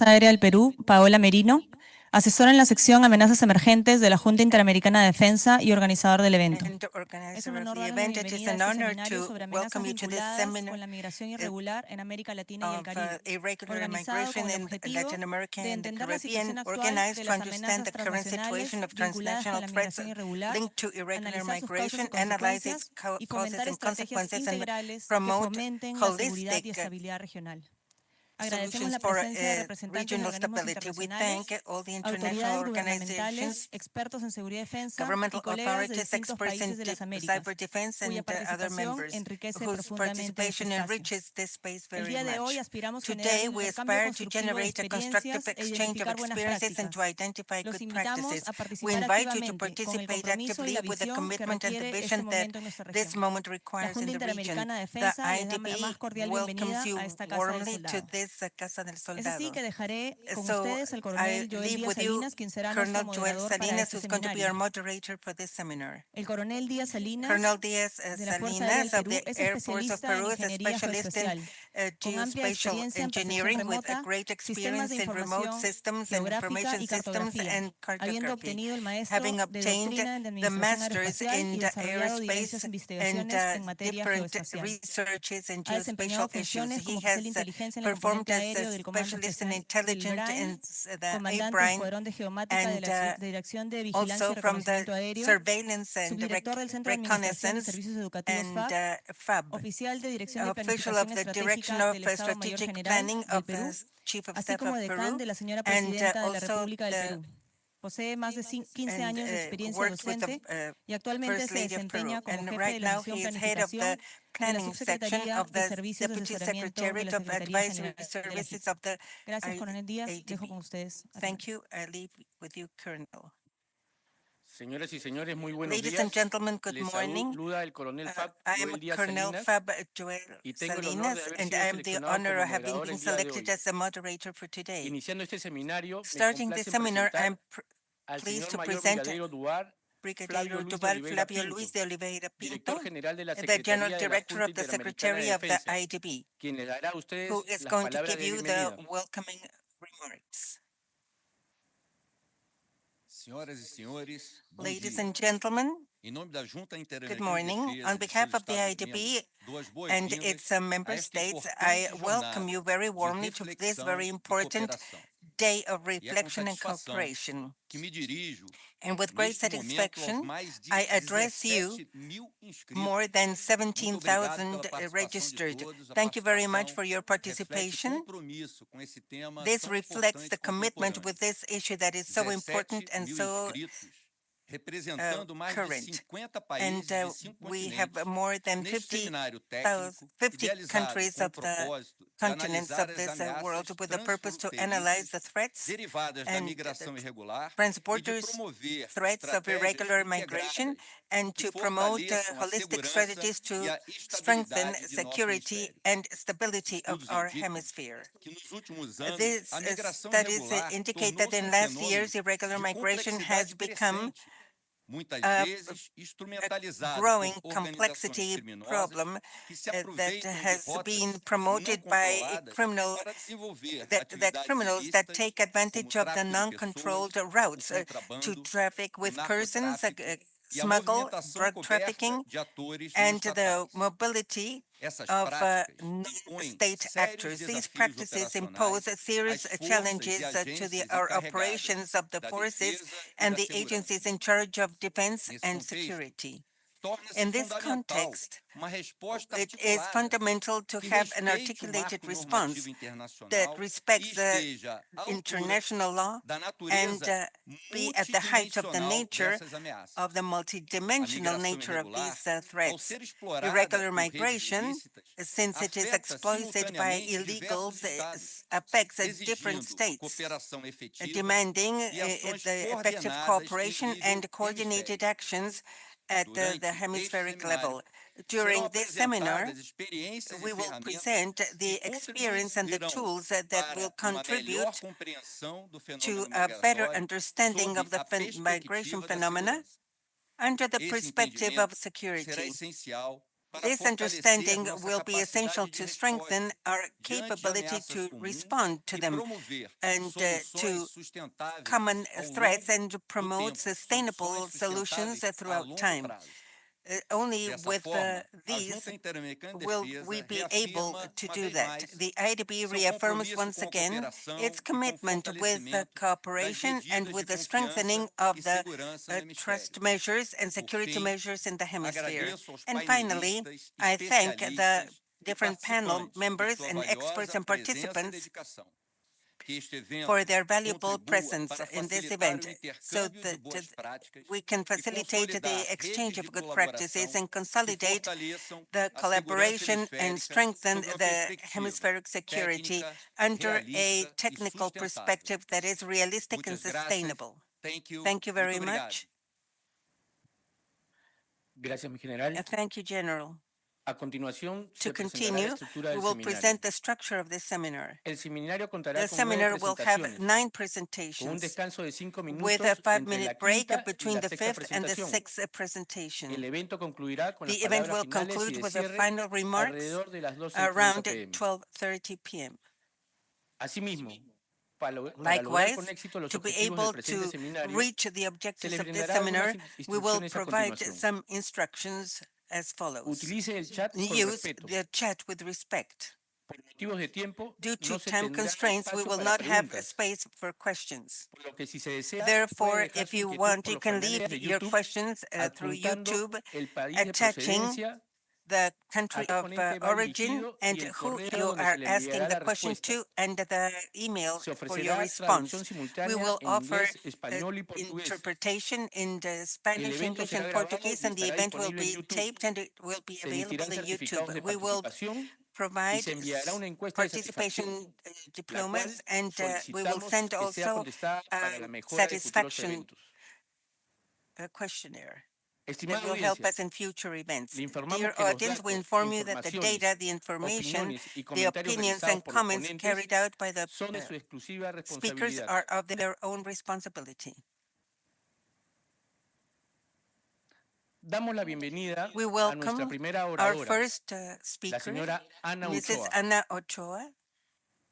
Aérea del Perú, Paola Merino, asesora en la sección Amenazas Emergentes de la Junta Interamericana de Defensa y organizador del evento. and Es organizer un of honor the darles la event. It is bienvenida a an este honor seminario to sobre amenazas welcome you to this vinculadas seminar con la migración irregular en América Latina y el of Caribe, irregular organizado migration con el in objetivo Latin America de and the entender la Caribbean, situación actual organized de to las understand amenazas the current transnacionales situation of vinculadas con transnational la threats migración irregular, linked to irregular analizar sus causas y migration, analyze its consecuencias y causes fomentar and estrategias consequences, and integrales que promote fomenten la seguridad y holistic estabilidad regional. Agradecemos solutions la for presencia de representantes de regional organismos stability. We thank internacionales, all the international autoridades organizations, gubernamentales, expertos en seguridad y defensa y governmental colegas de authorities, distintos experts in países de las cyber Américas, defense, cuya and other participación members enriquece whose profundamente este participation espacio. enriches this space El very día de hoy much. aspiramos generar Today, un we intercambio aspire to constructivo de generate a constructive experiencias e exchange of identificar buenas experiences and to prácticas. identify Los good invitamos practices. a We participar invite you to activamente con el participate compromiso y actively la with the visión que commitment and the requiere este vision that momento en nuestra this región. moment La requires in Junta the region. Interamericana de The Defensa les da la IDB más cordial welcomes bienvenida you a esta Casa del warmly to Soldado. this Casa del Es así Soldado. que dejaré con So ustedes al I coronel Joel leave Díaz with you Salinas, quien será nuestro Colonel Joel moderador para Salinas, este who's going to be our seminario. moderator for this seminar. El coronel Díaz Salinas Colonel Diaz de la Fuerza Aérea del Salinas of Perú the es Air Force of especialista en Peru is a ingeniería specialist in geoespacial, con amplia geospatial experiencia en percepción engineering with a remota, great sistemas de experience in remote información systems and geográfica information y systems cartografía, and habiendo cartography, obtenido el having maestro de obtained doctrina en the administración masters aeroespacial in y the desarrollado diversas aerospace and investigaciones en materia different geoespacial. researches in Ha desempeñado geospatial issues. funciones He como oficial de has inteligencia en el performed componente as a aéreo del Comando specialist and Especial del intelligent in BRAIN, the comandante de ABRINE, Escuadrón de Geomática de and la Dirección de Vigilancia y also from the Reconocimiento Aéreo, surveillance and subdirector del Centro de Administración de reconnaissance Servicios Educativos and FAB, FAB, oficial de Dirección de official Planificación of the Direction Estratégica of del Estado Mayor Strategic General Planning del of the Perú, Chief of así Staff como of decán Peru, de la señora and Presidenta de la also República del Perú. Posee más de 15 and años de experiencia worked with the docente y actualmente First se Lady of Peru. desempeña como And jefe right de la now sección he is head of the Planificación de la planning section Subsecretaría of de the Servicios de Deputy Asesoramiento de Secretariat la of Secretaría Advisory General de la Services JID. of the Gracias, coronel Díaz. Dejo con IADB. ustedes al Thank coronel. you. I leave with you, Colonel. Señoras y señores, muy buenos Ladies días. and gentlemen, good Les morning. saluda el coronel FAB I am Joel Díaz Colonel Salinas Fab Joel y tengo el honor de Salinas, haber and sido I am the seleccionado honor como of having moderador been el día de selected hoy. as the moderator for today. Iniciando este seminario, me Starting the complace seminar, I am presentar al pleased señor to mayor present brigadero Duar Flavio Brigadier Luis de Duval Oliveira Flavio Pinto, Luis de Oliveira Pinto, director general de la the General Secretaría de la Director Junta of the Interamericana de Secretary of the Defensa, IDB, quien le dará a who ustedes is las going to palabras give de you the bienvenida. welcoming remarks. Senhoras e senhores, bom Ladies dia. and gentlemen, Em nome da Junta good Interamericana de morning. Defesa On de behalf seus of the IDB Estados-membros, dou as and boas-vindas its a member esta states, I importante welcome jornada you very de warmly to this reflexão very e important cooperação. day of E é com reflection and satisfação cooperation. que me dirijo, And with great neste momento, aos satisfaction, mais de I address you 17 mil inscritos. more than Muito obrigado 17,000 pela participação de registered. todos. A Thank you very much participação for your reflete participation. compromisso com esse tema This tão reflects the importante e commitment contemporâneo. with this issue that is so important 17 and mil so inscritos, representando mais de current. 50 And países de 5 we have continentes, more than neste 50 seminário técnico 50 idealizado countries com o of the propósito de continents analisar of as this world ameaças with the purpose to analyze the transfronteiriças threats derivadas da and migração irregular e de transporters promover threats of estratégias irregular migration integradas and que to promote fortaleçam a holistic segurança strategies e to a strengthen estabilidade de nosso security hemisfério. and stability of Estudos our indicam hemisphere. que nos últimos anos These a migração studies irregular indicate that tornou-se in last fenômeno years, irregular de migration has complexidade become crescente, muitas a vezes instrumentalizado growing por organizações complexity criminosas problem que se that aproveitam de has been rotas não promoted by controladas criminal para desenvolver that atividades criminals that ilícitas take como advantage of the tráfico de pessoas, non-controlled o routes to contrabando, traffic o with persons, narcotráfico e a smuggle, movimentação drug coberta trafficking, de atores não and the estatais. mobility Essas of práticas impõem non-state sérios actors. These desafios practices impose operacionais serious às forças challenges e to the agências operations encarregadas of the da forces defesa e and da the segurança. agencies in charge of defense Nesse and contexto, security. torna-se In this fundamental context, uma resposta it is articulada fundamental to que have an respeite o articulated marco response normativo that internacional e respects the esteja à altura international law da and natureza be at the height of the multidimensional nature dessas ameaças. of the A multidimensional migração nature of irregular, these ao threats. ser explorada Irregular por redes migration, ilícitas, since it is afeta exploited by simultaneamente diversos illegals, estados, affects different exigindo states, cooperação efetiva demanding e ações the effective coordenadas em cooperation nível and coordinated hemisférico. actions at the Durante este hemispheric seminário, level. serão During this seminar, apresentadas experiências e we will ferramentas present que the experience and the contribuirão tools that will para uma melhor contribute compreensão do to fenômeno a better migratório understanding sob of the a migration perspectiva da phenomena segurança. under the Esse perspective of entendimento será security. essencial para This fortalecer understanding nossa will be essential capacidade de to strengthen resposta our diante de capability ameaças to comuns respond to e them promover and soluções to sustentáveis common ao threats longo and to do promote tempo, sustainable soluções solutions sustentáveis a throughout longo time. prazo. Only Dessa with forma, a these Junta Interamericana de will we Defesa be able reafirma to uma do vez that. mais The IADB seu reaffirms compromisso once com a again cooperação its e com o commitment with the fortalecimento das cooperation and medidas de with the confiança strengthening e of the segurança no hemisfério. trust measures and Por security fim, measures in the hemisphere. agradeço aos And finally, painelistas, I thank the especialistas e different panel participantes por members sua and experts valiosa and presença e participants dedicação. Que este evento for their valuable contribua presence para in this facilitar event o so intercâmbio de that boas práticas we can e facilitate the consolidar exchange redes of de good practices colaboração and que consolidate fortaleçam the a segurança collaboration and hemisférica strengthen sob uma the perspectiva hemispheric security técnica, under a realista e technical sustentável. perspective that is realistic and Muitas graças. sustainable. Thank you. Thank you very Muito obrigado. much. Gracias, mi general. Thank you, General. A continuación, To se presentará la continue, estructura we del will seminario. present the structure of this seminar. El seminario contará The con 9 seminar will have presentaciones, 9 con un presentations descanso de 5 with a minutos entre 5-minute la break quinta y between la the sexta 5th and the presentación. 6th presentation. El evento concluirá con las The event palabras will finales y conclude de with the cierre final remarks alrededor de las 12:30 around p.m. 12:30 p.m. Asimismo, para lograr Likewise, con éxito los to be objetivos del able presente to seminario, reach the se objectives les of this brindará algunas seminar, we will instrucciones a provide continuación. some instructions as follows. Utilice el chat con Use respeto. the chat with respect. Por motivos de tiempo, Due no to se time tendrá constraints, we espacio will para not have preguntas. space for questions. Por lo que si se desea, Therefore, puede dejar if su you inquietud want, por you los can canales leave de your YouTube questions through adjuntando YouTube, el país de attaching procedencia the country al of ponente va origin dirigido and y el who correo you donde are se le asking enviará the la question respuesta. to and the email Se for your ofrecerá traducción response. We simultánea will en offer inglés, español y portugués. interpretation in the El Spanish, evento English, será and grabado Portuguese, y and the estará event will disponible en be YouTube. taped and it will be Se available emitirán in certificados YouTube. de We will participación y provide se enviará una encuesta de participation satisfacción, la cual diplomas, and we will solicitamos send que sea also contestada a para la mejora de futuros satisfaction eventos. questionnaire that Estimada will help audiencia, us in future events. le informamos Dear que los audience, we datos, inform you that the data, informaciones, the information, opiniones y the comentarios opinions realizados and por los comments ponentes carried out by the son de su exclusiva speakers responsabilidad. are of their own responsibility. Damos la bienvenida We a nuestra welcome primera our oradora, first la speaker, señora Ana Mrs. Ochoa. Ana Ochoa.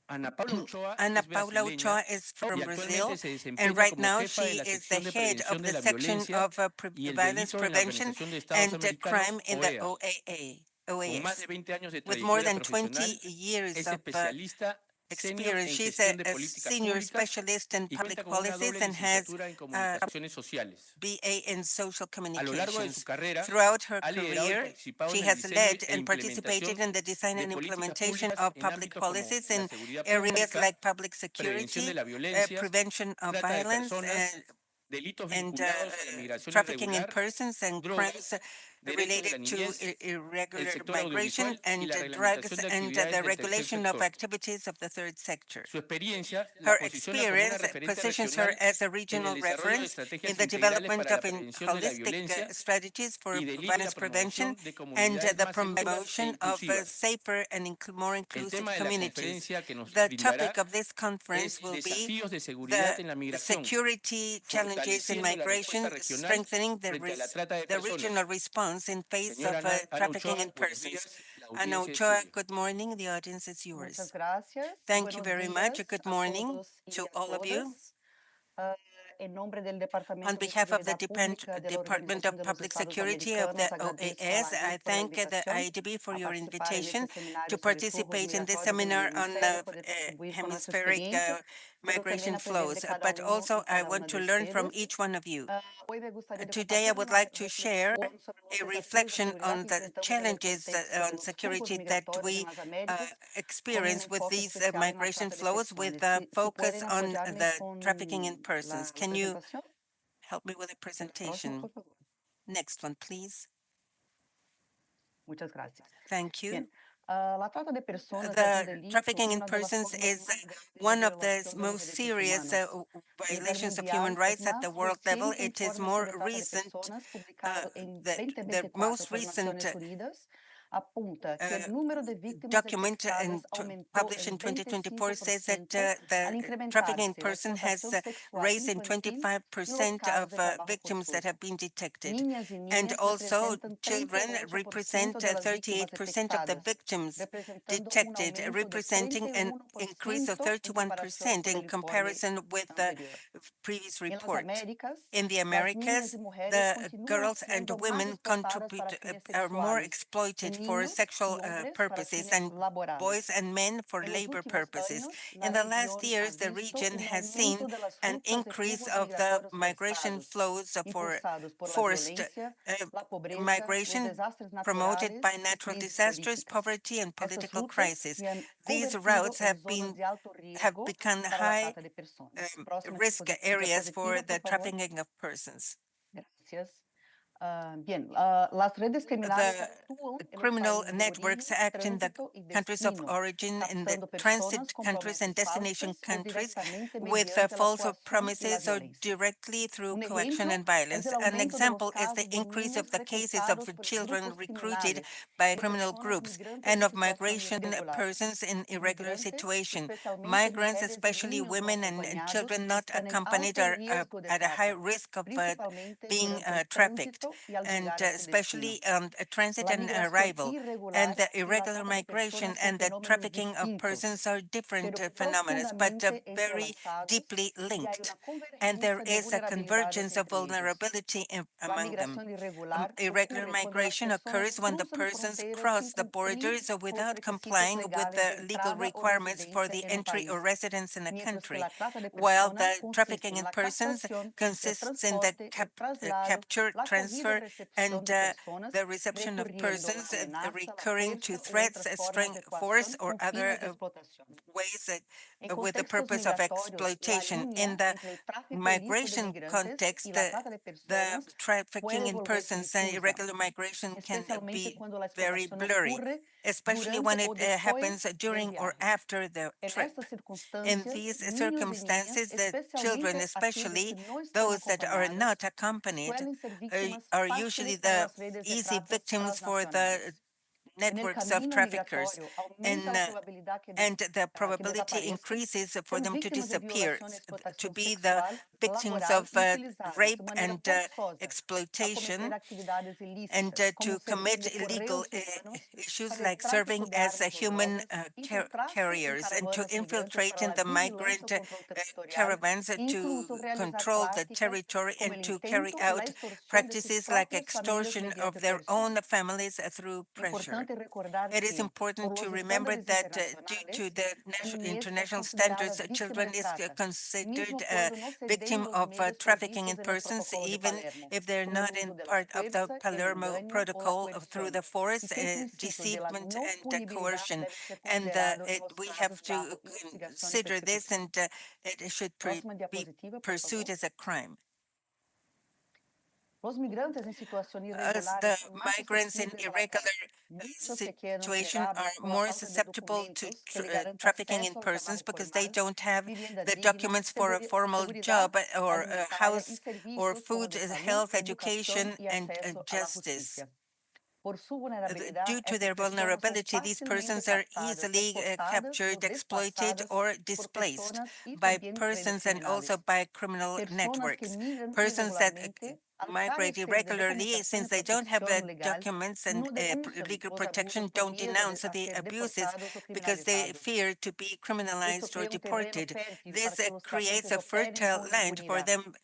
Ana Paula Ochoa Ana es Paula brasileña Ochoa is y from actualmente Brazil, se and desempeña right como now jefa de she la is the sección de head prevención of de the la section violencia of y el violence delito en la prevention Organización de Estados and Americanos, crime in the OEA. Con más de OAS. 20 años de With more trayectoria than 20 profesional, years es of especialista senior experience. en She's gestión de a políticas senior públicas specialist in y cuenta public con una policies doble and has licenciatura en a comunicaciones sociales. BA in social A lo largo de su communications. carrera, Throughout her ha liderado y career, participado she en el has diseño led e and participated implementación in the design de and políticas implementation públicas of en public ámbitos como policies la in seguridad areas pública, like public prevención de security, la violencia, prevention of trata de violence, personas, delitos and vinculados a la migración trafficking in irregular, persons and crimes drogas, derechos de related la to niñez, el irregular sector migration audiovisual y and la drugs reglamentación de and actividades the del tercer regulation of sector. activities of the third sector. Su experiencia la Her posiciona como una experience referente positions her regional as a en el regional desarrollo de reference estrategias in the integrales development para la of prevención de la holistic violencia strategies for y delito y la violence prevention promoción de and comunidades the más seguras e promotion of inclusivas. safer and more El inclusive tema de la communities. conferencia que nos The brindará topic of this conference es will be desafíos de the seguridad en la migración, security challenges in fortaleciendo la respuesta migration, regional strengthening frente a la trata de the regional personas. response in face Señora of Ana trafficking Ochoa, in buenos persons. días, la Ana audiencia es Ochoa, suya. good morning. The audience is yours. Muchas gracias. Thank you Buenos very much. días Good a morning todos y to a all of you. todas. En nombre del On Departamento de behalf of the Seguridad Pública de la Department Organización of de los Public Estados Security of the Americanos, agradezco a OAS, la I JID por la thank the invitación IADB for a your participar en invitation este seminario to sobre flujos participate in this migratorios en el seminar on hemisferio, poder contribuir con nuestra hemispheric experiencia, pero también migration aprender de flows. cada But uno also, y I cada want una to de learn from ustedes. each one of you. Hoy me gustaría de Today, I compartir would una like to share reflexión sobre los a desafíos de reflection seguridad on que the enfrentamos en el challenges contexto de on los flujos security that migratorios we en las Américas, con un experience with enfoque these especial en la migration trata de flows with personas. a Si focus pueden on apoyarme the trafficking in con persons. la Can you presentación. help me with the Próximo, presentation? por favor. Next one, please. Muchas gracias. Thank you. Bien. La trata de personas es un The delito trafficking y in una de las persons formas is más graves de one of the violación de los most derechos serious humanos. A nivel violations of human mundial, el rights at the más world level. reciente It is informe more sobre trata de recent, personas publicado en the 2024 most por recent Naciones Unidas apunta que el número de víctimas document detectadas aumentou published in em 2024 says that 25% al the trafficking in incrementar-se a person has explotação sexual raised in infantil e 25% os casos of de trabalho victims that forçoso. have been detected. Niñas e And niñas also, representam children 38% represent das vítimas 38% of the detectadas, victims representando detected, aumento de representing an increase of 31% 31% in comparison with the anterior. previous Em las report. Américas, In the las Americas, niñas y mujeres the continuam girls and sendo mais women explotadas para contribute fines are more sexuales, exploited e for niños sexual y hombres para purposes, fines and laborales. boys and men for En los labor últimos purposes. años, la In the last región ha years, the visto region has seen aumento de las an rutas de increase flujos of the migratórios migration forçados, flows for impulsados por la forced violência, la pobreza, los migration desastres promoted naturales by y natural crisis disasters, políticas. poverty, and Essas political rutas crisis. se han These convertido routes em have zonas de alto riesgo become para la high trata de personas. Próxima risk areas for diapositiva, por the favor. trafficking of persons. Gracias. Las redes criminales The actúan en los criminal países de networks origen, act in the tránsito y countries of destino, origin, in the captando transit personas con countries and promesas destination falsas o countries directamente with mediante la false coacción y la promises or violencia. directly through coaction Ejemplo and es violence. el An aumento de los example is the casos de increase of niños the cases of reclutados por children grupos recruited criminales, by de criminal personas groups migrantes and en of situación migration irregular. persons in irregular Migrantes, situation. especialmente Migrants, mujeres y especially niños no women and acompañados, children not están en accompanied, alto are riesgo de at a high trata, risk of principalmente being durante el trafficked, tránsito y al and llegar a su destino. especially transit La and migración arrival. And irregular the y la irregular trata de migration personas son and the fenómenos trafficking of persons distintos, are different pero phenomena, but profundamente very entrelazados, deeply y hay linked. una And there convergencia de is a vulnerabilidades convergence of entre ellos. vulnerability La among them. migración irregular Irregular ocurre cuando las migration personas occurs when the cruzan persons fronteras sin cross the cumplir borders con los without requisitos complying with legales de the legal entrada o requirements for residencia the en un entry or país, residence in a mientras que country, la trata de while personas the consiste trafficking en in la persons captación, el consists in the transporte, el traslado, capture, la acogida y transfer, recepción and de personas, the reception of recurriendo a la persons amenaza, la recurring to fuerza u threats, otras formas strength, de force, coacción or con other fines de explotación. ways En with the contextos purpose of migratorios, la exploitation. In línea the entre el tráfico ilícito de migration migrantes y context, la trata de the personas trafficking puede in volverse persons and difusa, irregular migration can especialmente be cuando la very explotación blurry, ocurre especially durante when it o después happens del during or viaje. after the En trip. estas In circunstancias, these niños y niñas, circumstances, the children, especialmente aquellos que especially no están those that are acompañados, not accompanied, suelen ser víctimas are usually fáciles para the las redes de easy tratas victims for the transnacionales. En el networks of camino traffickers. migratorio aumenta And la probabilidad and the que probability desaparezcan, increases for ser them to vítimas de disappear, violación y to explotación be the sexual, victims laboral of y utilizadas rape de manera and forzosa a cometer exploitation, actividades and ilícitas, como to servir commit de illegal correos humanos issues para el like serving tráfico de as a armas o human drogas, infiltrarse en carriers, and to caravanas migrantes infiltrate para in la the vigilancia migrant o control territorial, caravans to incluso realizar control the prácticas territory como and el to carry intento o la out extorsión de sus practices like propias familias extortion of mediante their own coerción. families through É pressure. importante recordar It is que, por important to los remember estándares that due to internacionales, the la niñez es international considerada standards, víctima children de is trata, considered mismo a cuando no se den victim los of medios trafficking in previstos en el persons, Protocolo de even Palermo, if they're como el not uso in de la part of the fuerza, el Palermo engaño o la Protocol through coerción, the force, y que el principio de la deceitment, no and punibilidad coercion. debe ser And considerado en los we casos have to bajo investigación y consider this, persecución. and it should Próxima be diapositiva, por pursued favor. as a crime. Los migrantes en situación As irregular the están más migrants in susceptibles a la irregular trata. Muchos se quedan situation are vulnerables por la more falta de susceptible to documentos que le garantan trafficking in acceso al persons trabajo because they formal, don't have vivienda the digna, documents for a formal seguridad job or a alimentaria y house or servicios como food, de salud, health, educación education, y and acceso a la justice. justicia. Por su vulnerabilidad, Due to estas their personas son vulnerability, these fácilmente persons are captadas, easily exportadas o captured, exploited, desplazadas or por displaced personas y by también redes persons and also criminales. by criminal Personas que networks. migran Persons that irregularmente, al migrate carecer de irregularly, documentación y since they don't have the protección legal, documents and no denuncian legal los protection, abusos por don't miedo denounce a the ser abuses deportados o because they criminalizados. fear to be Esto criminalized or crea un terreno deported. fértil para This que los creates tratantes a operen fertile con land for impunidad. them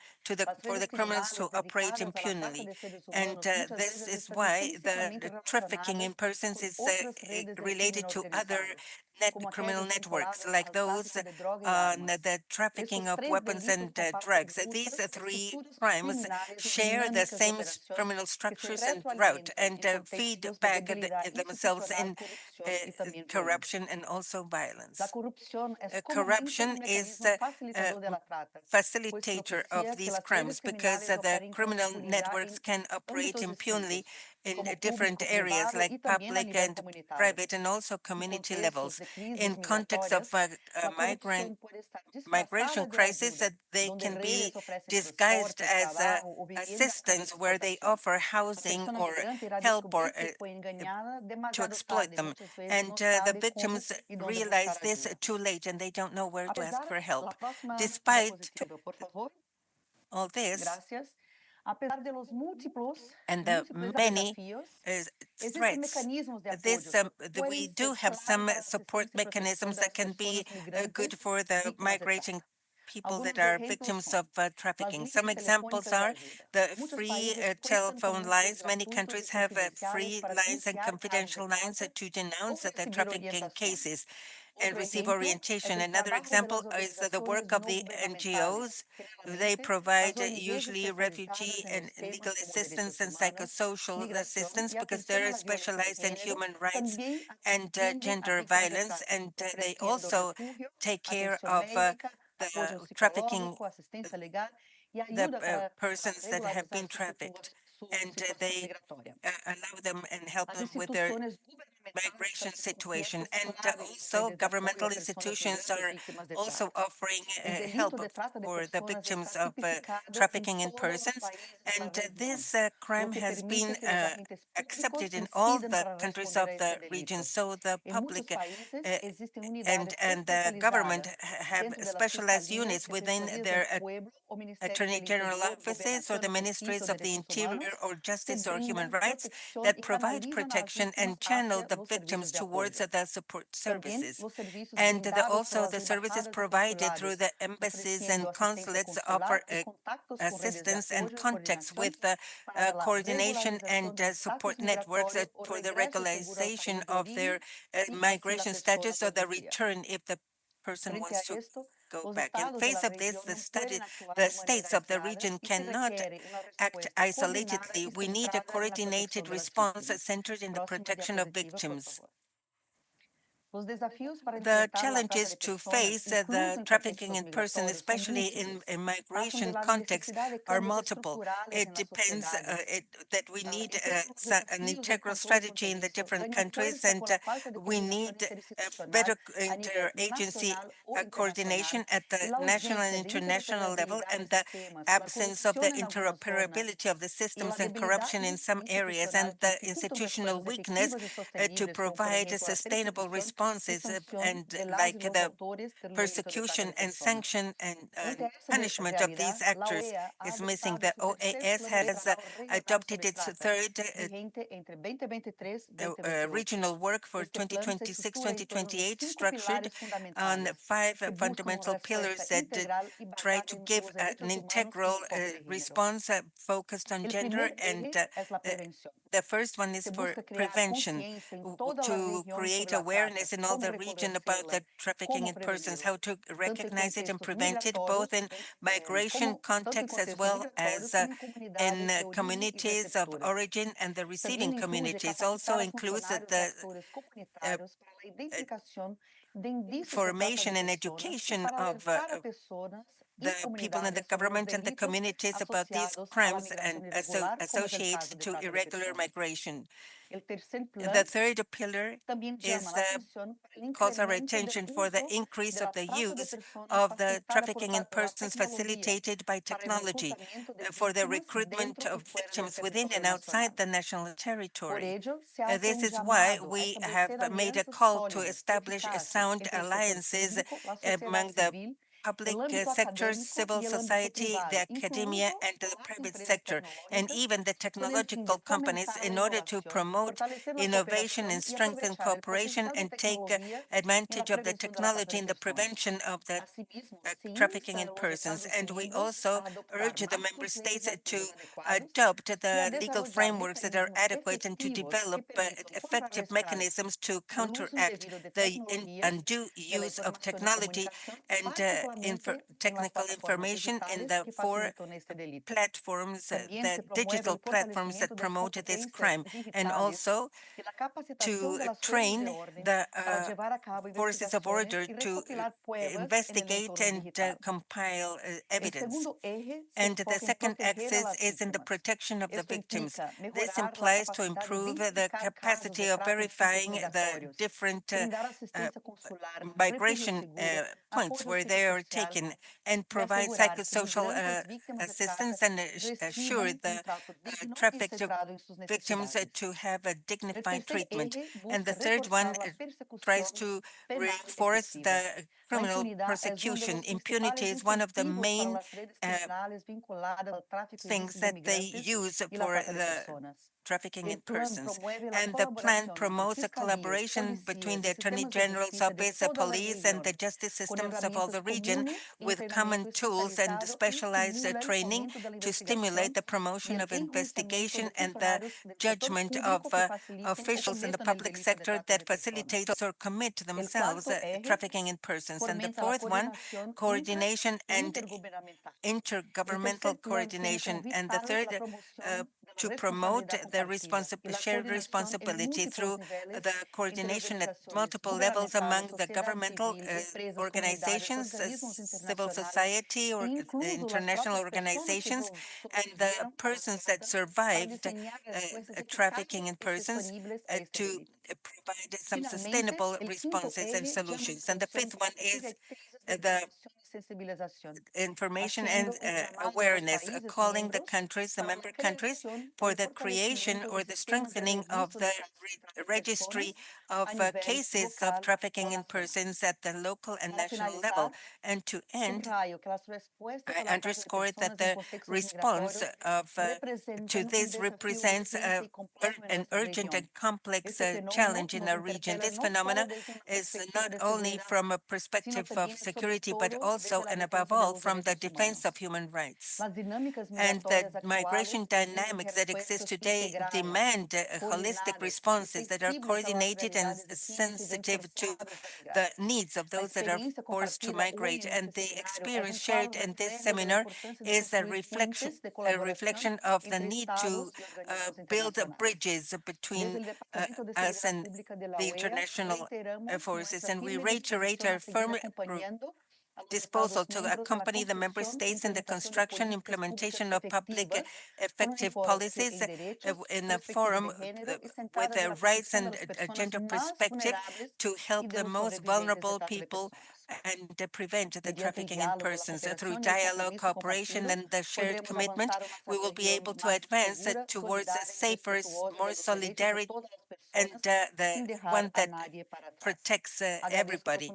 Las for redes the criminals to criminales operate dedicadas a la trata impunely. de seres And humanos muchas this veces is están why the intrínsecamente trafficking in relacionadas persons con is otras redes del crimen related to other organizado, como criminal aquellas networks, vinculadas like al those tráfico de droga y armas. the trafficking Estos of tres weapons delitos and comparten drugs. These muchas three estructuras crimes criminales y share the dinámicas de same operación criminal que se structures and route retroalimentan and en feed contextos de back debilidad themselves institucional, in corrupción y también violencia. corruption and also La violence. corrupción es comúnmente Corruption un is mecanismo facilitador de la trata, pues facilitator of propicia que these las redes crimes because criminales the operen con criminal impunidad networks en can operate ámbitos impunely distintos, in como different público, areas privado like e também a public nível and comunitário. private and also community levels. In context of migration crisis, that they can be disguised as assistance where they offer housing or help or to exploit them. And the victims realize this too late and they don't know where to ask for help. Despite all this, and the many threats, we do have some support mechanisms that can be good for the migrating people that are victims of trafficking. Some examples are the free telephone lines. Many countries have free lines and confidential lines to denounce the trafficking cases and receive orientation. Another example is the work of the NGOs. They provide usually refugee and legal assistance and psychosocial assistance because they're specialized in human rights and gender violence, and they also take care of the trafficking, the persons that have been trafficked, and they allow them and help them with their migration situation. And also governmental institutions are also offering help for the victims of trafficking in persons. And this crime has been accepted in all the countries of the region. So the public and the government have specialized units within their Attorney General offices or the ministries of the Interior or Justice or Human Rights that provide protection and channel the victims towards the support services. And also the services provided through the embassies and consulates offer assistance and contacts with coordination and support networks for the regularization of their migration status or the return if the person wants to go back. In face of this, the states of the region cannot act isolatedly. We need a coordinated response centered in the protection of victims. The challenges to face the trafficking in person, especially in a migration context, are multiple. It depends that we need an integral strategy in the different countries, and we need better interagency coordination at the national and international level, and the absence of the interoperability of the systems and corruption in some areas, and the institutional weakness to provide sustainable responses and like the persecution and sanction and punishment of these actors is missing. The OAS has adopted its third regional work for 2026-2028, structured on 5 fundamental pillars that try to give an integral response focused on gender. And the first one is for prevention, to create awareness in all the region about the trafficking in persons, how to recognize it and prevent it, both in migration context as well as in communities of origin and the receiving communities. Also includes the formation and education of the people in the government and the communities about these crimes and associated to irregular migration. The third pillar is calls our attention for the increase of the use of the trafficking in persons facilitated by technology for the recruitment of victims within and outside the national territory. This is why we have made a call to establish sound alliances among the public sector, civil society, the academia, and the private sector, and even the technological companies in order to promote innovation and strengthen cooperation and take advantage of the technology in the prevention of the trafficking in persons. And we also urge the member states to adopt the legal frameworks that are adequate and to develop effective mechanisms to counteract the undue use of technology and technical information in the 4 platforms, the digital platforms that promote this crime, and also to train the forces of order to investigate and compile evidence. And the second axis is in the protection of the victims. This implies to improve the capacity of verifying the different migration points where they are taken, and provide psychosocial assistance and assure the trafficked victims to have a dignified treatment. And the third one tries to reinforce the criminal prosecution. Impunity is one of the main things that they use for the trafficking in persons. And the plan promotes a collaboration between the Attorney General's Office, the police, and the justice systems of all the region, with common tools and specialized training to stimulate the promotion of investigation and the judgment of officials in the public sector that facilitate or commit themselves trafficking in persons. And the fourth one, coordination and intergovernmental coordination. And the third, to promote the shared responsibility through the coordination at multiple levels among the governmental organizations, civil society, or international organizations, and the persons that survived trafficking in persons, to provide some sustainable responses and solutions. And the fifth one is the information and awareness, calling the countries, the member countries, for the creation or the strengthening of the registry of cases of trafficking in persons at the local and national level. And to end, I underscore that the response to this represents an urgent and complex challenge in our region. This phenomenon is not only from a perspective of security, but also and above all from the defense of human rights. And the migration dynamics that exist today demand holistic responses that are coordinated and sensitive to the needs of those that are forced to migrate. And the experience shared in this seminar is a reflection of the need to build bridges between us and the international forces. And we reiterate our firm disposal to accompany the member states in the construction implementation of public effective policies in a forum with a rights and gender perspective to help the most vulnerable people and prevent the trafficking in persons. Through dialogue, cooperation, and the shared commitment, we will be able to advance towards a safer, more solidarity, and the one that protects everybody.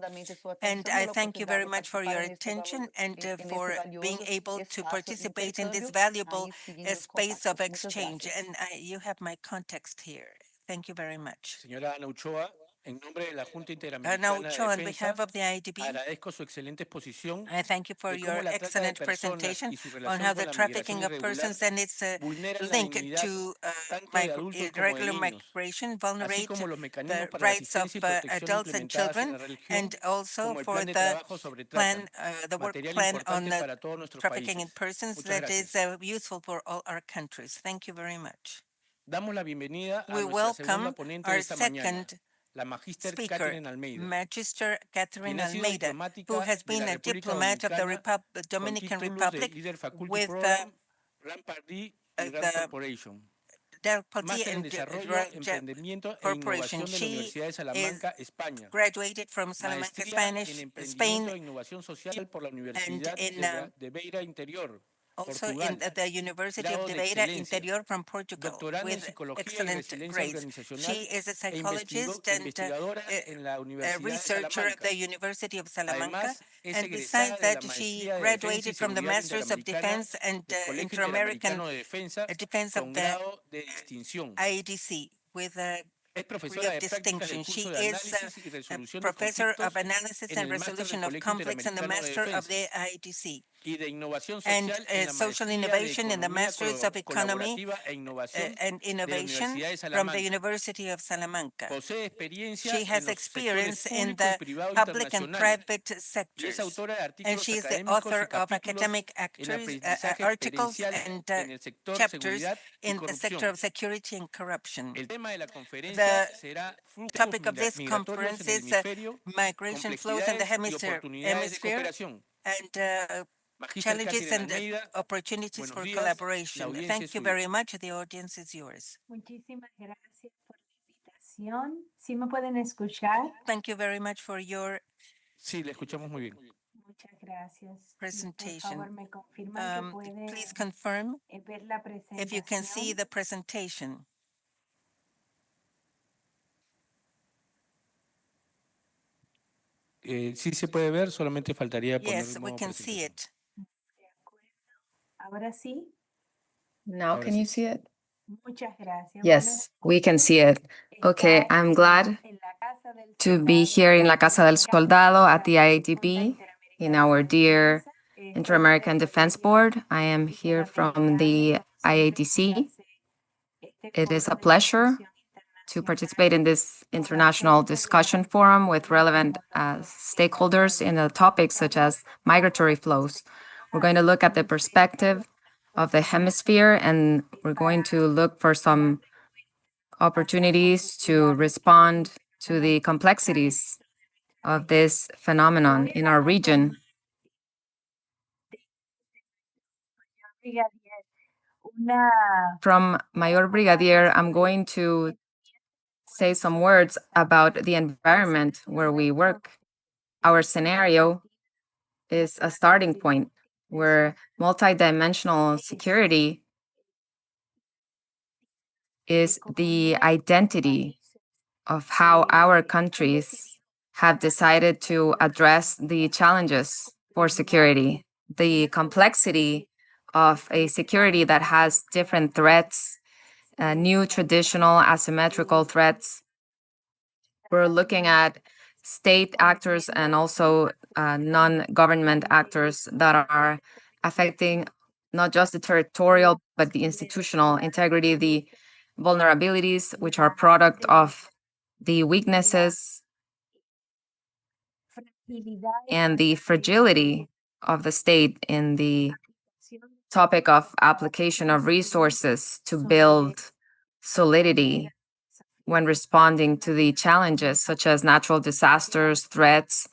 And I thank you very much for your attention and for being able to participate in this valuable space of exchange. And you have my context here. Thank you very much. Señora Ana Ochoa, en nombre de la Junta Ana Interamericana de Ochoa, on Defensa, behalf of the IADB, agradezco su excelente exposición I thank you for de your cómo la trata de excellent personas presentation y su on relación how con the la trafficking migración of irregular persons and its vulneran la link dignidad to tanto de adultos como de irregular niños, migration así vulnerate como los mecanismos the para la rights of asistencia y protección adults and implementadas en children, la región, and also como el for plan de the trabajo sobre plan, trata, the work material plan on importante para todos nuestros trafficking in países. persons Muchas that is gracias. useful for all our countries. Thank you very much. Damos la bienvenida a We nuestra segunda welcome ponente our de esta mañana, second la Magíster speaker, Catherine Almeida, Magister Catherine quien ha sido Almeida, who diplomática has de been la a República diplomat of the Dominicana con Dominican títulos de Republic Leader Faculty with Program, Rand Party y Rand the Corporation. Del Poti Máster en and Desarrollo, Emprendimiento e Corporation. Innovación de la She Universidad de is Salamanca, España. graduated from Salamanca, Maestría en Spain, Emprendimiento e Innovación Social por la and Universidad in de Beira Interior, also Portugal. in the University of Grado de Beira excelencia. Interior from Portugal Doctoranda en with Psicología y excellent Resiliencia grades. Organizacional She is a e psychologist and investigadora en la a Universidad de researcher of Salamanca. the University of Salamanca. Además, es And egresada besides de la that, she Maestría de Defensa y graduated from the Seguridad Masters of Interamericana Defense and del Colegio Inter-American Interamericano de Defensa Defense of con the grado de distinción. IADC with a Es degree profesora of de prácticas del distinction. She curso de is análisis y a resolución de professor of conflictos analysis en and el Máster del resolution of Colegio conflicts and the Interamericano de master of Defensa. the IADC. y de innovación and social en la social maestría de innovation in the economía Masters of Economy colaborativa e innovación and de la Innovation Universidad de from the Salamanca. University of Salamanca. Posee experiencia She en has los sectores experience in público y the privado public and internacional private y es sectors. autora de And artículos she is the académicos y author of capítulos academic en aprendizaje articles gerencial and en el sector chapters seguridad y in the sector corrupción. of security and corruption. El tema de la conferencia The será flujos topic of this migratorios conference en el is hemisferio, migration flows in the complejidades y oportunidades de cooperación. and Magíster challenges Catherine and Almeida, opportunities buenos for días, la collaboration. audiencia es Thank you suya. very much. The audience is yours. Muchísimas gracias por la invitación. ¿Sí me pueden escuchar? Thank you very much for your Sí, le escuchamos muy bien. Muchas gracias. Y por presentation. favor, me confirman que puede Please confirm ver la if you can see presentación. the presentation. Sí se puede ver, solamente faltaría poner Yes, el we modo can see presentación. it. De acuerdo. Ahora sí. Now, Ahora can sí. you see it? Muchas gracias. Yes, we can see it. Okay, I'm glad to be here in La Casa del Soldado at the IADB in our dear Inter-American Defense Board. I am here from the IADC. It is a pleasure to participate in this international discussion forum with relevant stakeholders in the topics such as migratory flows. We're going to look at the perspective of the hemisphere, and we're going to look for some opportunities to respond to the complexities of this phenomenon in our region. From Mayor Brigadier, I'm going to say some words about the environment where we work. Our scenario is a starting point where multidimensional security is the identity of how our countries have decided to address the challenges for security, the complexity of a security that has different threats, new traditional asymmetrical threats. We're looking at state actors and also non-government actors that are affecting not just the territorial, but the institutional integrity, the vulnerabilities, which are product of the weaknesses and the fragility of the state in the topic of application of resources to build solidity when responding to the challenges such as natural disasters, threats,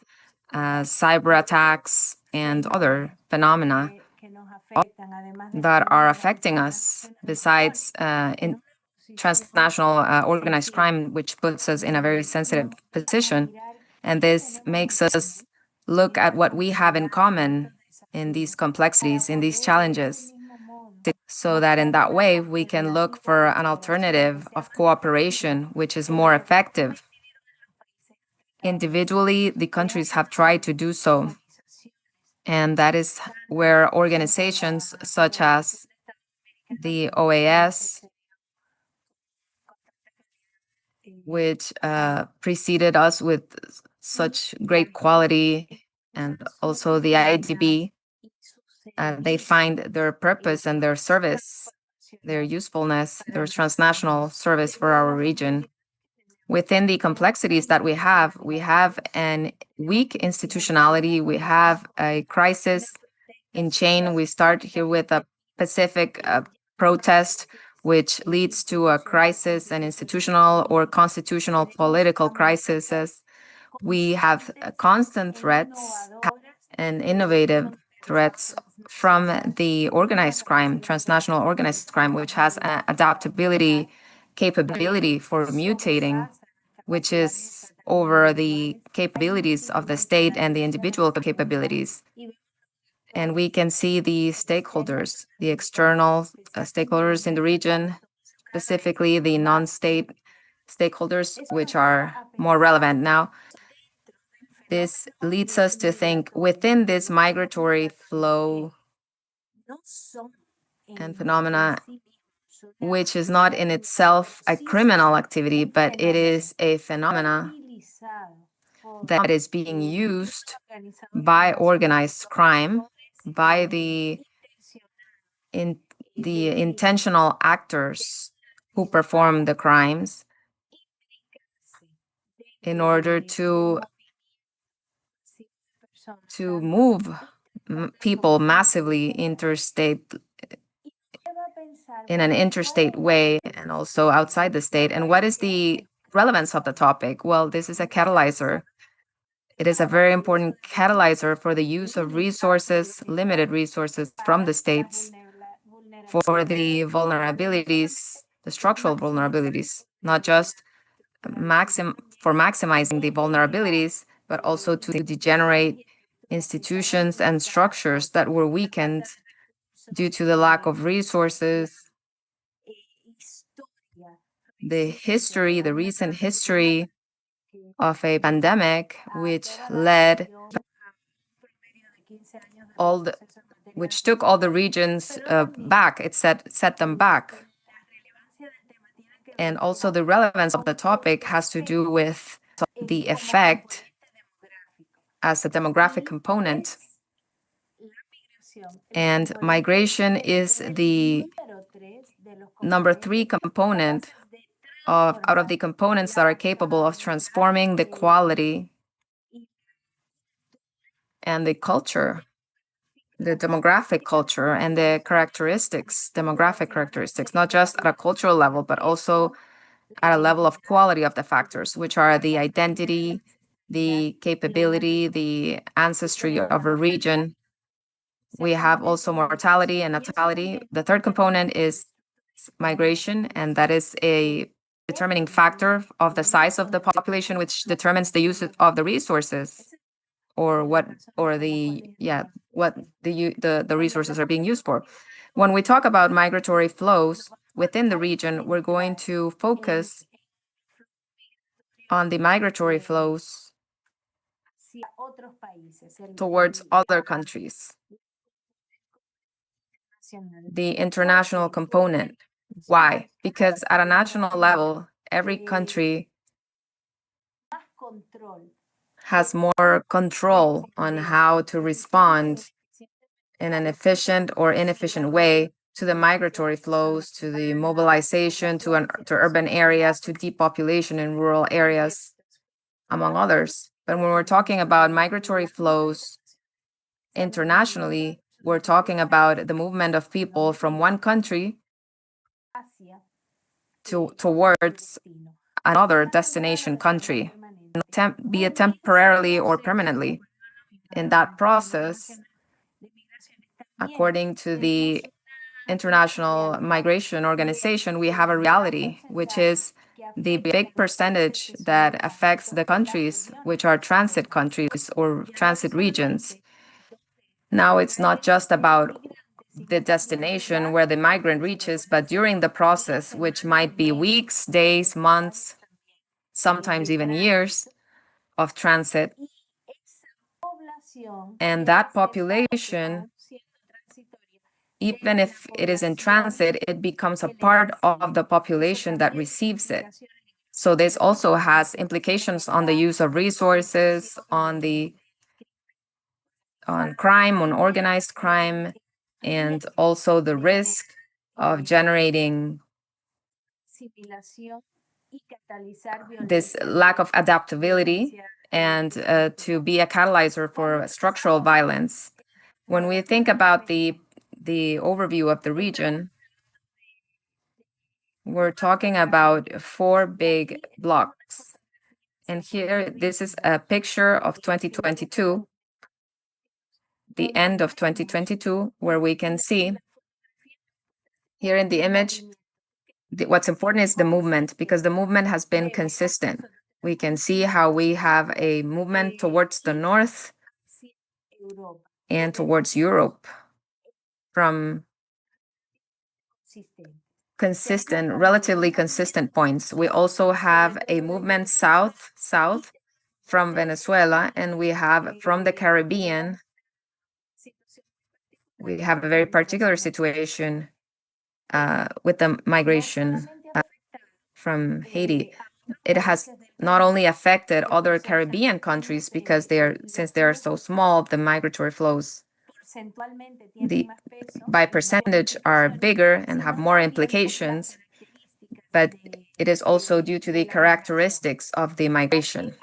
cyber attacks, and other phenomena that are affecting us, besides in transnational organized crime, which puts us in a very sensitive position. And this makes us look at what we have in common in these complexities, in these challenges, so that in that way we can look for an alternative of cooperation which is more effective. Individually, the countries have tried to do so, and that is where organizations such as the OAS, which preceded us with such great quality, and also the IADB, they find their purpose and their service, their usefulness, their transnational service for our region. Within the complexities that we have an weak institutionality, we have a crisis in chain. We start here with a Pacific protest, which leads to a crisis, an institutional or constitutional political crisis. We have constant threats and innovative threats from the organized crime, transnational organized crime, which has an adaptability capability for mutating, which is over the capabilities of the state and the individual capabilities. And we can see the stakeholders, the external stakeholders in the region, specifically the non-state stakeholders, which are more relevant now. This leads us to think within this migratory flow and phenomena, which is not in itself a criminal activity, but it is a phenomena that is being used by organized crime by the intentional actors who perform the crimes in order to move people massively interstate in an interstate way and also outside the state. And what is the relevance of the topic? Well, this is a catalyzer. It is a very important catalyzer for the use of resources, limited resources from the states for the vulnerabilities, the structural vulnerabilities, not just maximizing the vulnerabilities, but also to degenerate institutions and structures that were weakened due to the lack of resources, the recent history of a pandemic, which took all the regions back. It set them back. And also the relevance of the topic has to do with the effect as a demographic component. And migration is the number 3 component out of the components that are capable of transforming the quality and the culture, the demographic culture and the demographic characteristics, not just at a cultural level, but also at a level of quality of the factors, which are the identity, the capability, the ancestry of a region. We have also mortality and natality. The third component is migration, and that is a determining factor of the size of the population, which determines the use of the resources or what the resources are being used for. When we talk about migratory flows within the region, we're going to focus on the migratory flows towards other countries. The international component. Why? Because at a national level, every country has more control on how to respond in an efficient or inefficient way to the migratory flows, to the mobilization, to urban areas, to depopulation in rural areas, among others. But when we're talking about migratory flows internationally, we're talking about the movement of people from one country towards another destination country, be it temporarily or permanently. In that process, according to the International Migration Organization, we have a reality, which is the big percentage that affects the countries, which are transit countries or transit regions. Now, it's not just about the destination where the migrant reaches, but during the process, which might be weeks, days, months, sometimes even years of transit. And that population, even if it is in transit, it becomes a part of the population that receives it. So this also has implications on the use of resources, on crime, on organized crime, and also the risk of generating this lack of adaptability and to be a catalyzer for structural violence. When we think about the overview of the region, we're talking about 4 big blocks. And here, this is a picture of 2022, the end of 2022, where we can see here in the image, what's important is the movement, because the movement has been consistent. We can see how we have a movement towards the north and towards Europe from relatively consistent points. We also have a movement south from Venezuela, and we have from the Caribbean. We have a very particular situation with the migration from Haiti. It has not only affected other Caribbean countries because since they are so small, the migratory flows by percentage are bigger and have more implications, but it is also due to the characteristics of the migration.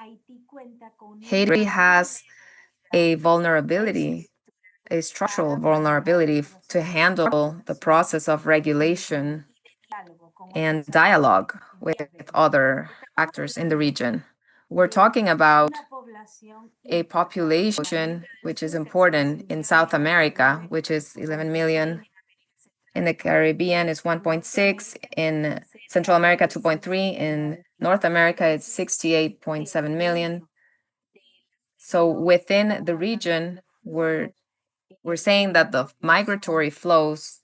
Haiti has a vulnerability, a structural vulnerability to handle the process of regulation and dialogue with other actors in the region. We're talking about a population which is important in South America, which is 11 million. In the Caribbean, it's 1.6. In Central America, 2.3. In North America, it's 68.7 million. So within the region, we're saying that the migratory flows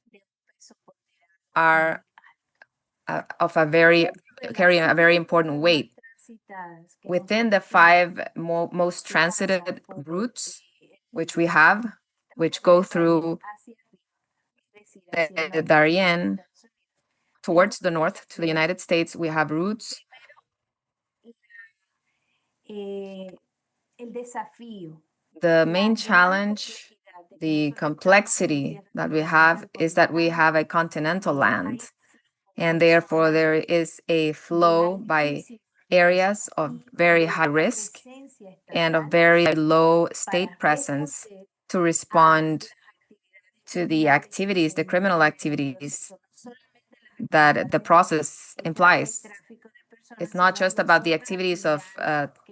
are carrying a very important weight. Within the 5 most transited routes, which we have, which go through the Darien towards the north to the United States, we have routes. The main challenge, the complexity that we have, is that we have a continental land, and therefore there is a flow by areas of very high risk and of very low state presence to respond to the activities, the criminal activities that the process implies. It's not just about the activities of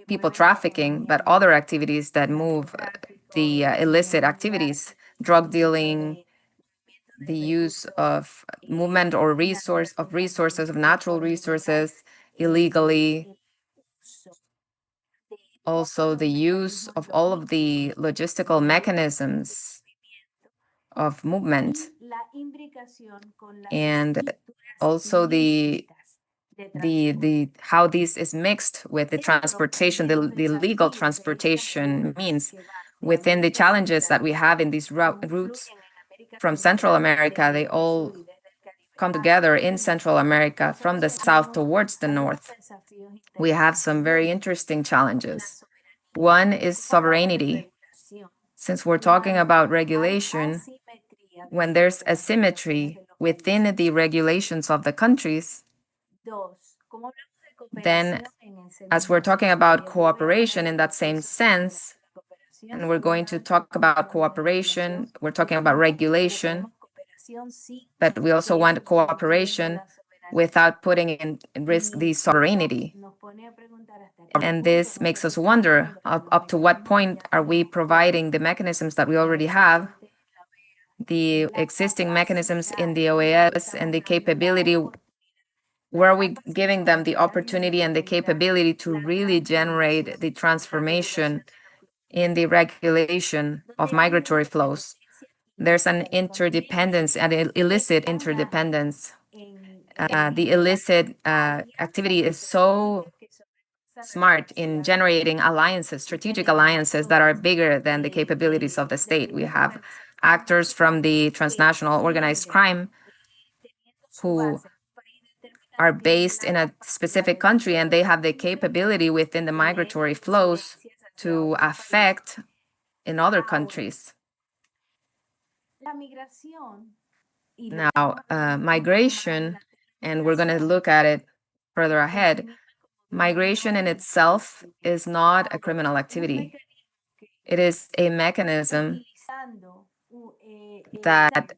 people trafficking, but other activities that move the illicit activities, drug dealing, the use of movement or resources, of natural resources illegally. Also, the use of all of the logistical mechanisms of movement, and also the how this is mixed with the transportation, the legal transportation means. Within the challenges that we have in these routes from Central America, they all come together in Central America from the south towards the north. We have some very interesting challenges. One is sovereignty. Since we're talking about regulation, when there's asymmetry within the regulations of the countries, then as we're talking about cooperation in that same sense, and we're going to talk about cooperation, we're talking about regulation, but we also want cooperation without putting in risk the sovereignty. And this makes us wonder up to what point are we providing the mechanisms that we already have, the existing mechanisms in the OAS and the capability, where are we giving them the opportunity and the capability to really generate the transformation in the regulation of migratory flows? There's an interdependence, an illicit interdependence. The illicit activity is so smart in generating alliances, strategic alliances that are bigger than the capabilities of the state. We have actors from the transnational organized crime who are based in a specific country, and they have the capability within the migratory flows to affect in other countries. Now, migration, and we're going to look at it further ahead. Migration in itself is not a criminal activity. It is a mechanism that,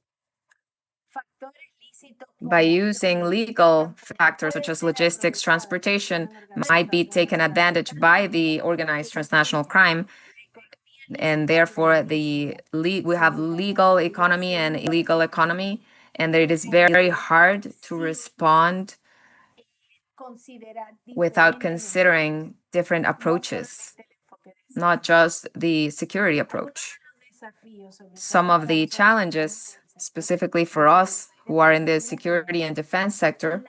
by using legal factors such as logistics, transportation, might be taken advantage by the organized transnational crime. And therefore, we have legal economy and illegal economy, and it is very hard to respond without considering different approaches, not just the security approach. Some of the challenges, specifically for us who are in the security and defense sector,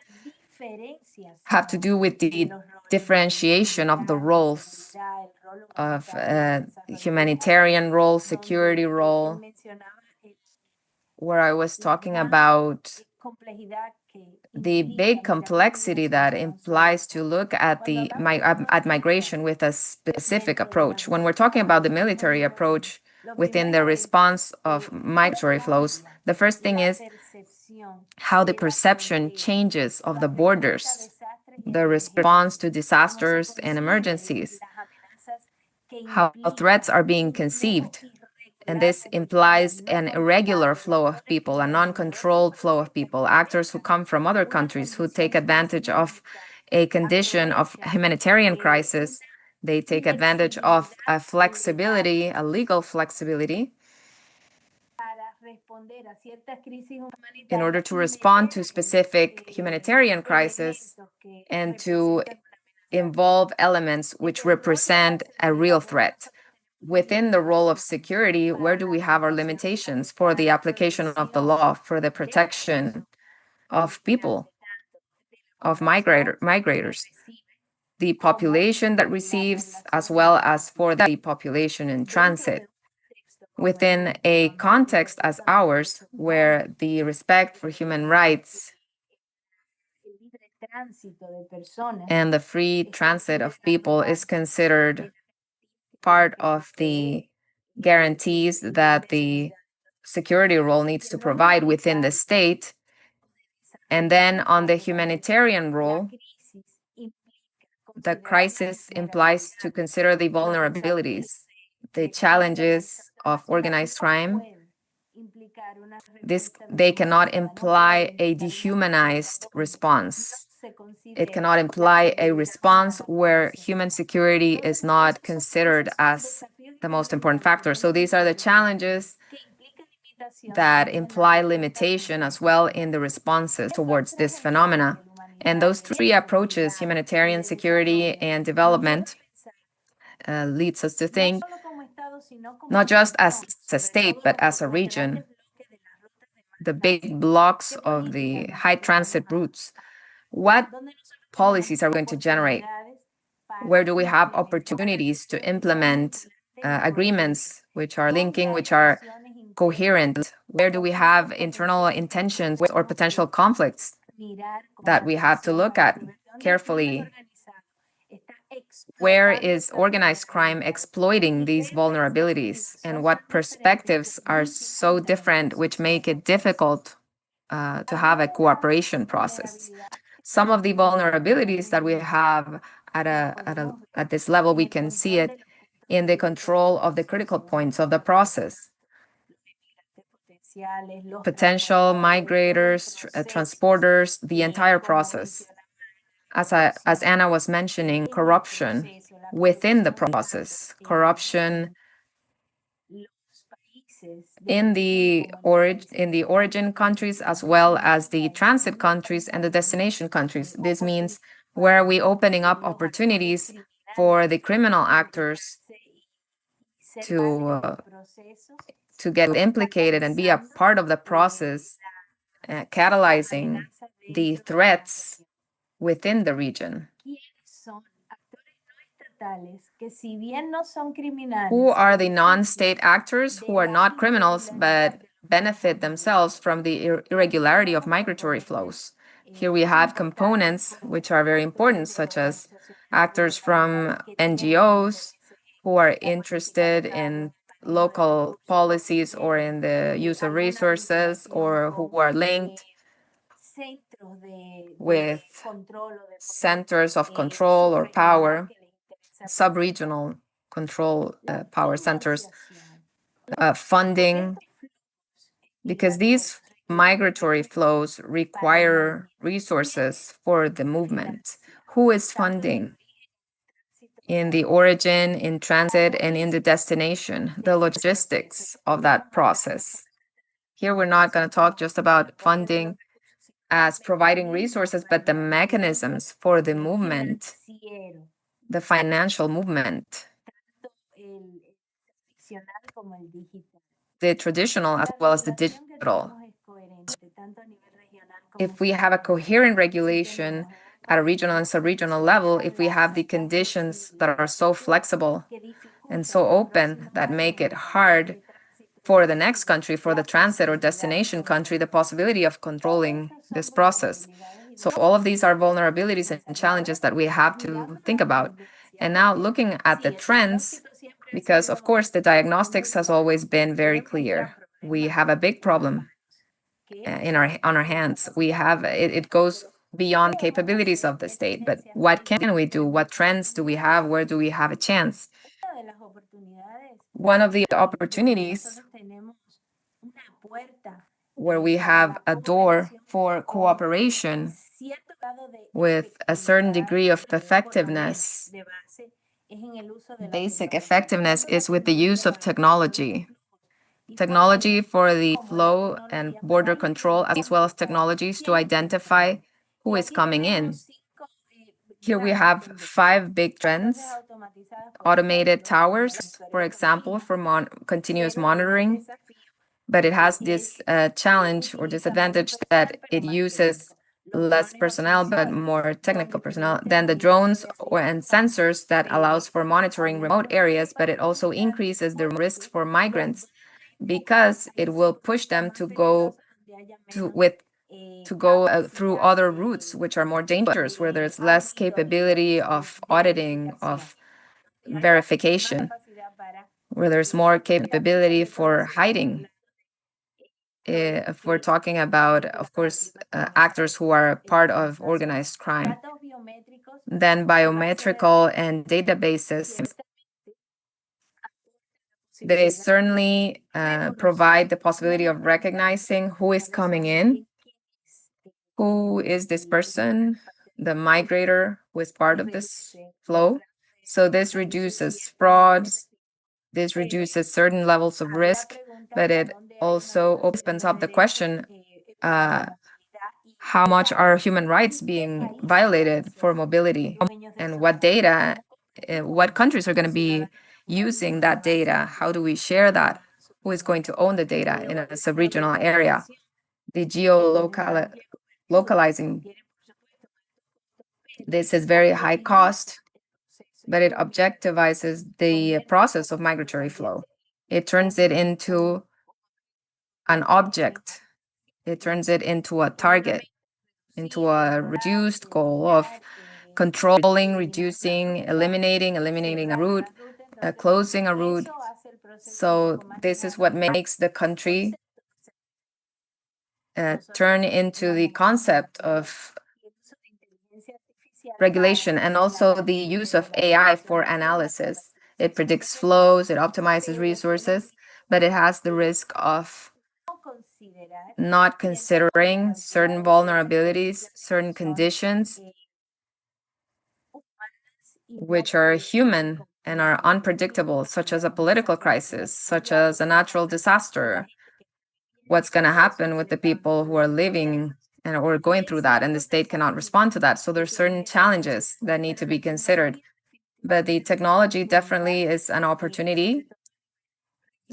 have to do with the differentiation of the roles of humanitarian role, security role, where I was talking about the big complexity that implies to look at at migration with a specific approach. When we're talking about the military approach, within the response of migratory flows. The first thing is how the perception changes of the borders, the response to disasters and emergencies, how threats are being conceived. And this implies an irregular flow of people, a non-controlled flow of people, actors who come from other countries who take advantage of a condition of humanitarian crisis. They take advantage of a flexibility, a legal flexibility, in order to respond to specific humanitarian crisis and to involve elements which represent a real threat. Within the role of security, where do we have our limitations for the application of the law, for the protection of people, of migrators, the population that receives, as well as for the population in transit? Within a context as ours, where the respect for human rights and the free transit of people is considered part of the guarantees that the security role needs to provide within the state. And then on the humanitarian role, the crisis implies to consider the vulnerabilities, the challenges of organized crime. They cannot imply a dehumanized response. It cannot imply a response where human security is not considered as the most important factor. So these are the challenges that imply limitation as well in the responses towards this phenomena. And those three approaches, humanitarian, security, and development, leads us to think not just as a state, but as a region, the big blocks of the high transit routes. What policies are we going to generate? Where do we have opportunities to implement agreements which are linking, which are coherent? Where do we have internal intentions or potential conflicts that we have to look at carefully? Where is organized crime exploiting these vulnerabilities, and what perspectives are so different which make it difficult to have a cooperation process? Some of the vulnerabilities that we have at this level, we can see it in the control of the critical points of the process. Potential migrators, transporters, the entire process. As Anna was mentioning, corruption within the process, corruption in the origin countries as well as the transit countries and the destination countries. This means where are we opening up opportunities for the criminal actors to get implicated and be a part of the process, catalyzing the threats within the region. Who are the non-state actors who are not criminals but benefit themselves from the irregularity of migratory flows? Here we have components which are very important, such as actors from NGOs who are interested in local policies or in the use of resources, or who are linked with centers of control or power, sub-regional control power centers, funding, because these migratory flows require resources for the movement. Who is funding in the origin, in transit, and in the destination, the logistics of that process? Here we're not going to talk just about funding as providing resources, but the mechanisms for the movement, the financial movement, the traditional as well as the digital. If we have a coherent regulation at a regional and sub-regional level, if we have the conditions that are so flexible and so open that make it hard for the next country, for the transit or destination country, the possibility of controlling this process. So all of these are vulnerabilities and challenges that we have to think about. And now looking at the trends, Because, of course, the diagnostics has always been very clear. We have a big problem on our hands. It goes beyond capabilities of the state. But what can we do? What trends do we have? Where do we have a chance? One of the opportunities where we have a door for cooperation with a certain degree of effectiveness, basic effectiveness, is with the use of technology. Technology for the flow and border control, as well as technologies to identify who is coming in. Here we have 5 big trends. Automated towers, for example, for continuous monitoring, but it has this challenge or disadvantage that it uses less personnel, but more technical personnel than the drones and sensors that allows for monitoring remote areas, but it also increases the risks for migrants because it will push them to go through other routes, which are more dangerous, where there's less capability of auditing, of verification, where there's more capability for hiding. If we're talking about, of course, actors who are part of organized crime, then biometrical and databases, they certainly provide the possibility of recognizing who is coming in, who is this person, the migrator who is part of this flow. So this reduces frauds, this reduces certain levels of risk, but it also opens up the question, how much are human rights being violated for mobility, and what data, what countries are going to be using that data? How do we share that? Who is going to own the data in a sub-regional area? The localizing, this is very high cost, but it objectivizes the process of migratory flow. It turns it into an object. It turns it into a target, into a reduced goal of controlling, reducing, eliminating a route, closing a route. So this is what makes the country turn into the concept of regulation, and also the use of AI for analysis. It predicts flows, it optimizes resources, but it has the risk of not considering certain vulnerabilities, certain conditions, which are human and are unpredictable, such as a political crisis, such as a natural disaster. What's going to happen with the people who are living and or going through that, and the state cannot respond to that. So there's certain challenges that need to be considered. But the technology definitely is an opportunity,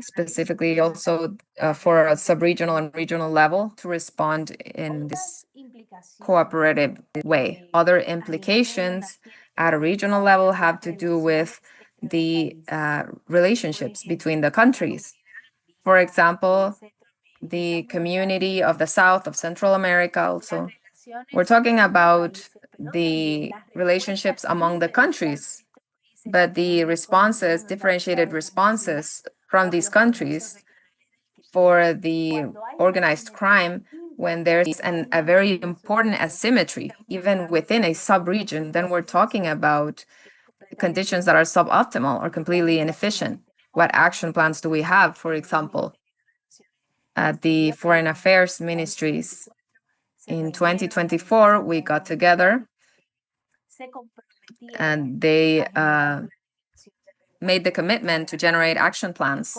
specifically also for a sub-regional and regional level, to respond in this cooperative way. Other implications at a regional level have to do with the relationships between the countries. For example, the community of the South of Central America also. We're talking about the relationships among the countries, but the responses, differentiated responses from these countries for the organized crime, when there's a very important asymmetry, even within a sub-region, then we're talking about conditions that are suboptimal or completely inefficient. What action plans do we have, for example? At the Foreign Affairs Ministries in 2024, we got together and they made the commitment to generate action plans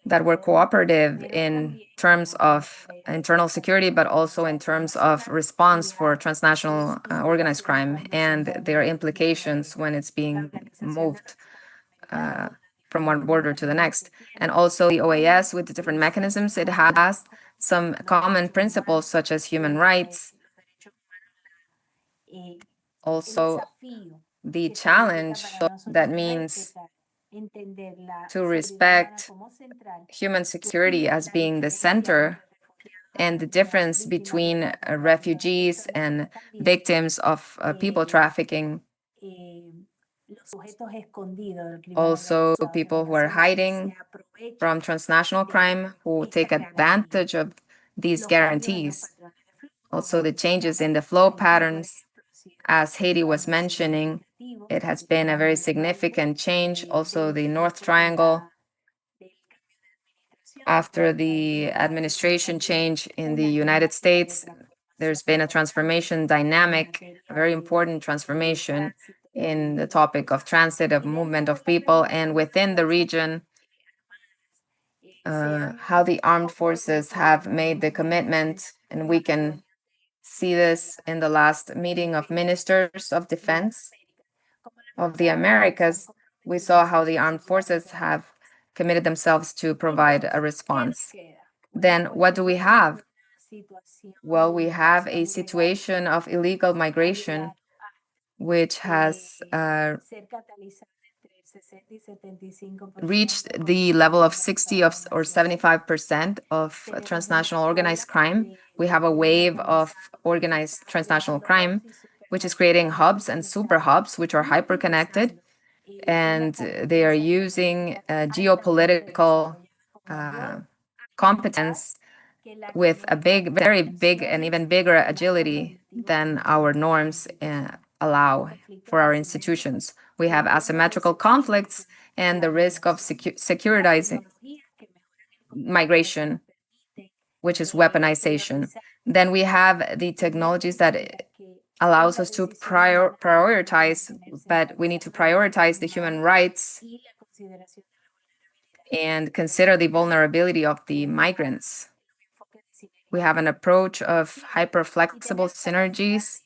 that were cooperative in terms of internal security, but also in terms of response for transnational organized crime and their implications when it's being moved from one border to the next. And also the OAS, with the different mechanisms it has, some common principles such as human rights. Also, the challenge that means to respect human security as being the center, and the difference between refugees and victims of people trafficking. Also, people who are hiding from transnational crime who take advantage of these guarantees. Also, the changes in the flow patterns, as Haiti was mentioning, it has been a very significant change. Also, the North Triangle, after the administration change in the United States, there's been a transformation dynamic, a very important transformation in the topic of transit, of movement of people, and within the region, how the armed forces have made the commitment, and we can see this in the last meeting of ministers of defense of the Americas. We saw how the armed forces have committed themselves to provide a response. Then what do we have? Well, we have a situation of illegal migration, which has reached the level of 60 or 75% of transnational organized crime. We have a wave of organized transnational crime, which is creating hubs and super hubs, which are hyper-connected, and they are using geopolitical competence with a very big and even bigger agility than our norms allow for our institutions. We have asymmetrical conflicts and the risk of securitizing migration, which is weaponization. Then we have the technologies that allows us to prioritize, but we need to prioritize the human rights and consider the vulnerability of the migrants. We have an approach of hyper-flexible synergies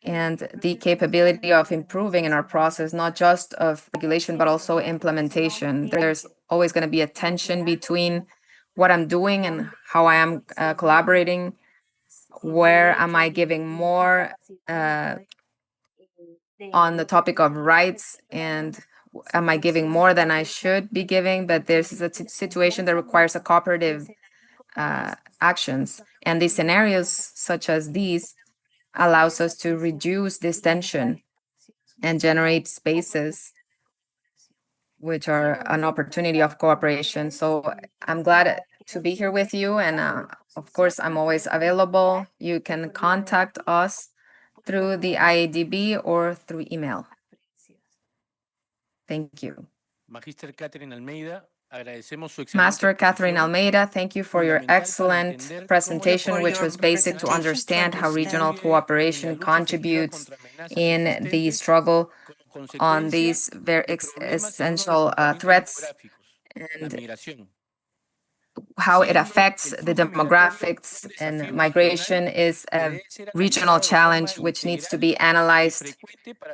and the capability of improving in our process, not just of regulation, but also implementation. There's always going to be a tension between what I'm doing and how I am collaborating. Where am I giving more on the topic of rights, and am I giving more than I should be giving? But this is a situation that requires a cooperative actions. And these scenarios such as these allows us to reduce this tension and generate spaces which are an opportunity of cooperation. So I'm glad to be here with you. And of course, I'm always available. You can contact us through the IADB or through email. Thank you. Magister Catherine Almeida, Master Catherine Almeida, thank you for your excellent presentation, which was basic to understand how regional cooperation contributes in the struggle on these very essential threats and how it affects the demographics. And migration is a regional challenge which needs to be analyzed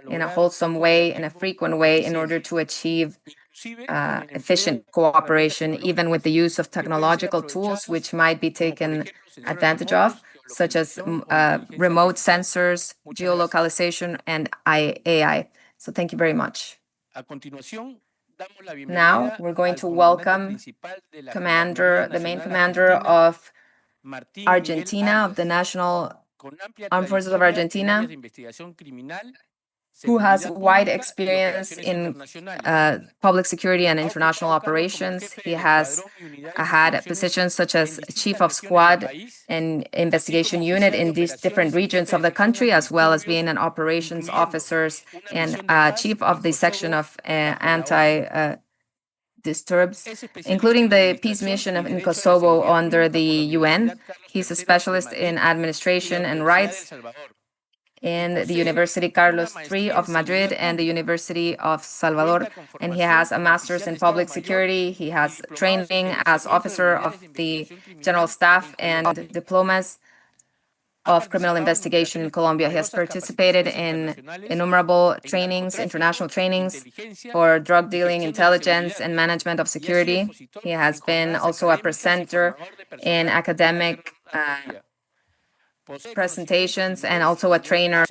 in a wholesome way, in a frequent way, in order to achieve efficient cooperation, even with the use of technological tools which might be taken advantage of, such as remote sensors, geolocalization, and AI. So thank you very much. Now we're going to welcome the main commander of Argentina, of the National Armed Forces of Argentina, who has wide experience in public security and international operations. He has had positions such as Chief of Squad and Investigation Unit in these different regions of the country, as well as being an operations officer and Chief of the Section of Anti-Disturbs, including the peace mission in Kosovo under the UN. He's a specialist in administration and rights in the University Carlos III of Madrid and the University of Salvador, and he has a master's in public security. He has training as officer of the General Staff and diplomas of criminal investigation in Colombia. He has participated in innumerable trainings, international trainings for drug dealing, intelligence, and management of security. He has been also a presenter in academic presentations and also a trainer.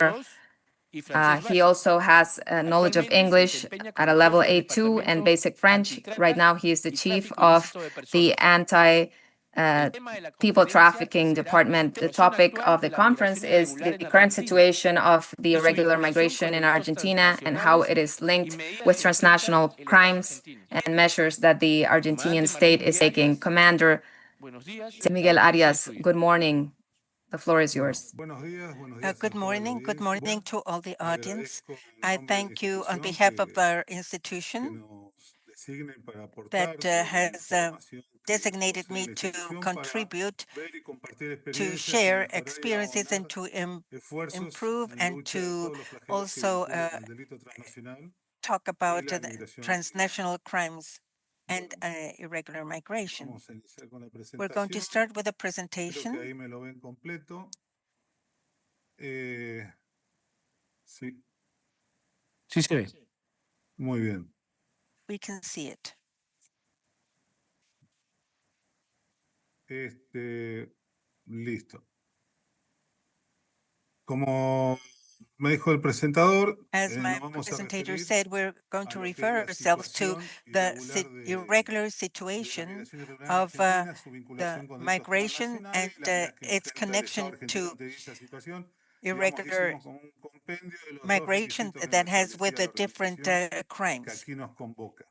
He also has a knowledge of English at a level A2 and basic French. Right now, he is the chief of the People Trafficking Department. The topic of the conference is the current situation of the irregular migration in Argentina and how it is linked with transnational crimes and measures that the Argentinian state is taking. Commander Miguel Arias, good morning. The floor is yours. Good morning to all the audience. I thank you on behalf of our institution that has designated me to contribute, to share experiences and to improve and to also talk about transnational crimes and irregular migration. We're going to start with a presentation. Sí se ve. Muy bien. We can see it. Listo. Como me dijo el presentador, As my nos vamos a presenter referir said, we're going to a lo que es refer la ourselves to situación the irregular irregular de la situation migración irregular en of Argentina, su the vinculación con delitos migration and transnacionales, las medidas que its enfrenta el Estado connection argentino to ante dicha situación. Digamos, irregular hicimos como un compendio de los dos migration requisitos que that nos has with establecía the la different organización que crimes. aquí nos convoca.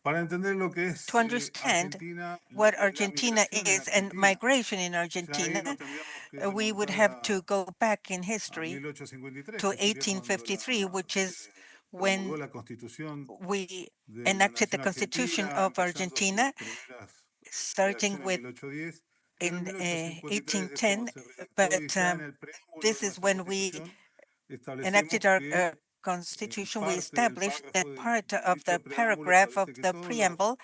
Para entender lo que To es understand Argentina, what lo que es la Argentina migración en is and Argentina, migration in ya ahí Argentina, nos tendríamos que we would remontar have to go back in a history 1853, to que sería cuando 1853, which is se when promulgó la Constitución we de la enacted the Nación Constitution Argentina, of empezando sus Argentina, primeras starting redacciones en with 1810, pero en in 1853 esto 1810, se redactó y but ya en el preámbulo this de is nuestra when we Constitución establecemos enacted our que en Constitution, we parte del established that párrafo part de of the dicho preámbulo paragraph of establece que the todos preamble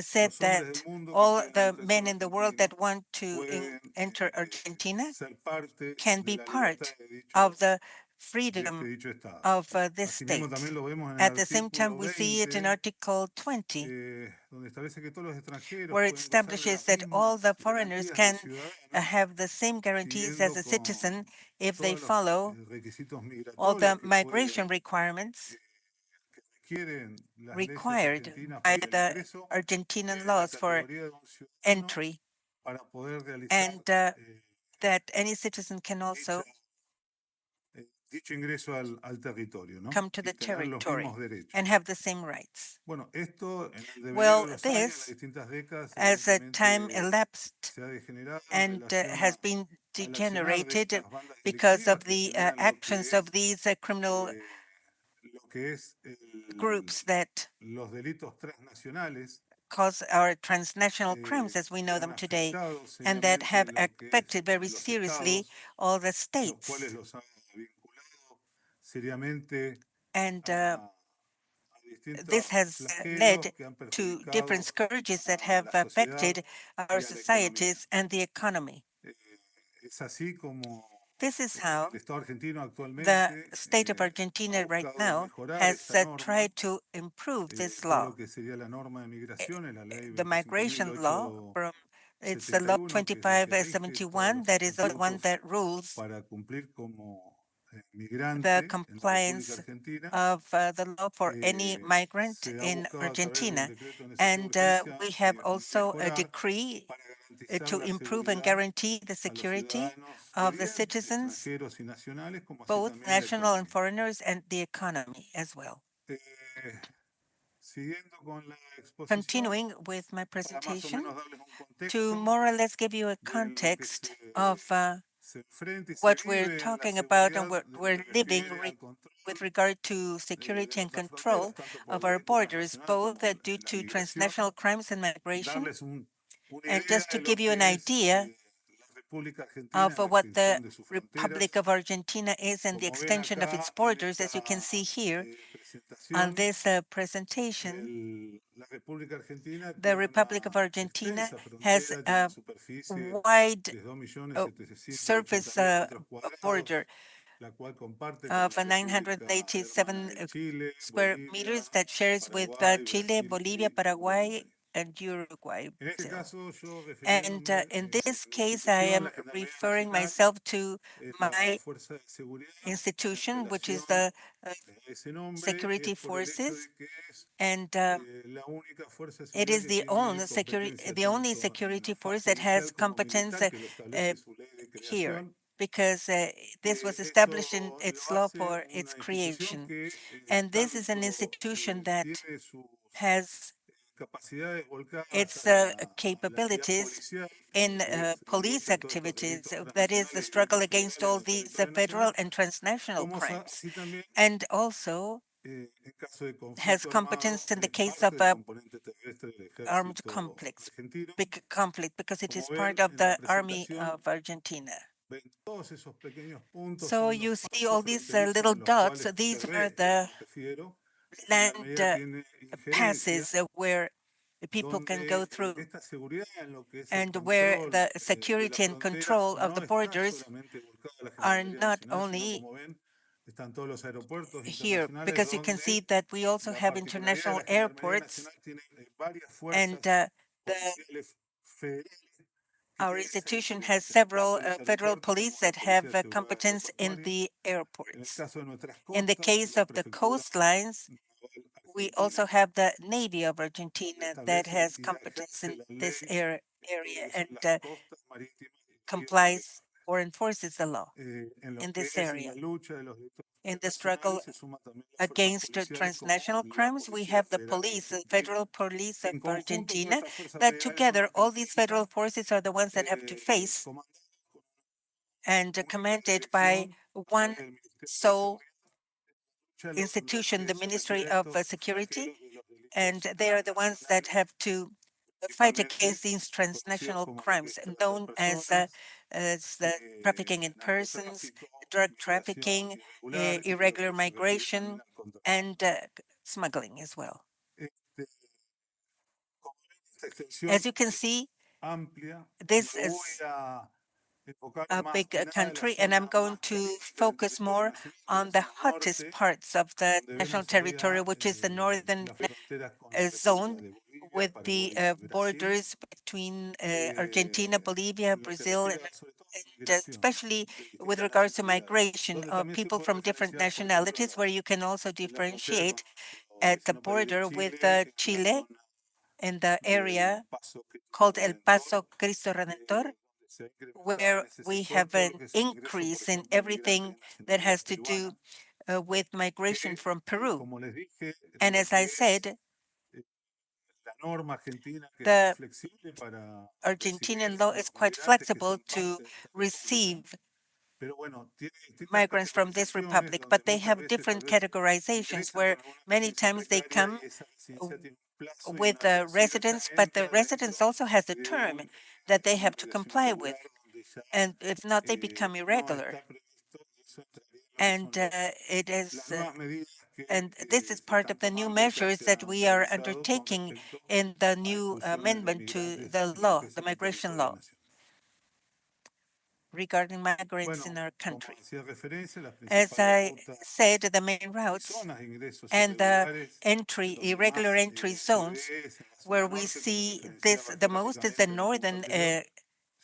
said los hombres del that mundo que all quieran the adentrar el men suelo in the world argentino that want to pueden enter Argentina ser parte can de be la libertad part of the de freedom dicho Estado. of this Asimismo, state. también lo vemos en el At the same time, artículo we see it in 20, Article 20, donde establece que todos los extranjeros where it pueden gozar de establishes las that all the mismas foreigners garantías de can ciudadanos, have the same guarantees as siguiendo a con citizen if they todos los follow requisitos all migratorios the que migration requirements requieren las leyes required argentinas by para el the ingreso Argentinian en la laws for categoría de un ciudadano entry, para poder realizar and that any citizen can also dicho ingreso al territorio, ¿no? come to Y the tener los territory mismos derechos. and have the same rights. Bueno, esto en el devenir Well, de los años, las this, distintas décadas, as time evidentemente elapsed se ha degenerado en and relación has been al accionar de degenerated estas bandas because delictivas of que the generan actions of these criminal lo que es groups that los delitos transnacionales cause our transnational crimes as we que know han them today, afectado and that seriamente have lo que es affected very los seriously estados, all the los states. cuales los han vinculado seriamente And a this distintos has flagelos led que han to perjudicado different scourges that a have la sociedad affected y our a la economía. societies and the economy. Es así como This is how el Estado argentino the actualmente state of ha Argentina right buscado now mejorar has esta norma, tried to improve this todo law. lo que sería la norma de migraciones, la ley The migration law, it's the law 25.871, que es la que rige todos 2571, los that is the one requisitos that rules para cumplir como the migrante en la República compliance Argentina. of the law for any migrant Se ha in buscado a través de un Argentina. decreto de necesidad y And urgencia we have also a mejorar decree para garantizar to la improve and seguridad guarantee the a los security ciudadanos de of the bien, citizens, extranjeros y nacionales, como así both también la national and economía. foreigners, and the economy as well. Siguiendo con la exposición, Continuing with my para más o presentation, menos darles un to contexto more or less give you a de lo que context of se enfrenta y se what we're vive en la talking about and seguridad what de lo we're que living refiere al control with regard to de security and nuestras control fronteras, tanto por of our delito borders, transnacional both como due la to migración, transnational crimes and migration. darles una And idea just to de give lo you an que es idea la República Argentina of en la what the extensión de sus Republic fronteras. of Argentina is and the Como ven extension of acá its en borders, esta as you can see here on presentación, this presentation, la República Argentina the tiene Republic of una Argentina extensa has frontera, tiene a una superficie wide de 2.780.000 surface kilómetros cuadrados, border la cual comparte con of la República Hermana 987 de Chile, square Bolivia, meters that shares with Paraguay, Chile, Brasil Bolivia, y Paraguay, Uruguay. and Uruguay, En este Brazil. caso, yo And refiriéndome in this a mi case, I institución, am la Gendarmería referring Nacional, myself to la my Fuerza de Seguridad, en institution, which is relación the a ese nombre, es security por el hecho forces, de que es and la única fuerza de it seguridad is que the tiene competencia only tanto en la security force fase that has inicial como competence militar, que lo establece su ley de here, creación. because this was Eso established in its lo law hace for una its institución creation. que And this is an tanto institution that tiene sus has capacidades volcadas its a la actividad capabilities policial, in que es police lucha todos estos activities, delitos that is the transnacionales, struggle delitos against federales all en these territorio federal nacional, and transnational como crimes, así también and also en caso de has conflicto armado competence in the es case parte of del componente terrestre del armed ejército conflicts, argentino. big conflict, because it Como is ven part of en la the Army presentación, of Argentina. ven todos esos pequeños puntos So son los you see pasos all these fronterizos little en los dots. cuales These are terrestres the me refiero, la land Gendarmería tiene injerencia, passes where the people can go donde through, esta seguridad en lo que es el and where control the de las security and fronteras control of the no está borders solamente volcada a la are Gendarmería not Nacional, sino only como ven, están todos los aeropuertos here, internacionales because you can see donde that we also la have particularidad de international la Gendarmería airports, Nacional tiene varias and fuerzas the policiales federales que our tienen institution servicios. has En el caso several de los federal aeropuertos police tenemos la that Policía have de Seguridad competence in Aeroportuaria. the En el airports. caso de nuestras In the costas, case la of the Prefectura coastlines, Naval we Argentina also have the Navy of Argentina that establece has y competence ejerce in la this ley en todo lo area que son and las costas marítimas y ríos complies navegables. or enforces the law En lo in que this es en area. la lucha de los delitos In the struggle internacionales se suman también las fuerzas against policiales como transnational la crimes, we Policía have the Federal police, the Argentina, federal police que of en conjunto todas Argentina, estas fuerzas that federales son together las que all these federal enfrentan, forces are the ones that have to face comandadas con and única commanded by dirección a one través del Ministerio de sole Seguridad, lucha contra lo institution, que the es la Ministry actividad de of estos Security, flagelos de los and delitos they are the ones that transnacionales, have to fight against principalmente these conocidos transnational como lo que crimes es trata de known personas, as the trafficking in persons, narcotráfico, drug migración trafficking, irregular y lo irregular que se refiere también migration, al contrabando. and smuggling as well. Este, como ven, esta extensión As you can see, amplia, this me voy is a enfocar a más big que nada en la country, and I'm zona going más to caliente del focus territorio more nacional, que es on la the zona hottest norte, parts of the donde national vemos territory, allá which is the northern las fronteras con la República zone de Bolivia, with the Paraguay y Brasil. borders between Argentina, Bolivia, En lo que Brazil, refiere sobre todo a and migración especially de with distintas regards to nacionalidades, migration donde of también se people puede from different diferenciar, por ejemplo, nationalities, where you can also en la frontera con differentiate nuestro at the vecino país de border with Chile, en la Chile zona in the del area Paso Cristo called El Redentor, Paso Cristo Redentor, donde se ha incrementado where en ese we sector have todo lo an que es el ingreso, por increase in ejemplo, de migrantes everything de that nacionalidad has to do peruana, with migration que, from Peru. como les dije, And lo as I que es said, la norma argentina, que es muy the flexible para recibir Argentinian law a is los quite migrantes que flexible son to parte de esta república, receive pero bueno, tiene distintas migrants from this categorizaciones republic, donde but they muchas have veces tal different vez categorizations ingresan where con alguna many residencia times they precaria come y esa residencia tiene un plazo y with una vez a vencida ya residence, but the entra residence dentro also has a de term that they una have to migración comply with, irregular donde ya and if not, they become no irregular. está previsto y eso entraría en lo que And son it las is, nuevas medidas que and this is se part están of the new tomando y ya measures se that han we are realizado con undertaking respecto in the a new expulsiones de amendment to migrantes the en lo law, que es the el migration territorio law, nacional. regarding migrants in Bueno, our como country. hacía referencia, las As principales I rutas said, the main y routes zonas de ingresos and the irregulares, en entry, donde irregular más entry se zones, ve es en la zona where we norte, como see this referenciaba the most is the gráficamente en el punto northern anterior,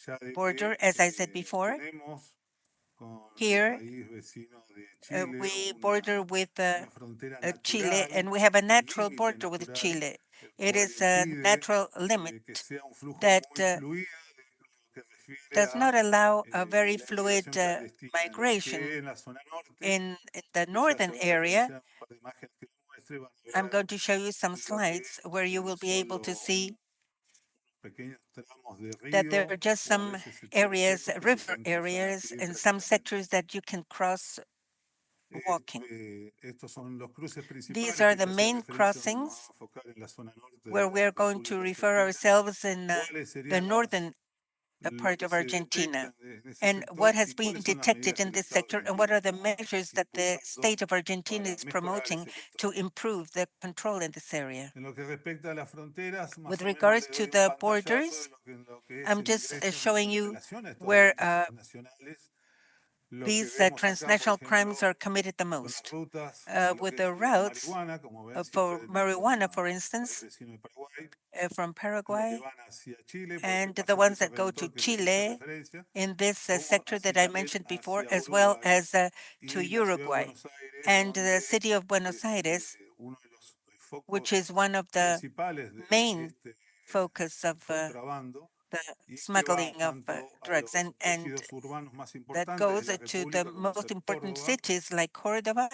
ya de border, que as I said before. tenemos con el Here, país vecino de Chile we border with una frontera Chile, natural, and we have a un natural límite border with natural, Chile. el It cual is a impide natural limit que sea un flujo that muy fluido de lo que refiere does not a allow a very la fluid inmigración clandestina, en lo que migration. en la zona norte, In the que ya se northern va a area, referenciar un par de imágenes que les muestre, van a I'm ver going to show you some lo que slides where you will be son able to los see pequeños tramos de that there río are just o a some veces sectores areas, secos que se river pueden cruzar a areas, pie and some prácticamente. sectors that you can cross walking. Estos son los cruces These principales are que the ya hacía main referencia, donde nos vamos crossings a enfocar en la zona norte de where la we're going to República refer Argentina. ourselves in ¿Cuáles the serían northern lo part que of se Argentina, detectan en ese and what sector has y been cuáles son las detected medidas que in el this Estado sector, and what argentino are the está measures that the impulsando state of Argentina para is mejorar promoting ese control? to improve the control in this area. En lo que respecta a las fronteras, más With o menos regards le to doy un the pantallazo de borders, lo que es I'm el just ingreso en showing en you relación a estos where delitos transnacionales. these transnational crimes are committed the most. With the routes for marijuana, for instance, from Paraguay, and the ones that go to Chile in this sector that I mentioned before, as well as to Uruguay. And the city of Buenos Aires, which is one of the main focus of the smuggling of drugs, and that goes to the most important cities like Cordoba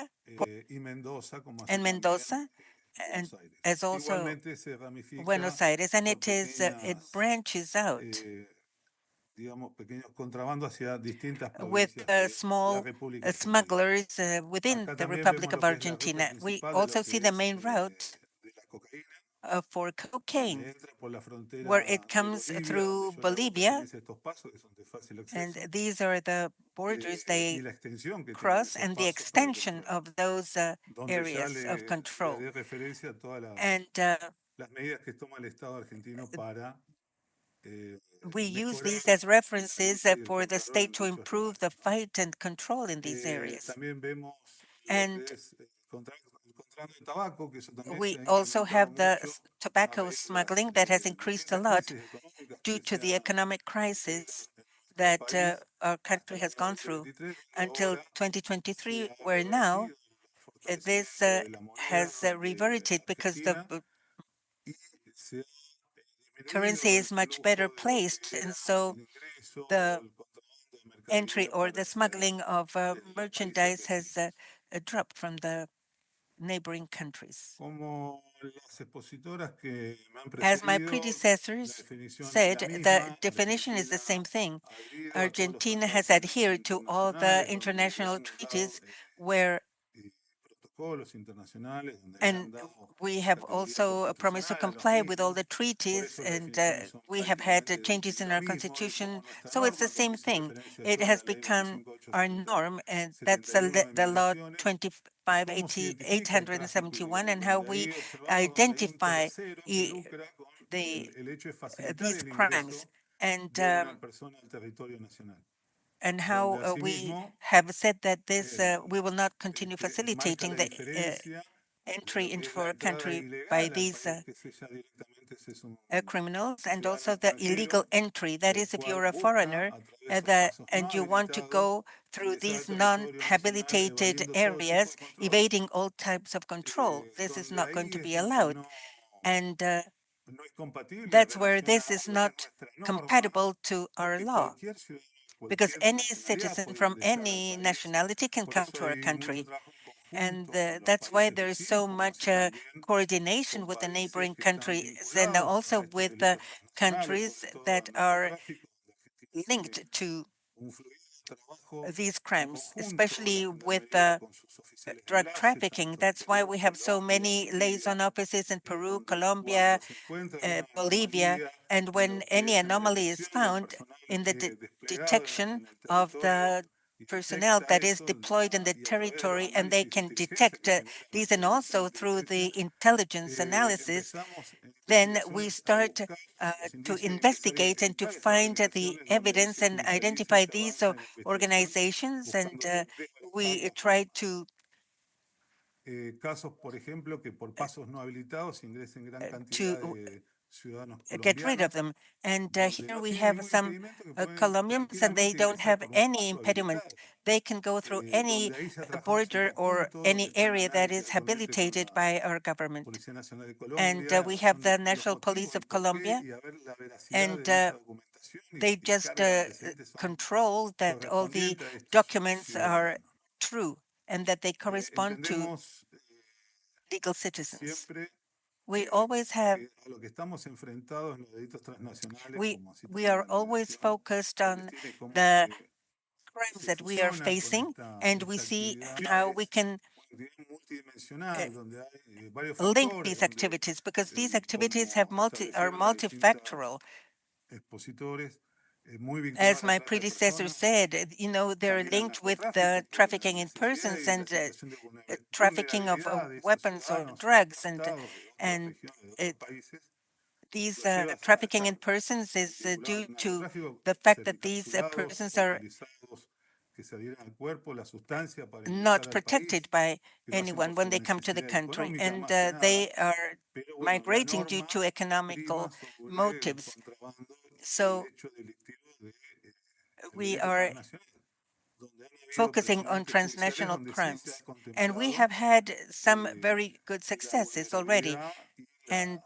and Mendoza, and as also Buenos Aires, and it branches out with small smugglers within the Republic of Argentina. We also see the main route for cocaine, where it comes through Bolivia, and these are the borders they cross, and the extension of those areas of control. And we use these as references for the state to improve the fight and control in these areas. And we also have the tobacco smuggling that has increased a lot due to the economic crisis that our country has gone through until 2023, where now this has reverted because the currency is much better placed, and so the entry or the smuggling of merchandise has dropped from the neighboring countries. As my predecessors said, the definition is the same thing. Argentina has adhered to all the international treaties where, and we have also promised to comply with all the treaties, and we have had changes in our constitution. So it's the same thing. It has become our norm, and that's the law 871, and how we identify these crimes, and how we have said that this we will not continue facilitating the entry into our country by these criminals, and also the illegal entry. That is, if you're a foreigner and you want to go through these non-habilitated areas, evading all types of control, this is not going to be allowed. And that's where this is not compatible to our law, because any citizen from any nationality can come to our country. And that's why there is so much coordination with the neighboring countries, and also with countries that are linked to these crimes, especially with drug trafficking. That's why we have so many liaison offices in Peru, Colombia, Bolivia, and when any anomaly is found in the detection of the personnel that is deployed in the territory, and they can detect these, and also through the intelligence analysis, then we start to investigate and to find the evidence and identify these organizations, and we try to get rid of them. And here we have some Colombians, and they don't have any impediment. They can go through any border or any area that is habilitated by our government. And we have the National Police of Colombia, and they just control that all the documents are true and that they correspond to legal citizens. We always have, we are always focused on the crimes that we are facing, and we see how we can link these activities, because these activities are multifactorial. As my predecessor said, they're linked with the trafficking in persons and trafficking of weapons or drugs, and these trafficking in persons is due to the fact that these persons are not protected by anyone when they come to the country, and they are migrating due to economical motives. So we are focusing on transnational crimes, and we have had some very good successes already, and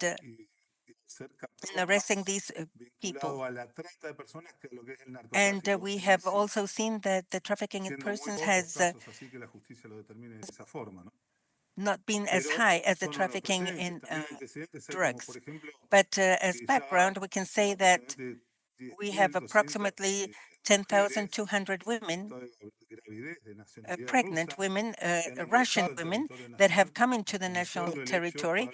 in arresting these people. And we have also seen that the trafficking in persons has not been as high as the trafficking in drugs. But as background, we can say that we have approximately 10,200 women, pregnant women, Russian women, that have come into the national territory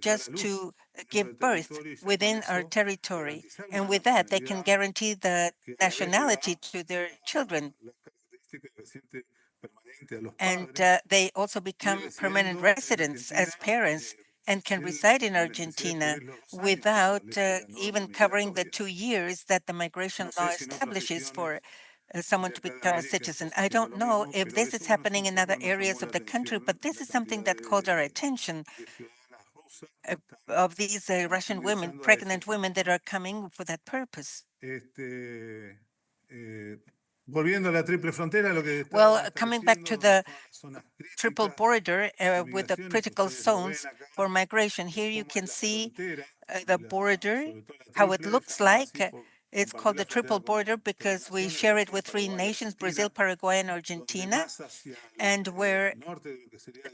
just to give birth within our territory. And with that, they can guarantee the nationality to their children. And they also become permanent residents as parents and can reside in Argentina without even covering the 2 years that the migration law establishes for someone to become a citizen. I don't know if this is happening in other areas of the country, but this is something that called our attention of these Russian women, pregnant women that are coming for that purpose. Well, coming back to the triple border with the critical zones for migration, here you can see the border, how it looks like. It's called the triple border because we share it with 3 nations, Brazil, Paraguay, and Argentina, and where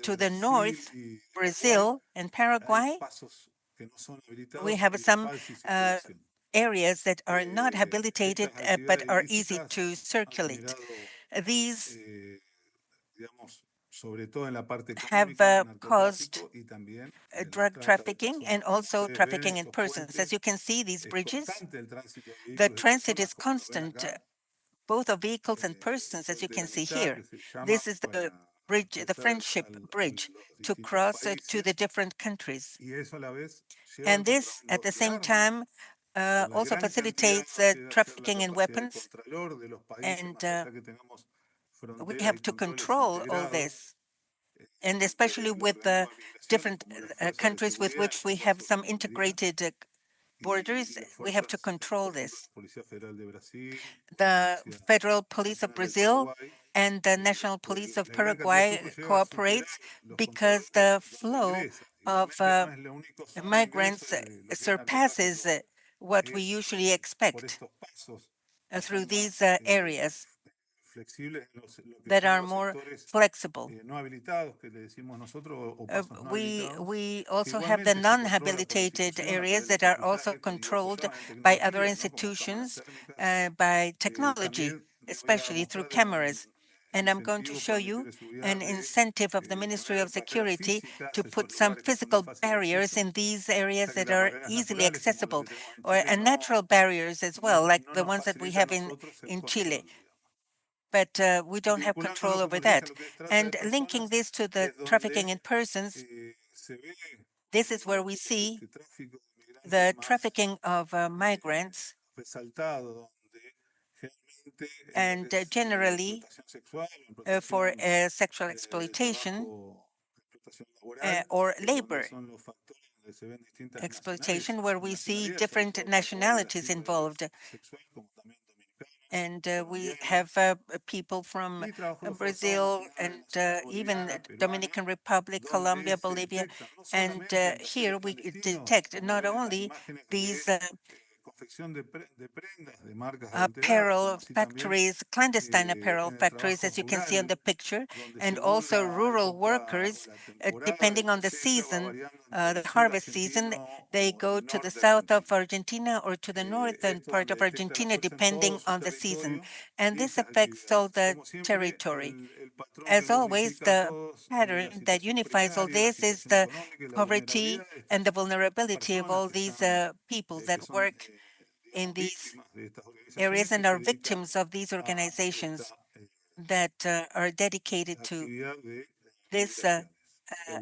to the north, Brazil and Paraguay, we have some areas that are not habilitated but are easy to circulate. These have caused drug trafficking and also trafficking in persons. As you can see, these bridges, the transit is constant, both of vehicles and persons, as you can see here. This is the bridge, the Friendship Bridge, to cross to the different countries. And this, at the same time, also facilitates trafficking in weapons, and we have to control all this. And especially with the different countries with which we have some integrated borders, we have to control this. The Federal Police of Brazil and the National Police of Paraguay cooperates because the flow of migrants surpasses what we usually expect through these areas that are more flexible. We also have the non-habilitated areas that are also controlled by other institutions, by technology, especially through cameras. And I'm going to show you an incentive of the Ministry of Security to put some physical barriers in these areas that are easily accessible, and natural barriers as well, like the ones that we have in Chile. But we don't have control over that. And linking this to the trafficking in persons, this is where we see the trafficking of migrants, and generally for sexual exploitation or labor exploitation, where we see different nationalities involved. And we have people from Brazil and even Dominican Republic, Colombia, Bolivia. And here we detect not only these apparel factories, clandestine apparel factories, as you can see on the picture, and also rural workers, depending on the season, the harvest season, they go to the south of Argentina or to the northern part of Argentina, depending on the season. And this affects all the territory. As always, the pattern that unifies all this is the poverty and the vulnerability of all these people that work in these areas and are victims of these organizations that are dedicated to this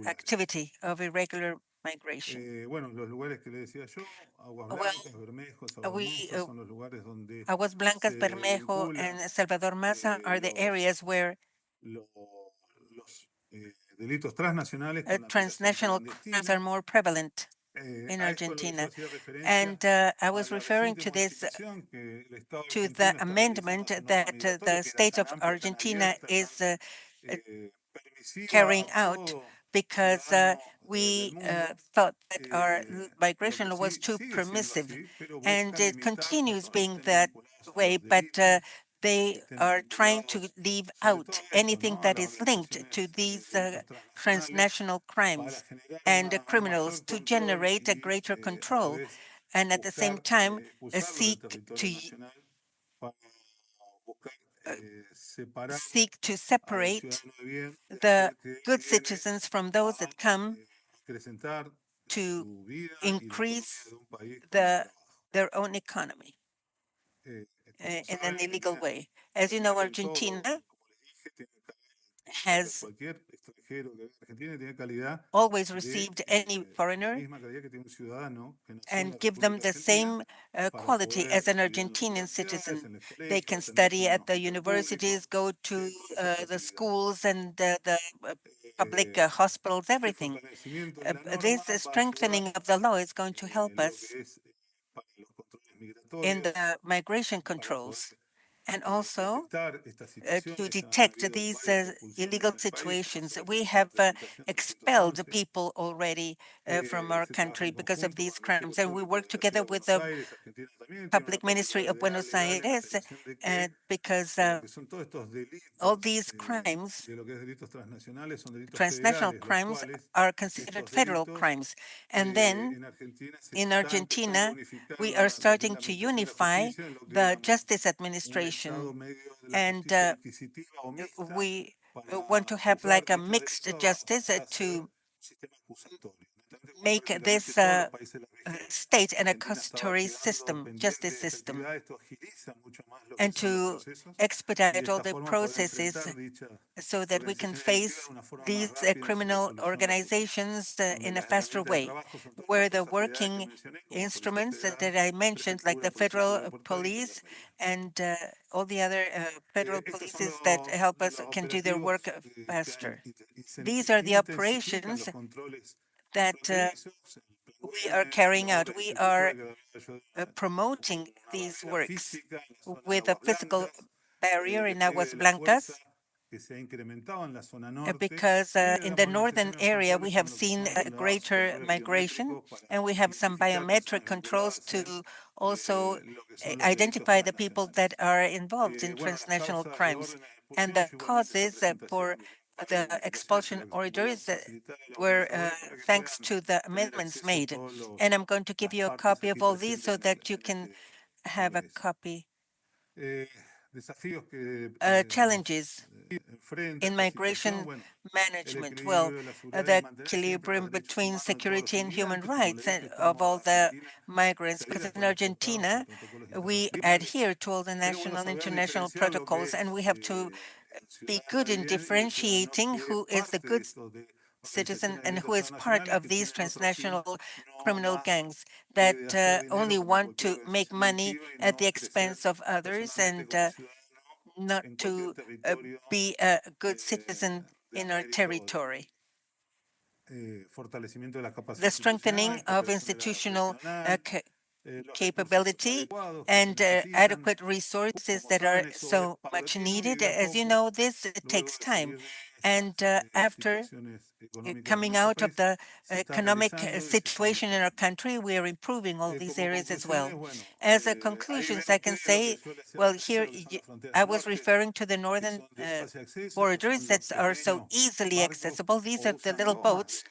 activity of irregular migration. Bueno, los lugares que le decía yo, Aguas Well, Blancas, Bermejo, we Sogamoso, son los lugares donde Aguas Blancas, se Bermejo, vincula and Salvador Maza are the areas where los delitos transnacionales con la migración transnational crimes are clandestina. more prevalent in A esto es lo que yo Argentina. hacía referencia And I a was la referring reciente to this, modificación que el Estado to the argentino está realizando amendment a su norma that migratoria, the que era state tan of amplia, tan Argentina abierta, is tan permisiva carrying a out, todo because ciudadano del we mundo. thought that our Lo que migration law was sí too sigue siendo permissive. así, pero And busca it limitar a continues todos los que being estén that vinculados a way, los but delitos, que they estén are trying to ligados leave sobre todo out a esto, anything ¿no? A that las is linked to organizaciones these delitos transnacionales transnational para crimes generar and un criminals, mayor to control generate a y greater a la control, vez and at the same buscar time expulsarlos del seek territorio to nacional para buscar separar seek to al separate ciudadano de bien de the aquel que good viene citizens from those a that come acrecentar to su vida y la economía increase de un país con el the trabajo. their own economy Como in saben, an illegal Argentina way. As you know, en todo, Argentina como les dije, tiene calidad, has cualquier extranjero que venga a Argentina tiene calidad always de received any la foreigner misma calidad que tiene un ciudadano que nació en la and give them República the Argentina same para quality poder as an estudiar en las Argentinian universidades, citizen. en los They colegios, can atenderse study en un at the hospital público, universities, go to tienen todas esas the facilidades. schools and the public hospitals, Este everything. fortalecimiento de la This norma va a ayudar strengthening of the law is going to help lo us que es para los controles in migratorios, the migration para poder controls, and also detectar estas to situaciones. Han detect habido these varias expulsiones illegal en el país como situations. consecuencia We de la have implementación del expelled 111. people already from our Se trabaja country en because of conjunto these con el Ministerio crimes, and we Público work de la Ciudad together de with Buenos the Aires. Argentina también tiene una Public parte Ministry of prioridad Buenos legal en la Aires, atención de que because lo que son todos estos all delitos, these crimes, de lo que es delitos transnacionales, son delitos transnational federales, los crimes, cuales are considered estos federal delitos crimes. And then en Argentina se in está empezando a Argentina, unificar we are lo que es starting la to administración de la unify justicia en lo que es the justice un estado administration, medio de la and justicia inquisitiva o mixta we para want to have juzgar like a dichos mixed delitos justice para hacer to un sistema acusatorio. Netamente cuando make prácticamente this todos los países de la región, state an Argentina estaba accusatory quedando system, pendiente justice de esta system, actividad. Esto agiliza mucho más lo que and son los to procesos y de expedite all esta the forma poder processes enfrentar dichas so that we can organizaciones delictivas face de una forma más these rápida en su criminal resolución de los procesos, organizations donde in a las faster herramientas de way, trabajo son todas estas where the fuerzas federales que working mencioné, como Policía instruments that Federal, I mentioned, like Prefectura, the Policía federal Federal Portuaria y police Gendarmería. and all the other federal Estos son polices that help us los can do their work operativos que han faster. These are the intensifican los operations controles that fronterizos, el Plan we are Güemes, el carrying out. OLE, We ese tipo are de que yo promoting una these barrera works física en la zona de with a Aguas physical Blancas, barrier in despliegue Aguas de la fuerza Blancas, que se ha incrementado en la zona norte because y in las the northern modernización de los area we controles have con lo que seen son a los greater controles migration, biométricos para and we have some identificar biometric personas controls vinculadas en to also lo que son los delitos identify the people that transnacionales. are involved in Bueno, las transnational causas de crimes. órdenes de And expulsión, the yo igualmente esta causes presentación for y un par de the modificaciones se expulsion las voy a orders facilitar a los were organizadores para que thanks puedan to the tener amendments acceso made. todas And I'm going to give las you a partes copy of aquí all these presentes so that you en can este have a congreso. copy. Desafíos que nos Challenges enfrenta in esta situación, migration bueno, el management. Well, equilibrio de la seguridad y the mantener siempre los equilibrium derechos between humanos de todos los security and human inmigrantes. Como le rights dije, of all the Argentina migrants, se because rige in por los tratados y Argentina, protocolos we internacionales, adhere to all the pero bueno, national, sabemos international diferenciar lo que protocols, and es we have to el be ciudadano good de in bien y el ciudadano differentiating que es who is the parte de good estos de citizen organizaciones de and delitos who is part transnacionales of que these tienen otro fin transnational no criminal más gangs que that de hacer only dinero como want cualquier to make organización money delictiva y at the no crecer expense of others personalmente and como ciudadano not en cualquier to territorio be a good citizen de in our América o del territory. mundo. Fortalecimiento de la capacidad The institucional, strengthening of cooperación institutional regional, los recursos capability adecuados que se and necesitan. adequate resources Como that are saben, eso es so much paulatino y needed. de a As you poco, know, this luego takes de time. salir de And estas after situaciones económicas de coming nuestro out of país, the se está economic realizando y se está situation in our mejorando. country, we are improving all these Como areas as well. conclusiones, bueno, As a ahí ven conclusions, I can ustedes lo que say, suele hacer well, referencia a here lo que son las fronteras I was norte, referring to the que northern son de fácil acceso, que borders son los that are so pequeños easily barcos accessible. These o are the usan little lomas boats,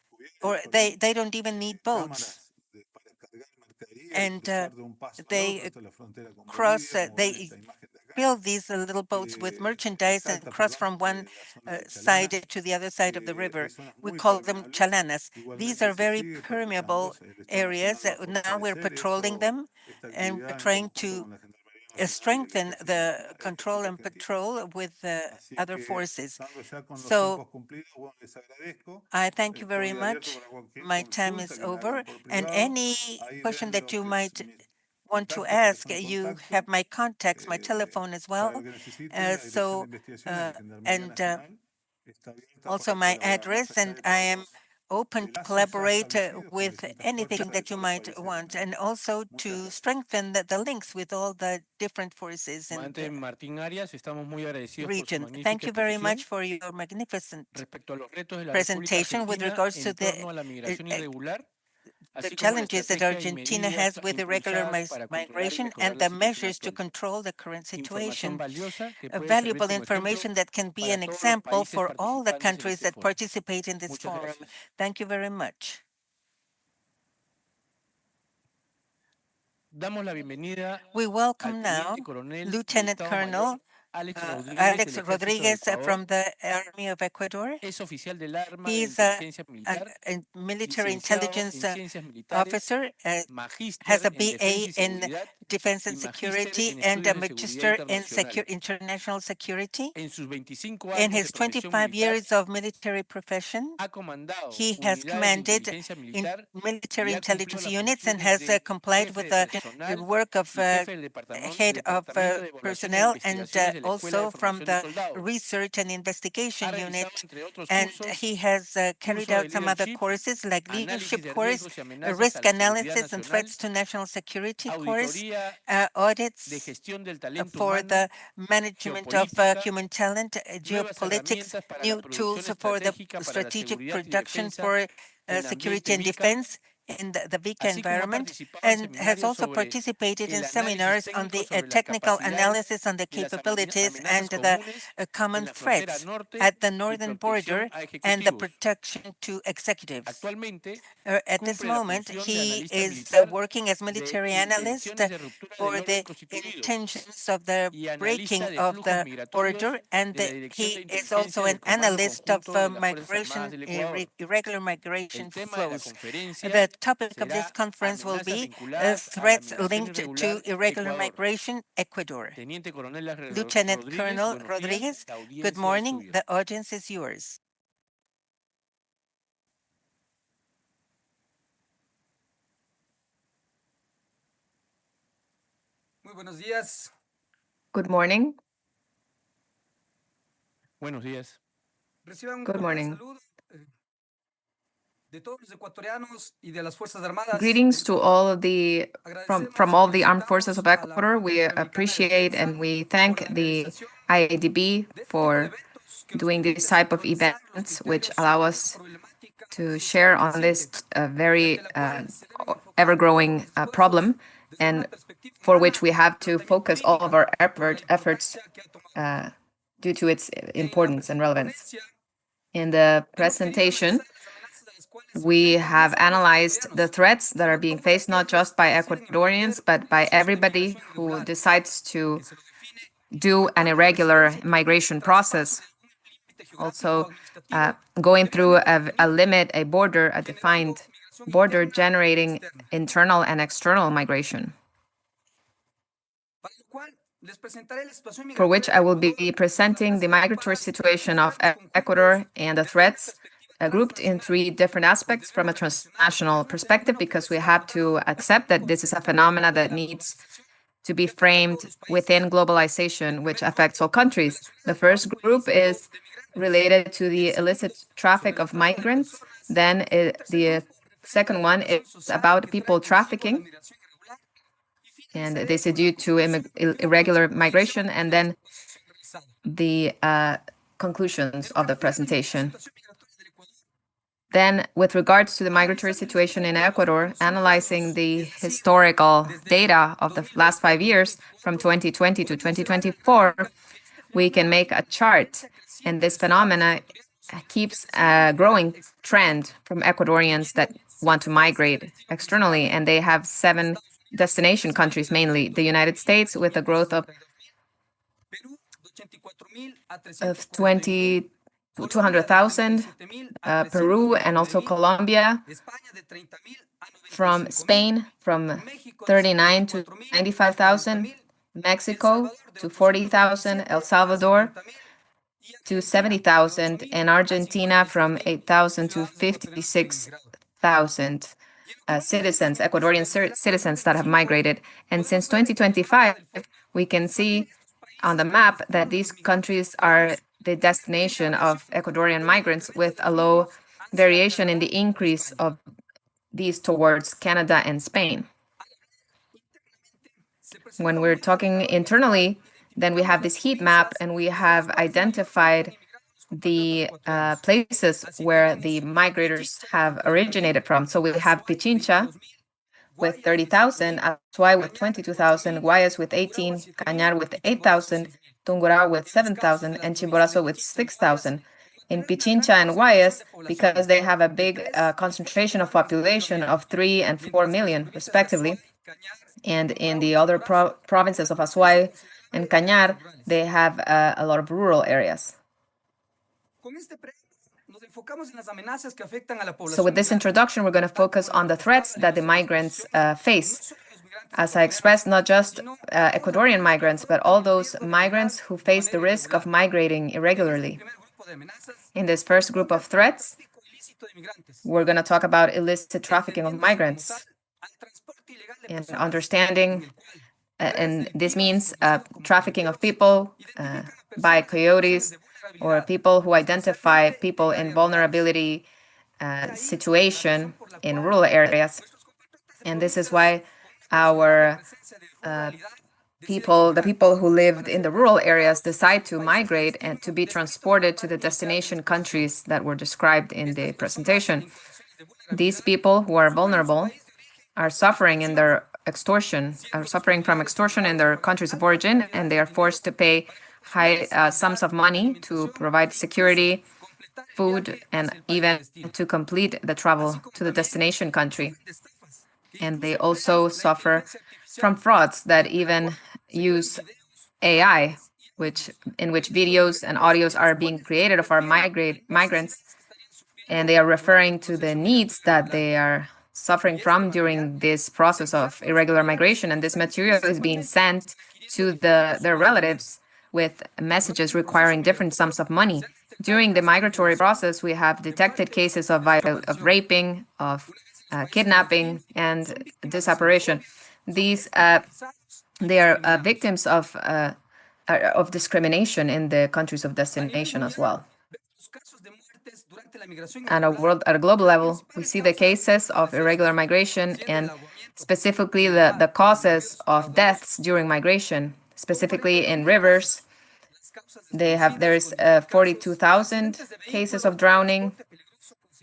cubiertas, or perdón, they don't even need boats. cámaras para cargar mercadería y And cruzar de un paso al otro they hasta la frontera con cross, Bolivia, como ven they esta imagen de acá. build these little boats with Que merchandise and salta, cross perdón, from one la zona de side Chalanas. to the other side of the Hay river. zonas We muy call them permeables. chalanas. These Igualmente are se very sigue permeable practicando. El Estado Nacional areas. va a Now we're fortalecer patrolling esto, them esta and we're actividad en trying conjunto to con la Gendarmería strengthen the control and patrol with other forces. So I thank you very much. My time is over. And any question that you might want to ask, you have my contacts, my telephone as well. Also my address, and I am open to collaborate with anything that you might want, and also to strengthen the links with all the different forces in Comandante the Martín Arias, estamos muy agradecidos por su region. magnífica Thank you very much exposición for your magnificent respecto a los retos de la República presentation with Argentina regards to en torno a la migración irregular, the así como la challenges that estrategia y Argentina medidas has with irregular impulsadas para controlar y migration mejorar and la the situación measures to actual. control the current Información situation. valiosa que A puede servir valuable como ejemplo information that can be para an todos los example países for all the participantes en countries este that foro. participate in this Muchas forum. gracias. Thank you very much. Damos la bienvenida We al welcome now Teniente Coronel del Lieutenant Estado Colonel Mayor Alex Rodríguez Alex del Ejército de Rodriguez Ecuador. from the Army of Ecuador. Es oficial del arma de He's inteligencia a militar, military licenciado intelligence en ciencias militares, officer, has magíster a en BA defensa y in seguridad defense y and magíster security en and a estudios de seguridad magister in internacional. international security. En sus 25 In años de his profesión 25 militar, years of military profession, ha comandado he has unidades de commanded inteligencia in militar military y ha cumplido intelligence las units and funciones has de complied jefe with de the personal work of y jefe del head of Departamento de Evaluación e personnel and Investigaciones de la Escuela de also from Formación de the Soldados. research and Ha investigation realizado, unit. entre otros And cursos, he has carried curso de out some other leadership, courses like análisis leadership de course, riesgos y amenazas a risk la seguridad analysis and nacional, threats to national security course, auditoría de audits gestión del talento for humano, the management of geopolítica, human talent, nuevas geopolitics, herramientas para la new producción tools for the estratégica para la strategic seguridad y production defensa for en security ambiente and VICA, defense in the VICA así como ha environment, participado en and has seminarios also sobre participated el in análisis seminars on técnico the sobre las technical capacidades analysis on the y las capabilities amenazas and the comunes common en la frontera threats norte at the y northern protección border a and the ejecutivos. protection to executives. Actualmente At this cumple la moment, función de he analista is militar working as de military analyst intenciones de ruptura del for orden the constituido intentions of the y breaking analista de of flujos the migratorios border, and de la Dirección de he is also Inteligencia an del Comando analyst of Conjunto de las Fuerzas Armadas migration, del Ecuador. irregular El migration tema de la flows. conferencia The topic of this será conference will amenazas be vinculadas a la threats migración linked to irregular irregular Ecuador. migration, Ecuador. Teniente Coronel Lieutenant Rodríguez, Colonel buenos días. Rodriguez, La good audiencia es morning. suya. The audience is yours. Muy buenos días. Good morning. Buenos días. Reciban un Good cordial morning. saludo de todos los ecuatorianos y de las Fuerzas Armadas. Greetings to all of the from all the armed forces of Ecuador. We appreciate and we thank the IADB for doing this type of events, which allow us to share on this very ever-growing problem, and for which we have to focus all of our efforts due to its importance and relevance. In the presentation, we have analyzed the threats that are being faced not just by Ecuadorians, but by everybody who decides to do an irregular migration process. Also, going through a limit, a border, a defined border, generating internal and external migration, for which I will be presenting the migratory situation of Ecuador and the threats grouped in three different aspects from a transnational perspective, because we have to accept that this is a phenomena that needs to be framed within globalization, which affects all countries. The first group is related to the illicit traffic of migrants. Then the second one is about people trafficking, and this is due to irregular migration. And then the conclusions of the presentation. Then, with regards to the migratory situation in Ecuador, analyzing the historical data of the last 5 years, from 2020 to 2024, we can make a chart, and this phenomena keeps a growing trend from Ecuadorians that want to migrate externally, and they have 7 destination countries, mainly the United States, with a growth of 200,000, Peru and also Colombia, from Spain from 39 to 95,000, Mexico to 40,000, El Salvador to 70,000, and Argentina from 8,000 to 56,000 citizens, Ecuadorian citizens that have migrated. And since 2025, we can see on the map that these countries are the destination of Ecuadorian migrants, with a low variation in the increase of these towards Canada and Spain. When we're talking internally, then we have this heat map, and we have identified the places where the migrators have originated from. So we have Pichincha with 30,000, Azuay with 22,000, Guayas with 18, Cañar with 8,000, Tungurahua with 7,000, and Chimborazo with 6,000. In Pichincha and Guayas, because they have a big concentration of population of 3 and 4 million, respectively, and in the other provinces of Azuay and Cañar, they have a lot of rural areas. So with this introduction, we're going to focus on the threats that the migrants face. As I expressed, not just Ecuadorian migrants, but all those migrants who face the risk of migrating irregularly. In this first group of threats, we're going to talk about illicit trafficking of migrants and understanding, and this means trafficking of people by coyotes or people who identify people in vulnerability situation in rural areas. And this is why our the people who lived in the rural areas decide to migrate and to be transported to the destination countries that were described in the presentation. These people who are vulnerable are suffering from extortion in their countries of origin, and they are forced to pay high sums of money to provide security, food, and even to complete the travel to the destination country. And they also suffer from frauds that even use AI, in which videos and audios are being created of our migrants, and they are referring to the needs that they are suffering from during this process of irregular migration. And this material is being sent to their relatives with messages requiring different sums of money. During the migratory process, we have detected cases of raping, of kidnapping, and disapparition. These they are victims of discrimination in the countries of destination as well. At a global level, we see the cases of irregular migration and specifically the causes of deaths during migration, specifically in rivers. There's 42,000 cases of drowning.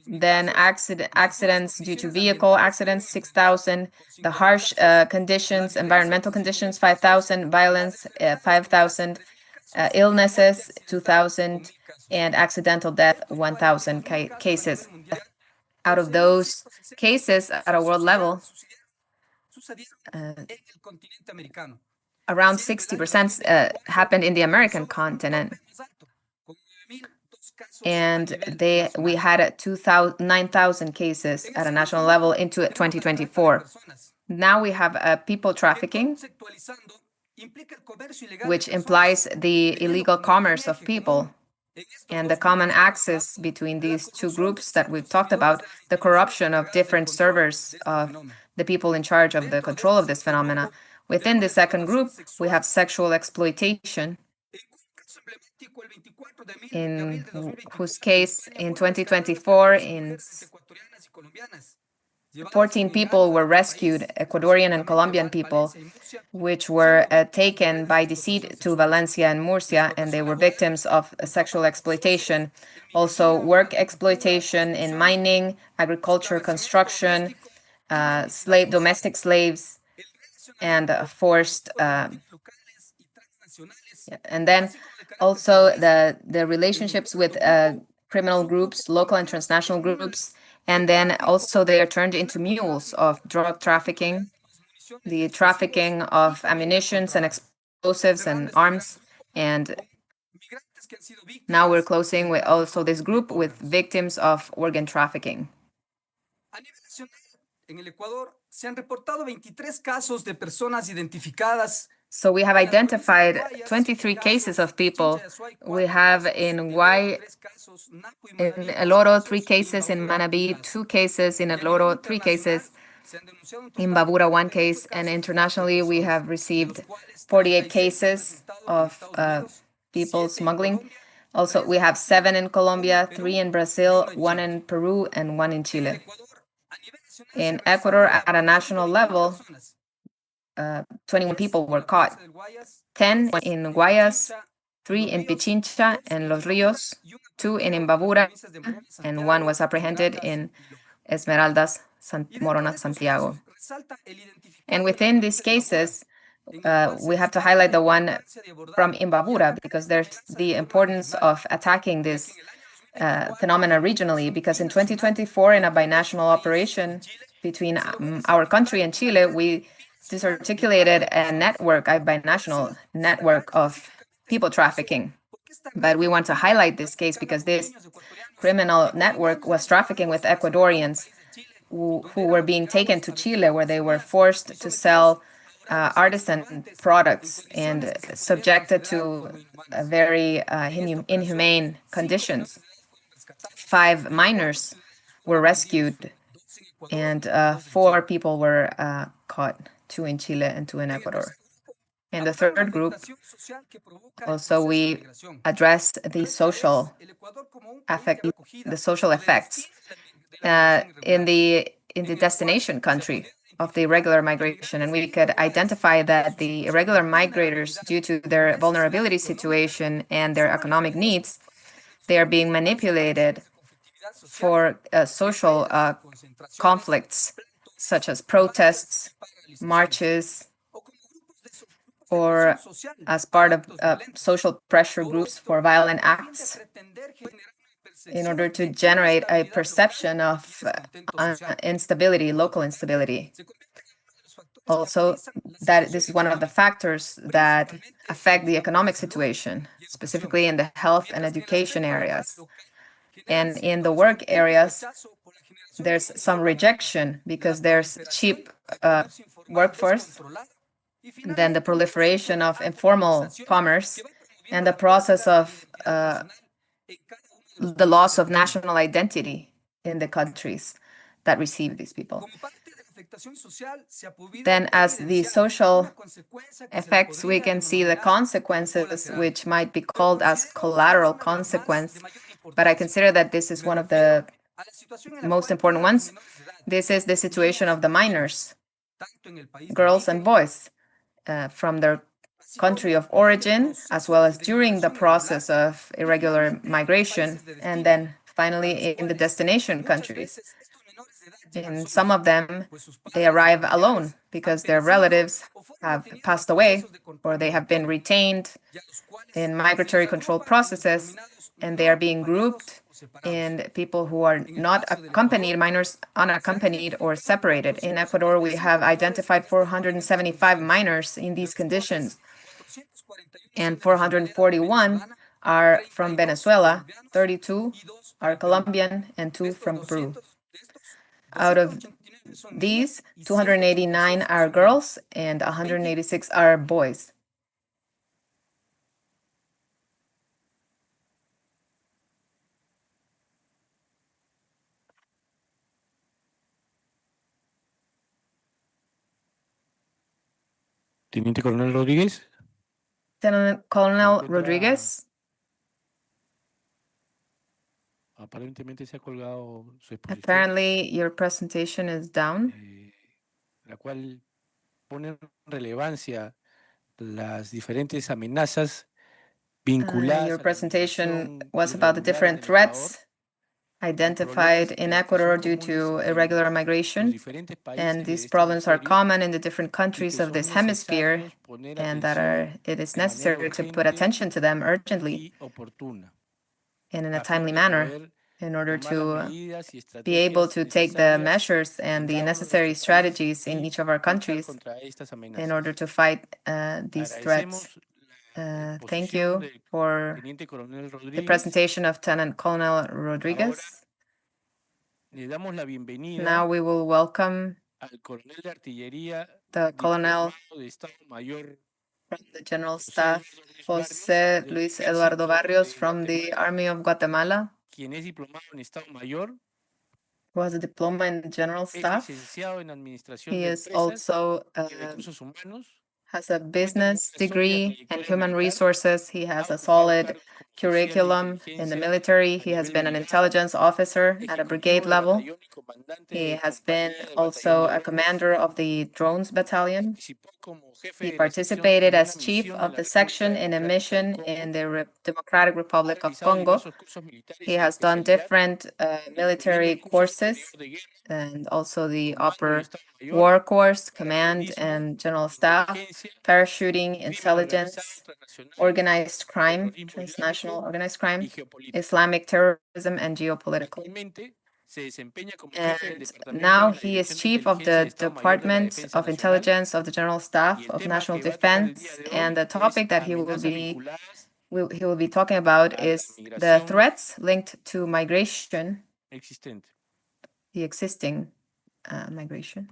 Then accidents due to vehicle accidents, 6,000. The harsh conditions, environmental conditions, 5,000. Violence, 5,000. Illnesses, 2,000. And accidental death, 1,000 cases. Out of those cases at a world level, around 60% happened in the American continent. And we had 9,000 cases at a national level into 2024. Now we have people trafficking, which implies the illegal commerce of people and the common access between these two groups that we've talked about, the corruption of different servers of the people in charge of the control of this phenomena. Within the second group, we have sexual exploitation, in whose case in 2024, 14 people were rescued, Ecuadorian and Colombian people, which were taken by deceit to Valencia and Murcia, and they were victims of sexual exploitation. Also, work exploitation in mining, agriculture, construction, domestic slaves, and forced. And then also the relationships with criminal groups, local and transnational groups, and then also they are turned into mules of drug trafficking, the trafficking of ammunition and explosives and arms. And now we're closing with also this group with victims of organ trafficking. En el Ecuador se han reportado 23 casos de personas identificadas So we have identified 23 cases of people. We have in El Oro, 3 cases, in Manabí, 2 cases, in El Oro, 3 cases, in Babura, 1 case, and internationally we have received 48 cases of people smuggling. Also, we have 7 in Colombia, 3 in Brazil, 1 in Peru, and 1 in Chile. In Ecuador, at a national level, 21 people were caught, 10 in Guayas, 3 in Pichincha and Los Rios, 2 in Imbabura, and 1 was apprehended in Esmeraldas, Morona, Santiago. And within these cases, we have to highlight the one from Imbabura because there's the importance of attacking this phenomena regionally, because in 2024, in a binational operation between our country and Chile, we disarticulated a network, a binational network of people trafficking. But we want to highlight this case because this criminal network was trafficking with Ecuadorians who were being taken to Chile, where they were forced to sell artisan products and subjected to very inhumane conditions. 5 minors were rescued and 4 people were caught, 2 in Chile and 2 in Ecuador. In the third group, also we addressed the social effects in the destination country of the irregular migration, and we could identify that the irregular migrators, due to their vulnerability situation and their economic needs, they are being manipulated for social conflicts, such as protests, marches, or as part of social pressure groups for violent acts, in order to generate a perception of instability, local instability. Also, that this is one of the factors that affect the economic situation, specifically in the health and education areas. And in the work areas, there's some rejection because there's cheap workforce, then the proliferation of informal commerce, and the process of the loss of national identity in the countries that receive these people. Then, as the social effects, we can see the consequences, which might be called as collateral consequence, but I consider that this is one of the most important ones. This is the situation of the minors, girls and boys, from their country of origin, as well as during the process of irregular migration, and then finally in the destination countries. In some of them, they arrive alone because their relatives have passed away or they have been retained in migratory control processes, and they are being grouped in people who are not accompanied, minors unaccompanied or separated. In Ecuador, we have identified 475 minors in these conditions, and 441 are from Venezuela, 32 are Colombian, and 2 from Peru. Out of these, 289 are girls and 186 are boys. Teniente Coronel Rodríguez. Colonel Rodriguez. Aparentemente se ha colgado su exposición. Apparently, your presentation is down. La cual pone en relevancia las diferentes amenazas vinculadas. Your presentation was about the different threats identified in Ecuador due to irregular migration, and these problems are common in the different countries of this hemisphere, and that it is necessary to put attention to them urgently and in a timely manner in order to be able to take the measures and the necessary strategies in each of our countries in order to fight these threats. Thank you for the presentation of Lieutenant Colonel Rodriguez. Now we will welcome the Colonel from the General Staff, José Luis Eduardo Barrios from the Army of Guatemala, quien es diplomado en Estado Mayor, who has a diploma in General es Staff. licenciado en Administración He de is Empresas also y Recursos Humanos, has a cuenta con business una sólida degree in trayectoria human militar, resources. He has ha a ocupado solid cargos como oficial de curriculum in the inteligencia military. a He has nivel been de an brigada, intelligence officer at a brigade ejecutivo de level. batallón y comandante He de has been compañía del batallón also de a drones. commander of the drones battalion. Participó como jefe He de la sección participated en as una chief misión en of la the República section in a Democrática mission del Congo. in the Democratic Ha Republic of realizado Congo. diversos cursos militares He y de has done especialidad, different incluyendo military el curso courses superior de guerra, and also the comando y upper Estado Mayor, war course, command paracaidismo, and general staff, inteligencia, parachuting, crimen organizado intelligence, transnacional, organized crime, terrorismo transnational islámico organized y crime, geopolítica. Islamic terrorism, and geopolitical. Actualmente se desempeña como jefe del And Departamento now de la he is Dirección de chief of Inteligencia del the Estado Mayor de la Department Defensa of Nacional, Intelligence of the General y Staff el of tema National que va a tocar el día Defense. de And hoy the topic es that he will amenazas be vinculadas he will be talking about a la is the migración threats linked to migration, existente. the existing migration.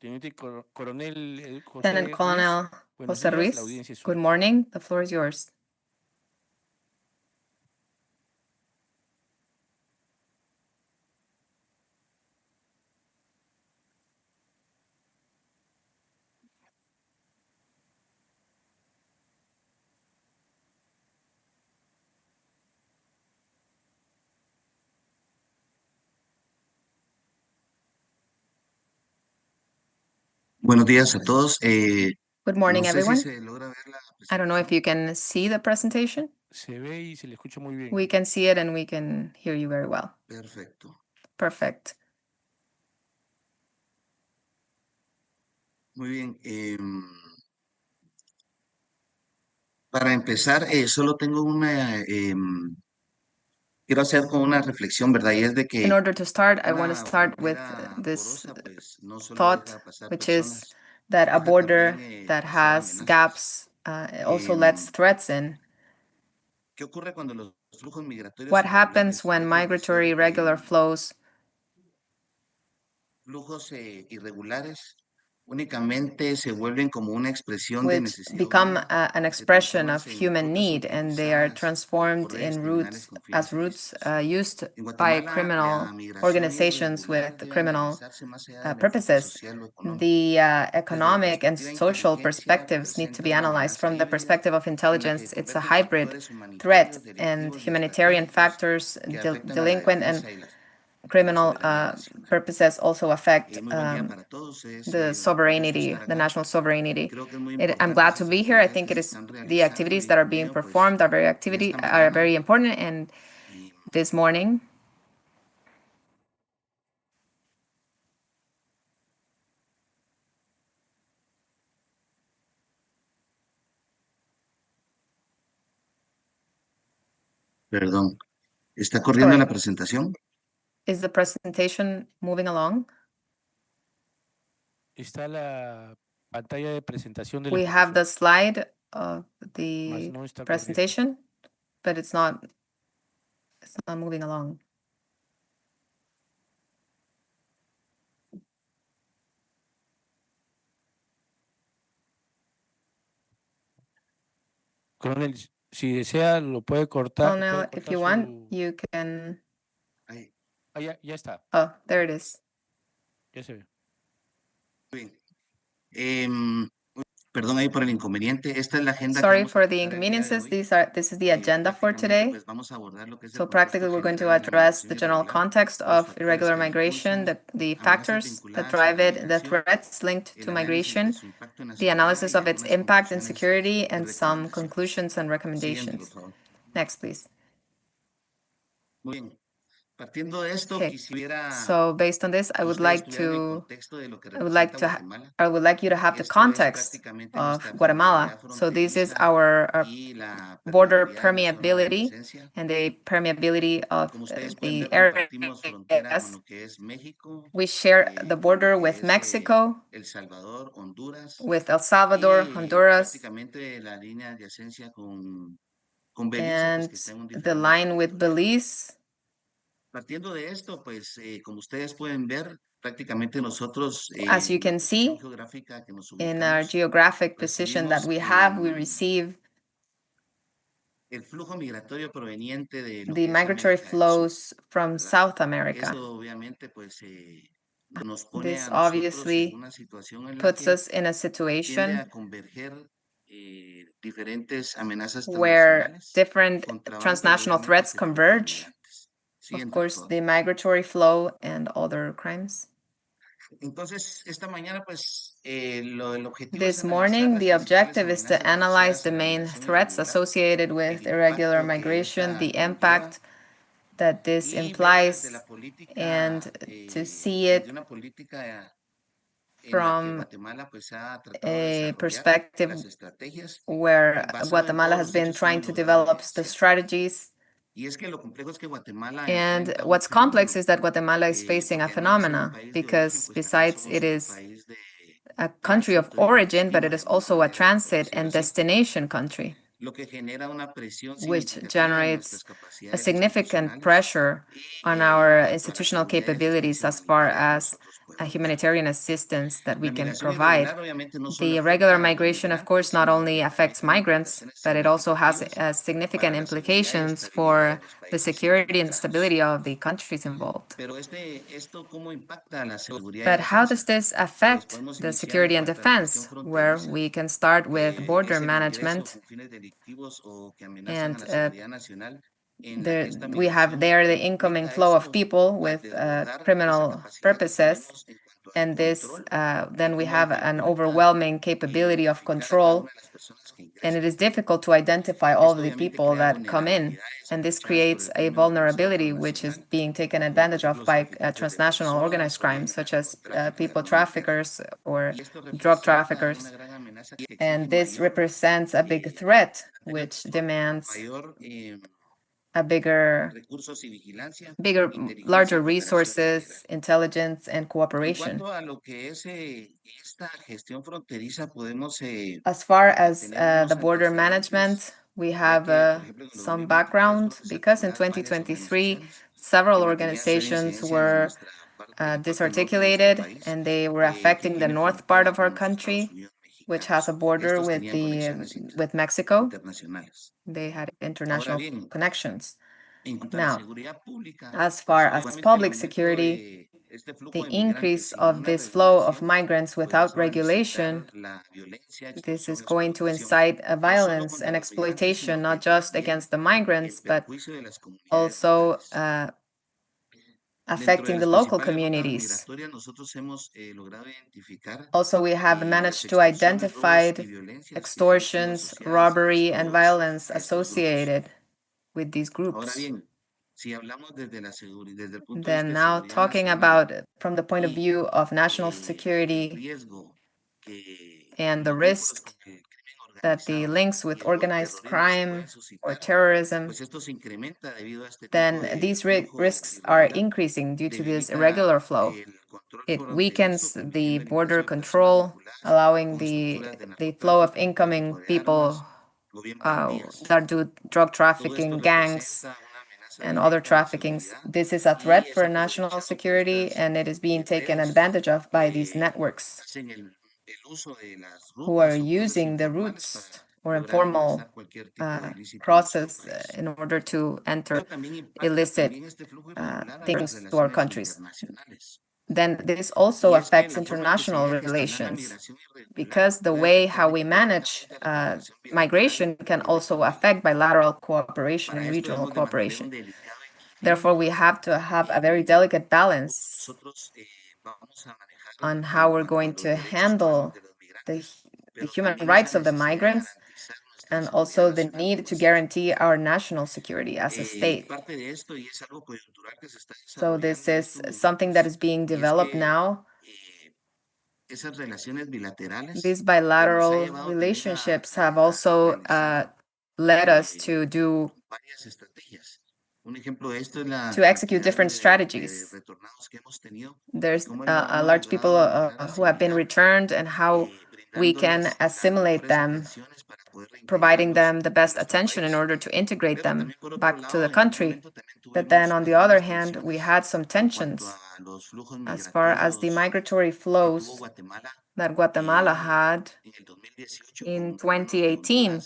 Teniente Coronel Lieutenant José Ruiz, Colonel buenos José días, la Ruiz, audiencia es good suya. morning. The floor is yours. Buenos días a todos. Good No morning, sé si everyone. se logra ver la I don't know if presentación. you can see the presentation. Se ve y se le escucha muy bien. We can see it and we can hear you very well. Perfecto. Perfect. Muy bien. Para empezar, solo tengo quiero hacer como una reflexión, ¿verdad? Y es de In que order to start, I want to una start with frontera this porosa, pues no solo thought, deja pasar which is personas, that a deja border también that pasar has amenazas. gaps also lets threats in. ¿Qué ocurre cuando los flujos migratorios What happens irregulares, when lejos de migratory ser regular flows, flujos irregulares, únicamente se vuelven como una expresión de which necesidad become humana, an se expression transforman of en human rutas need, and they are utilizadas por transformed redes in criminales routes con as fines routes ilícitos? used En by Guatemala, criminal la migración organizations irregular with debe criminal analizarse más allá del enfoque purposes. social o económico. The Desde la economic and perspectiva social inteligencia, perspectives need to be representa una analyzed amenaza from the híbrida perspective of en la que intelligence. It's a converge hybrid factores threat, humanitarios, and delictivos y humanitarian estratégicos factors, que afectan a la delinquent and defensa y la criminal soberanía nacional. purposes also affect Muy buen día para todos. Es the un gusto sovereignty, estar the acá. national sovereignty. Creo que es muy I'm importante glad to estas be here. I actividades think que it se is están the realizando activities y that are por being ello, pues, performed are en esta are mañana very important. And y this morning, perdón, ¿está corriendo la sorry, presentación? is the presentation moving along? Está la pantalla de presentación de la We have the exposición, slide of mas the no está corriendo. presentation, but it's not moving along. Coronel, si desea, lo puede cortar. Colonel, if you want, you can. Ahí, Ya está, Oh, there it is. ya se ve. bien. Perdón ahí por el inconveniente. Esta es la agenda que Sorry vamos a for the tratar el día de inconveniences. hoy. This is the agenda for Prácticamente, today. pues vamos a abordar lo que es el So contexto practically, we're going to general de la address migración the general irregular, context los of factores irregular que la migration, impulsan, the amenazas factors that vinculadas a drive la it, the migración, threats linked el to análisis de migration, su impacto en la the seguridad analysis y of its algunas impact and conclusiones security, y and some recomendaciones. conclusions and Siguiente, por recommendations. favor. Next, please. Muy bien. Partiendo de esto, Okay. quisiera So based on this, que ustedes tuvieran el contexto de lo que representa Guatemala. I would like you to have the Esto es context prácticamente of nuestra Guatemala. permeabilidad So this is fronteriza our y la border permeabilidad de la zona de permeability presencia. and the permeability of Como ustedes pueden the ver, compartimos frontera con areas. lo que es México, We share the con lo border que with es Mexico, El Salvador, Honduras with El Salvador, y Honduras, prácticamente la línea de adyacencia con Belice, pues and que está en un the diferente line with territorio. Belize. Partiendo de esto, pues como ustedes pueden ver, prácticamente nosotros As you la can posición see, geográfica que nos in our ubicamos, geographic position that we have, we receive el flujo migratorio proveniente de lo the que es migratory América del Sur, flows from ¿verdad? South America. Eso obviamente pues nos pone This a nosotros en obviously una situación en la puts que us in a tiende situation a converger diferentes amenazas where transnacionales different contrabando y transnational obviamente threats este flujo de converge. migrantes. Sí, Of entre course, todo. the migratory flow and other crimes. Entonces, esta mañana, pues, el objetivo es This analizar morning, las the principales objective is to amenazas analyze asociadas the a la main migración threats irregular, associated with el irregular impacto que migration, esta the conlleva, impact that this y verlo desde implies, la política, and to see desde it una política en la que from Guatemala, pues, ha tratado de a desarrollar perspective las estrategias where basado en Guatemala todos has los been hechos que trying hemos to logrado develop the evidenciar. strategies. Y es que lo complejo es que Guatemala And enfrenta un what's complex fenómeno, is that Guatemala is facing a porque además de ser un phenomena país de origen, because pues también besides somos it un is país de a country of tránsito y de origin, but destino it de is algún also a familiar, por transit decirlo and así, destination country, lo que genera una presión which significativa en nuestras generates a capacidades significant institucionales pressure y on en our cuanto a la institutional seguridad y capabilities asistencia as far humanitaria que as nosotros a podemos dar. humanitarian assistance that we La can migración provide. irregular obviamente no solo The irregular afecta a los migration, of course, migrantes, not sino only affects directamente a migrants, implicaciones but it also has significativas significant para la seguridad y implications estabilidad de for los the países security and involucrados. stability of the countries involved. Pero esto cómo impacta a la seguridad y But how defensa? does this Pues affect podemos the iniciar en security and cuanto a la gestión defense, where fronteriza, we can start with border es el ingreso management, con fines delictivos o que amenazan a and la seguridad nacional en la que there esta we have migración there the incoming implica flow of esto people al with desbordar esa criminal capacidad que purposes, tenemos en cuanto al and this control then y we cómo hay have que en an cuenta overwhelming capability of identificar a cada control, una de las personas que and ingresan. it is difficult to identify all Esto of the obviamente people crea that come in, vulnerabilidades and this aprovechadas por creates el a crimen organizado vulnerability which is transnacional, being taken como por advantage ejemplo of los by traficantes de transnational organized personas o crimes, el such as narcotráfico de people algún nivel. traffickers or Y esto drug representa una traffickers. gran amenaza que exige And this represents a big threat, which demands mayor a recursos y vigilancia, inteligencia y larger cooperación resources, integral. intelligence, and En cooperation. cuanto a lo que es esta gestión fronteriza, podemos As far as tener unos the border antecedentes, management, we ya have que, por ejemplo, en el some 2023 background fueron because in desarticuladas varias 2023, organizaciones several que mantenían ser organizations incidencia en were nuestra parte norte de nuestro disarticulated país, and they were que affecting the tiene north part frontera of our con los Estados country, Unidos which has a mexicanos. border Estos with tenían conexiones Mexico. internacionales. They had Ahora international bien, connections. en cuanto a la Now, seguridad pública, as pues far as obviamente el public aumento security, de este flujo the de migrantes increase sin of una this flow of regulación, migrants pues without eso va a incitar regulation, la violencia, this is extorsión, going to explotación, incite a no solo violence contra and los migrantes, exploitation, sino que not just también against the en migrants, but perjuicio de las comunidades also locales. Dentro de affecting the las local principales rutas communities. migratorias, nosotros hemos logrado identificar Also, we have las managed to extorsiones, robos y identify violencias que han sido extortions, asociadas robbery, and violence a estos grupos. associated with these Ahora groups. bien, si hablamos desde la desde el punto de vista Then de now seguridad talking nacional about from the point of y view of national el security riesgo que and the los vínculos risk con el crimen that the organizado links y with o el organized terrorismo se crime pueden or suscitar, terrorism, pues esto se incrementa debido a este tipo then de these flujo risks are irregular, increasing due to this debilita irregular flow. el control It fronterizo, weakens the permitiendo el border ingreso de personas control, vinculadas allowing con estructuras de the flow of narcotráfico, incoming tráfico de people armas o bien pandillas. that do drug Todo esto trafficking, gangs, representa una amenaza and other directa a la traffickings. seguridad This is a y threat es for national aprovechado por security, estas and it is being taken redes advantage of by these que networks hacen el uso de las who are rutas o cruces using the informales para routes or lograr informal ingresar cualquier tipo de ilícito a nuestro process país. in order to enter Esto también impacta illicit también este flujo irregular a las things to our relaciones countries. internacionales. Then this also Y es que affects la forma en que se international llega a gestionar la relations migración irregular because the puede way afectar how we manage directamente a la cooperación bilateral migration can y also regional. affect bilateral cooperation Para and esto regional debemos de mantener cooperation. un delicado Therefore, equilibrio we have to have a very en delicate cómo balance nosotros vamos a manejar on how en we're cuanto a going los to derechos humanos handle de los the, migrantes, the pero human también esa rights of the necesidad de migrants garantizar nuestra and seguridad also the nacional need como to Estado. guarantee our national security as a state. Parte de esto, y es algo coyuntural que se está So this desarrollando en is estos something that momentos, is being y es developed que now. esas relaciones bilaterales These pues nos ha bilateral llevado también relationships a have also realizar led us to do varias estrategias. Un ejemplo de esto es la to execute cantidad different de strategies. retornados que hemos tenido y There's cómo a hemos large people logrado de manera who have been similar, returned and how we can brindándoles las assimilate mejores them atenciones para providing them the best attention in order to integrate them back to the country. But then on the other hand, we had some tensions as far as the migratory flows that Guatemala had in 2018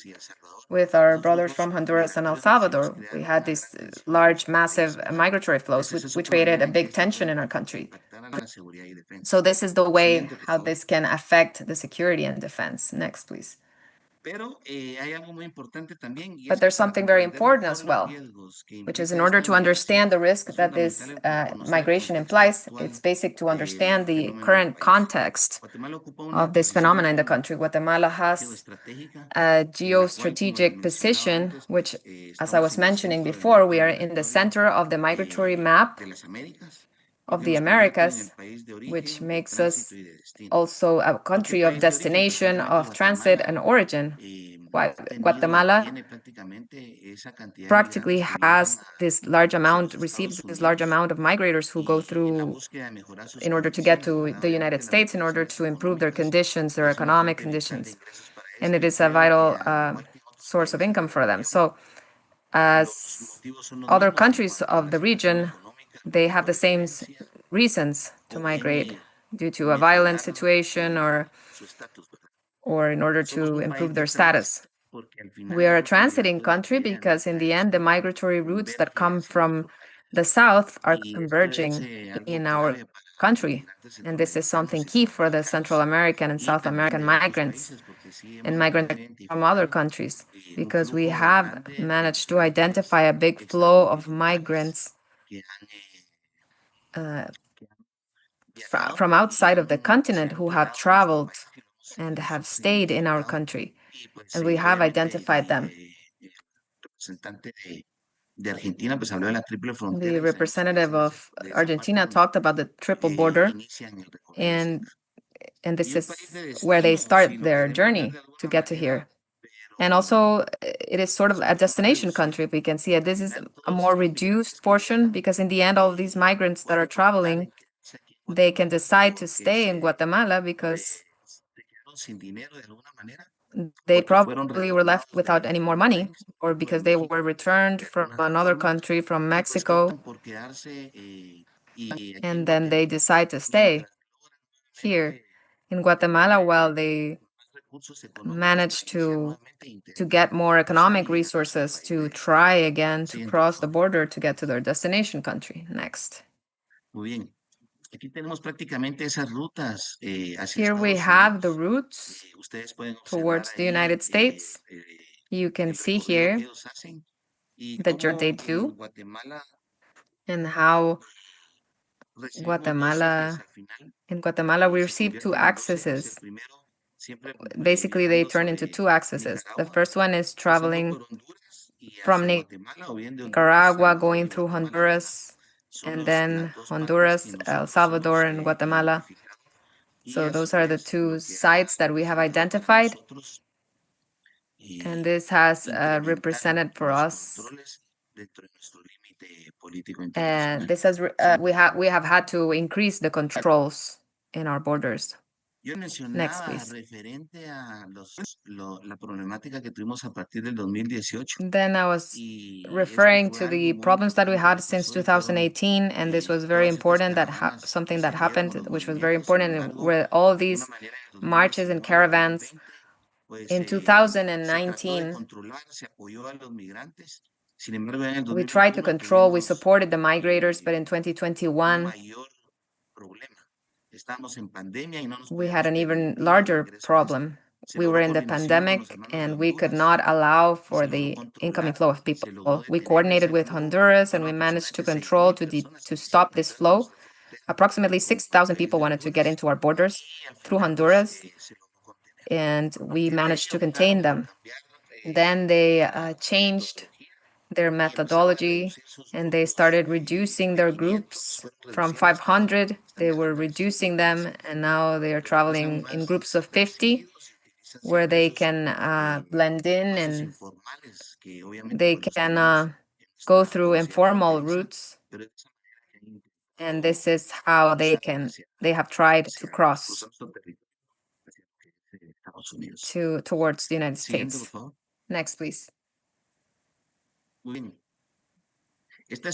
with our brothers from Honduras and El Salvador. We had these large, massive migratory flows, which created a big tension in our country. So this is the way how this can affect the security and defense. Next, please. But there's something very important as well, which is in order to understand the risk that this migration implies, it's basic to understand the current context of this phenomena in the country. Guatemala has a geostrategic position, which, as I was mentioning before, we are in the center of the migratory map of the Americas, which makes us also a country of destination, of transit and origin. Guatemala practically has this large amount, receives this large amount of migrators who go through in order to get to the United States, in order to improve their conditions, their economic conditions. And it is a vital source of income for them. So as other countries of the region, they have the same reasons to migrate due to a violent situation or in order to improve their status. We are a transiting country because in the end, the migratory routes that come from the south are converging in our country. And this is something key for the Central American and South American migrants and migrants from other countries, because we have managed to identify a big flow of migrants from outside of the continent who have traveled and have stayed in our country, and we have identified them. The representative of Argentina talked about the triple border, and this is where they start their journey to get to here. And also, it is sort of a destination country, if we can see it. This is a more reduced portion, because in the end, all of these migrants that are traveling, they can decide to stay in Guatemala because they probably were left without any more money, or because they were returned from another country, from Mexico, and then they decide to stay here in Guatemala while they manage to get more economic resources to try again to cross the border to get to their destination country. Next. Here we have the routes towards the United States. You can see here the journey they do and how in Guatemala we receive two accesses. Basically, they turn into two accesses. The first one is traveling from Nicaragua, going through Honduras, and then Honduras, El Salvador, and Guatemala. So those are the two sites that we have identified. And this has represented for us, and this has we have had to increase the controls in our borders. Next, please. Then I was referring to the problems that we had since 2018, and this was very important, that something that happened, which was very important, were all these marches and caravans. In 2019, we tried to control, we supported the migrators, but in 2021, we had an even larger problem. We were in the pandemic and we could not allow for the incoming flow of people. We coordinated with Honduras and we managed to control, to stop this flow. Approximately 6,000 people wanted to get into our borders through Honduras, and we managed to contain them. Then they changed their methodology and they started reducing their groups from 500. They were reducing them, and now they are traveling in groups of 50 where they can blend in and they can go through informal routes. And this is how they have tried to cross. towards the United Siguiente, por States. favor. Next, please. Muy bien. Esta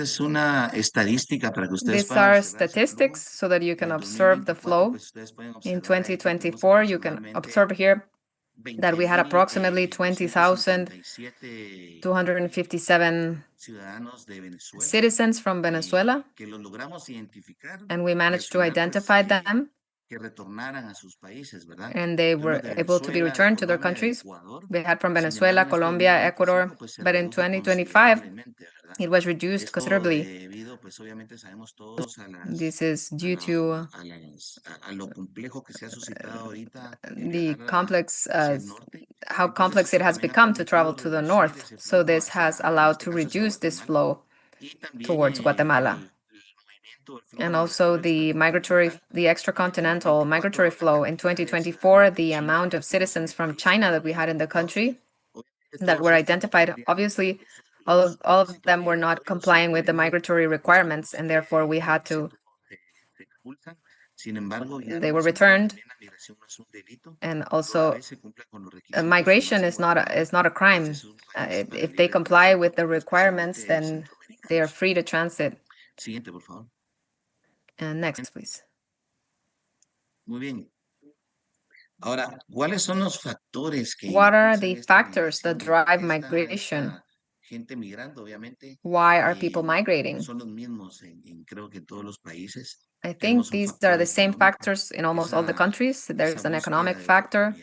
es una estadística para que ustedes These puedan are observar ese statistics flujo. so that you Para can el observe the 2024, flow. pues ustedes pueden In observar ahí que tenemos 2024, you can aproximadamente observe here that we had approximately 20,257 20,257 ciudadanos de Venezuela citizens from Venezuela, que los logramos identificar and we y al managed to final, pues, identify them, que retornaran a sus países, ¿verdad? and they Tuvimos were de able to be Venezuela, de returned to their Colombia, de countries. Ecuador. We had from Sin Venezuela, embargo, en este Colombia, Ecuador, 2025, pues, se but in redujo 2025, considerablemente, ¿verdad? it was reduced Esto considerably. debido, pues obviamente sabemos todos This is due to a lo complejo que se ha suscitado ahorita the viajar complex, hacia el norte. how Entonces, complex it esto has también ha become to travel permitido to the reducir north. ese So flujo this has hacia, en allowed este to caso, hacia reduce this Guatemala. flow Y también towards Guatemala. el movimiento, el flujo And also the migratorio extracontinental migratory flow in 2024, the amount of citizens from China that we had in the country that were identified, obviously, all of them were not complying with the migratory requirements, and therefore we had to, they were returned. And also, migration is not a crime. If they comply with the requirements, then they are free to transit. Siguiente, por favor. And next, please. Muy bien. Ahora, ¿cuáles son los factores que What are impulsan the esta factors that migración? drive ¿Por qué está migration? esta gente migrando? Obviamente, Why are people migrating? son los mismos creo que en todos los países. I think Tenemos un these factor are the same económico, factors in almost all the countries. There's an economic factor,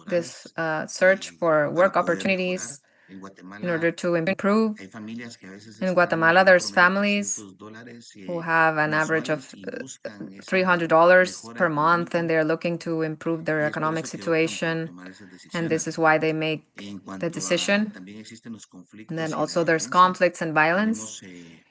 this search for work opportunities En in Guatemala order to improve. hay familias que a veces In están Guatemala, un there's promedio de families $300 who have an average of mensuales y buscan esa $300 mejora per month, and económica. they're looking to improve their Y es por economic eso que optan por situation. tomar esas And decisiones. this is why they make En the cuanto a, decision. también existen los conflictos And then y la also there's violencia. conflicts and violence. Tenemos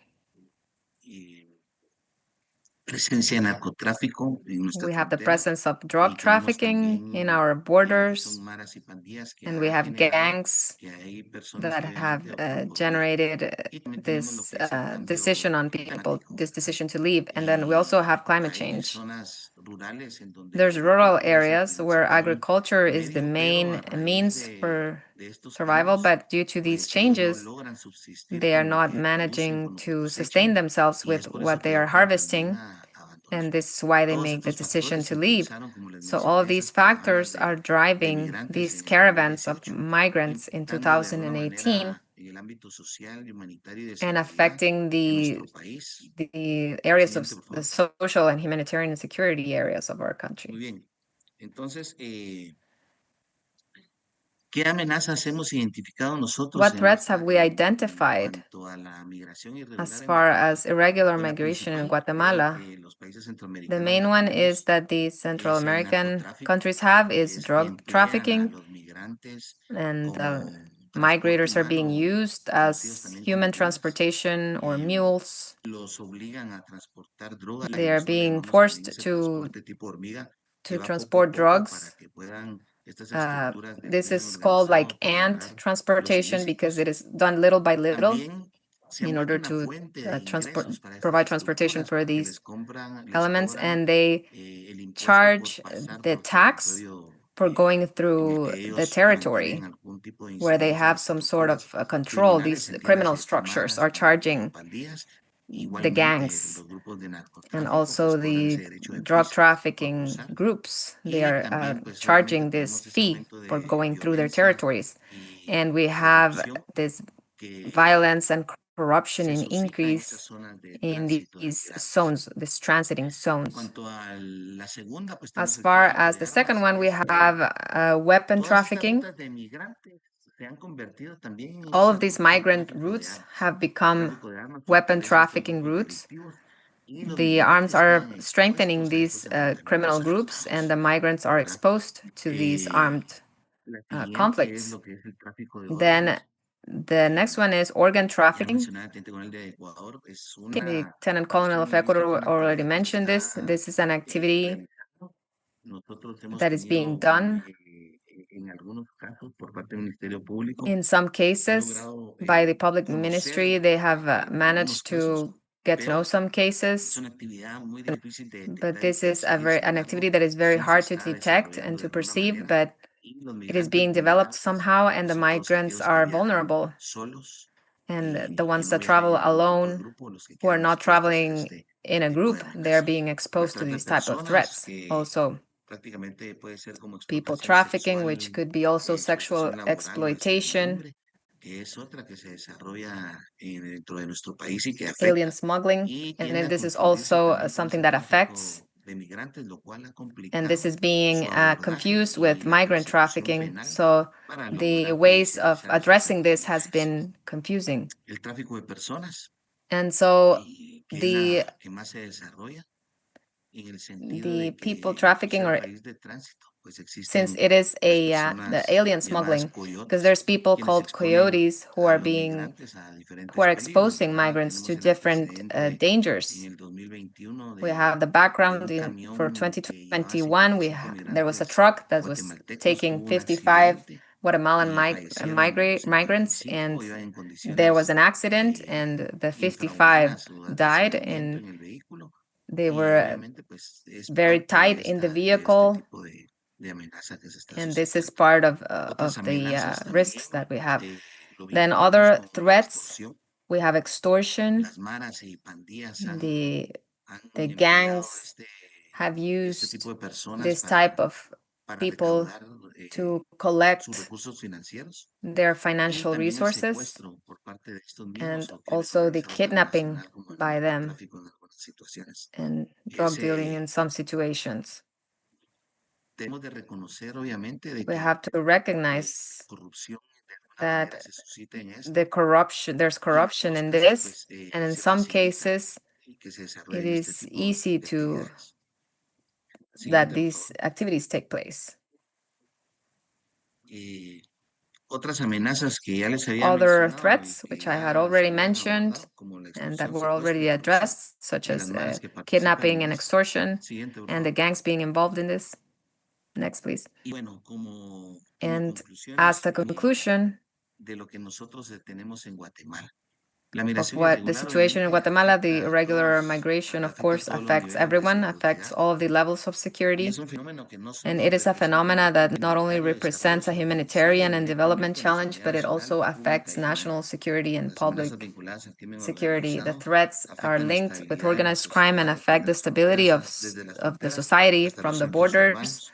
presencia de narcotráfico en nuestra We have the frontera. presence of drug Y tenemos trafficking también in our son borders, maras y pandillas que and ha we have generado gangs que hay personas that que have obviamente optan por huir. generated Y también tenemos lo this que es el cambio decision on people, climático. this decision to leave. And then we also have climate Hay change. zonas rurales en donde There's la rural agricultura es el areas where principal agriculture is the medio, pero main a raíz means for de estos survival, cambios, but due to these pues ellos no changes, logran subsistir they are con lo not que producen, managing con lo que to cosechan, sustain themselves y es with por eso what they que are optan también harvesting, a abandonar. and this is why they Todos make the estos decision factores to leave. impulsaron, como les So all of mencioné, these esas caravanas factors are de driving migrantes these en el caravans of 2018, migrants in impactando de alguna 2018 manera en el ámbito social y humanitario y de and seguridad affecting en nuestro país. the areas of Siguiente, por the favor. social and humanitarian security areas of our Muy country. bien. Entonces, ¿qué amenazas hemos identificado nosotros What en threats have we identified cuanto a la migración irregular as en far Guatemala? as irregular Pues la migration in principal, Guatemala? los países The centroamericanos main la one tenemos, is that the Central es el American narcotráfico, countries have is que drug emplean a trafficking, los migrantes and como migrators transporte are being humano, used conocidos as también human como mulas. transportation or mules. Los obligan a transportar drogas, They are nosotros le being llamamos también forced ese transporte tipo hormiga, que va poco a transport poco para drugs. que puedan estas estructuras del This crimen is called like organizado ant pagar los transportation because it ilícitos. is done little by little También se han in vuelto order una to fuente de ingresos para estas provide transportation estructuras for porque these les elements, cobran and they el impuesto por charge pasar the por tax territorio for going en el through que the ellos territory mantienen algún tipo de where they incidencia have las some sort estructuras of control. criminales, These criminal entiéndase structures maras are o charging pandillas, the igualmente gangs los grupos de and narcotráfico also pues cobran the ese derecho de drug piso por trafficking cruzar. groups. They Y are también pues charging obviamente this tenemos ese fee aumento for de going through their violencia territories. y And we have corrupción this que violence and corruption se in suscita en esas increase zonas de in tránsito de these migrantes. zones, these transiting En zones. cuanto a la segunda, pues As tenemos el far tráfico as de the second armas, one, we es have weapon todas estas trafficking. rutas de migrantes se han convertido también en All esa of these ruta de migrant tráfico de routes armas. have El become tráfico de armas weapon fortalece estos trafficking grupos routes. delictivos y los The arms migrantes are quedan strengthening expuestos a these estos enfrentamientos criminal groups, and armados, the migrants are ¿verdad? exposed to these armed La siguiente es conflicts. lo que es el tráfico de Then órganos. the next one is organ Ya trafficking. mencionaba el teniente coronel de Ecuador, es The una Lieutenant Colonel of acción ilícita, Ecuador una already tarea que se mentioned this. está This is an activity realizando. Nosotros hemos that is being tenido done. en algunos casos por parte del Ministerio Público, In some se ha cases, logrado by the public conocer ministry, they have algunos managed casos to get to know some Es cases, una actividad muy difícil de but detectar y this is percibir, sin an embargo, activity that is very sí se hard to está detect and desarrollando to de alguna perceive, manera but y los it is migrantes being developed vulnerables somehow, and the son todos migrants aquellos que are viajan vulnerable. solos And the y ones no that viajan travel en algún tipo de alone, grupo, los que who are quedan not expuestos a traveling este in a tipo de group, they are amenaza. being La exposed to trata de these type of personas threats. que Also, prácticamente puede ser como people explotación trafficking, which sexual, could be also sexual explotación laboral o de exploitation, servidumbre, que es otra que se desarrolla dentro de nuestro país y que alien afecta smuggling, y and tiende then a this is confundirse also también con something ese that affects, tráfico de migrantes, lo cual ha and complicado this is being su abordaje confused with y la migrant persecución trafficking. penal So para the lograr ways of judicializar esas addressing this has actividades. been confusing. El tráfico de personas, And so que es the la que más se desarrolla en el sentido the de people que por trafficking, ser or país de tránsito, pues since existen it is las the personas alien llamadas smuggling, because coyotes, there's people quienes called exponen coyotes who a are los being migrantes a who diferentes are peligros, exposing ¿verdad? migrants to Tenemos el different antecedente en dangers. el 2021 We have the de background un for camión que llevaba 2021. 55 There was a migrantes truck that was guatemaltecos, taking tuvo un 55 accidente Guatemalan y fallecieron migrants, 55, and iban en there was condiciones an accident, and the 55 infrahumanas o died, hacinamiento and en el vehículo they y were obviamente pues es very parte tight in the de este vehicle. tipo de amenaza que se está And this is suscitando. part Otras of the amenazas risks también that we have. lo Then vinculamos other con la threats, extorsión. we have extortion. Las maras y pandillas han The empleado gangs have este tipo used de personas this type of para people recaudar to sus collect recursos financieros their y financial también el resources, secuestro por parte de estos mismos and o crimen also the organizado kidnapping transnacional como el by them narcotráfico en algunas situaciones. and drug dealing in some situations. Tenemos de reconocer obviamente de We que have to recognize corrupción de alguna manera that se suscita en esto there's y en corruption in otras this, pues and in se some facilita cases, que se it desarrollen este is tipo easy de to actividades. that Siguiente, por these favor. activities take place. Otras amenazas que ya les había Other mencionado y threats, que which I ya had se already habían mentioned abordado, como la and that extorsión, were secuestro y already corrupción, addressed, such y las as maras que participan kidnapping en and esto. extortion, Siguiente, por and the favor. gangs being involved in this. Next, please. Y bueno, como And as conclusiones a conclusion de lo que nosotros tenemos en Guatemala. La of migración what the irregular situation in obviamente Guatemala, afecta the a irregular todos, migration, of afecta a course, todos los affects niveles de everyone, affects seguridad. all of the levels of Y security. es un fenómeno que no And solo it is a representa phenomena un reto that not only humanitario, desarrollo represents a social, humanitarian incide and development directamente en la challenge, but seguridad it nacional, also pública affects y national general. security and Las amenazas public vinculadas al crimen security. The organizado threats are afectan la linked with estabilidad de la organized crime and sociedad desde affect the las stability fronteras, of the society hasta los from the centros borders urbanos.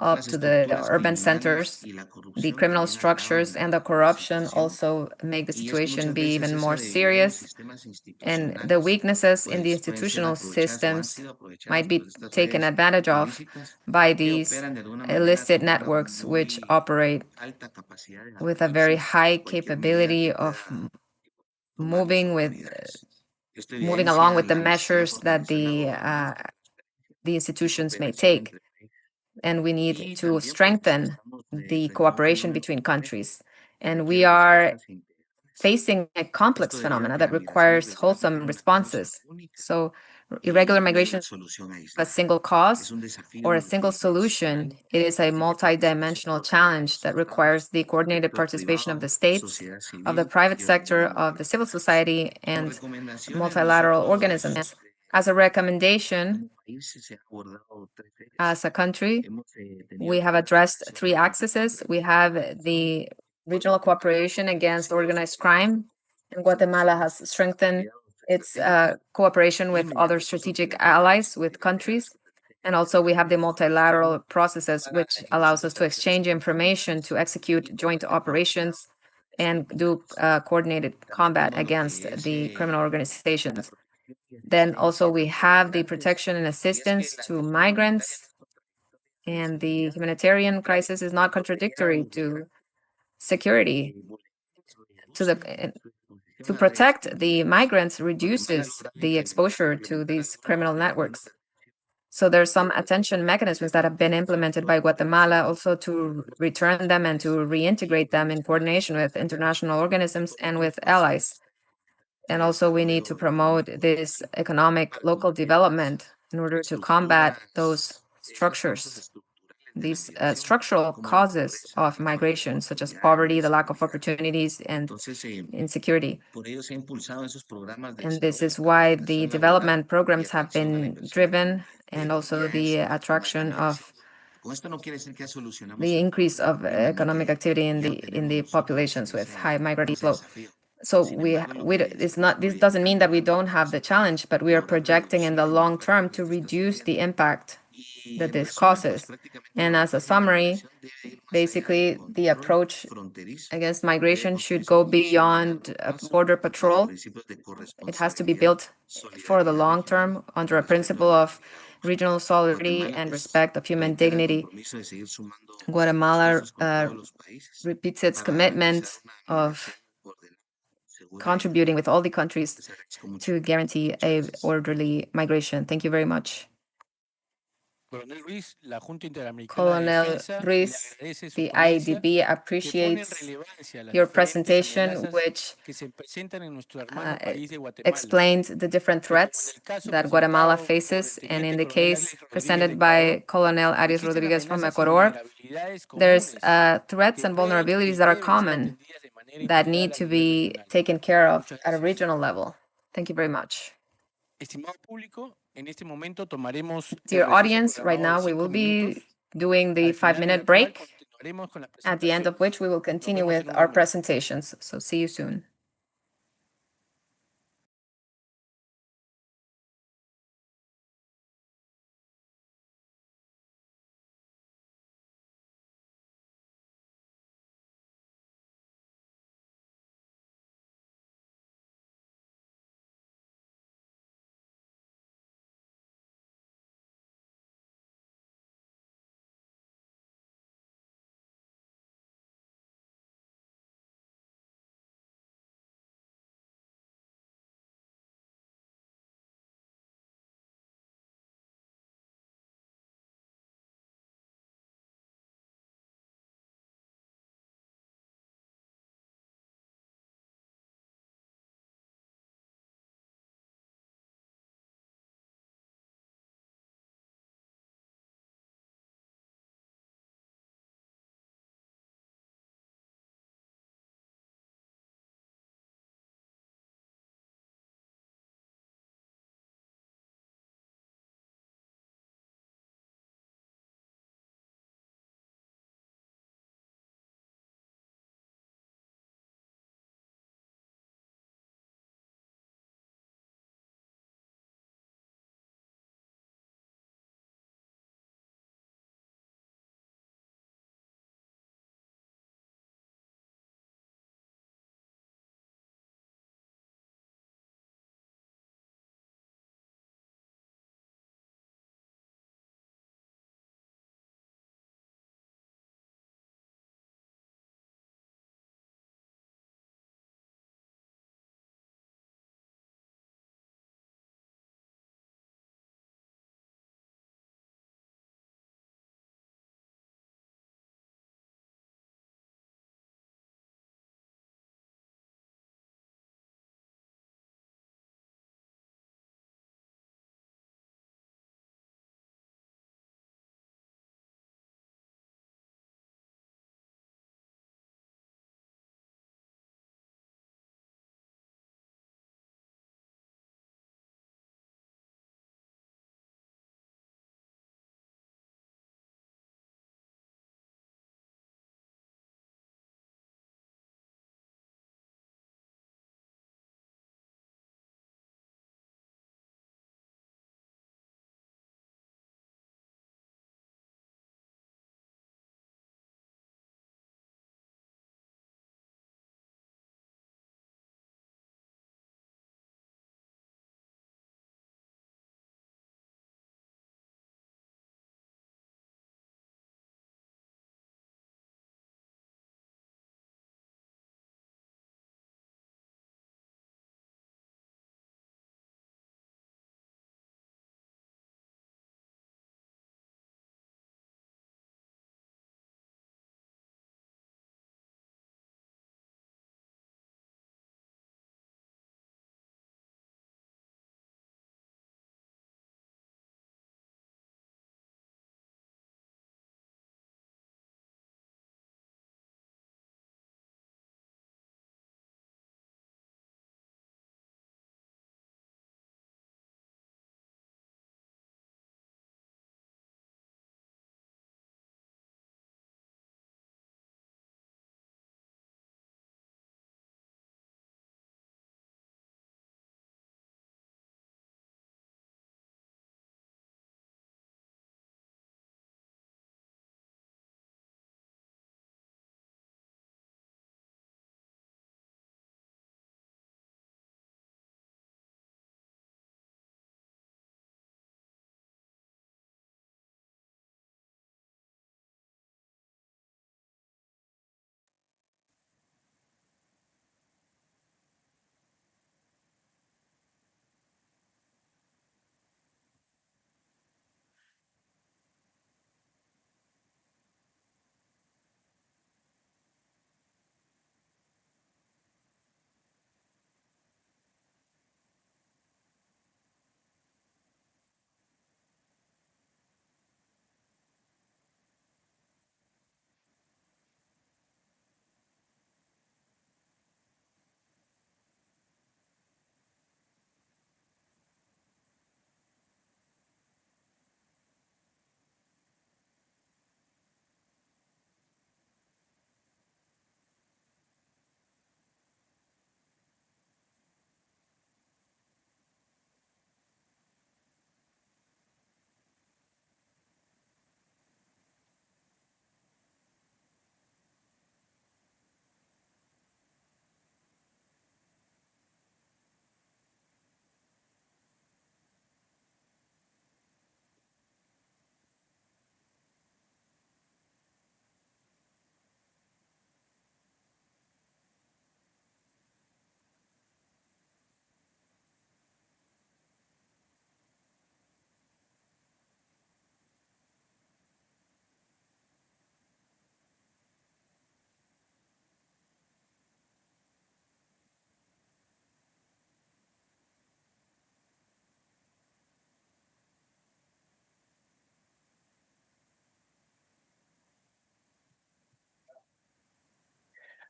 up Las to the estructuras urban criminales centers. y la The corrupción criminal también agravan structures and the la corruption situación. also make the Y es que situation muchas be veces even esa more debilidad en los serious. sistemas And the institucionales weaknesses in the pues pueden ser institutional aprovechadas o han systems sido aprovechadas might por be estas taken redes advantage of ilícitas by que these operan de alguna manera illicit con una networks, which muy operate alta capacidad de with a very adaptarse high a cualquier medida capability que of pueda tomar las moving autoridades. Esto moving along evidencia with the la necesidad de measures that fortalecer la gobernanza the y institutions may cooperación take. entre países. And we need Y to también pues strengthen estamos the frente a un cooperation fenómeno between complejo countries. que And we requiere are respuestas integrales. facing a Esto complex debido a phenomena que that la migración requires irregular no wholesome tiene una causa responses. única So irregular ni migration una is solución a aislada. single Es cause un desafío or a single multidimensional solution. It is a que requiere participación multi-dimensional coordinada de challenge los that estados, requires the del coordinated sector participation of privado, the states, sociedad of the civil private y sector, organismos of the civil multilaterales. society, Como and recomendaciones, multilateral nosotros organisms. As a recommendation, país se han abordado tres ejes. as a country, Hemos we tenido have la addressed cooperación three axes. We have the regional cooperation against organized crime, and Guatemala has strengthened its cooperation with other strategic allies, with countries. And also we have the multilateral processes, which allows us to exchange information, to execute joint operations, and do coordinated combat against the criminal organizations. Then also we have the protection and assistance to migrants, and the humanitarian crisis is not contradictory to security. To protect the migrants reduces the exposure to these criminal networks. So there's some attention mechanisms that have been implemented by Guatemala also to return them and to reintegrate them in coordination with international organisms and with allies. And also we need to promote this economic local development in order to combat those structures. these structural causes of migration, such as poverty, the lack of opportunities, and insecurity. And this is why the development programs have been driven, and also the attraction of the increase of economic activity in the populations with high migratory flow. So this doesn't mean that we don't have the challenge, but we are projecting in the long term to reduce the impact that this causes. And as a summary, basically the approach against migration should go beyond border patrol. It has to be built for the long term under a principle of regional solidarity and respect of human dignity. Guatemala repeats its commitment of contributing with all the countries to guarantee a orderly migration. Thank you very much. Colonel Ruiz, the IADB appreciates your presentation, which explained the different threats that Guatemala faces. And in the case presented by Colonel Arias Rodriguez from Ecuador, there's threats and vulnerabilities that are common that need to be taken care of at a regional level. Thank you very much. Dear audience, right now we will be doing the 5-minute break, at the end of which we will continue with our presentations. So see you soon.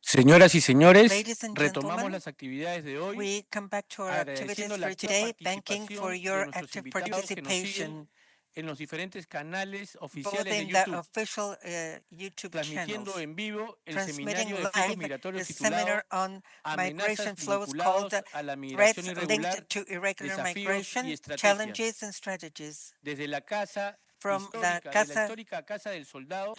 Señoras y señores, Ladies and retomamos gentlemen, las actividades de hoy, we come back to our activities agradeciendo la for activa today, thanking for participación de your nuestros active invitados que nos siguen participation, en los diferentes canales both oficiales de in the YouTube, official YouTube transmitiendo channels, en vivo el transmitting seminario de flujos live migratorios the titulado seminar on Amenazas migration flows called vinculados a la migración Threats irregular, Linked to Irregular desafíos y Migration, estrategias, Challenges and Strategies, desde la casa from the histórica, de la Casa histórica Casa del Soldado,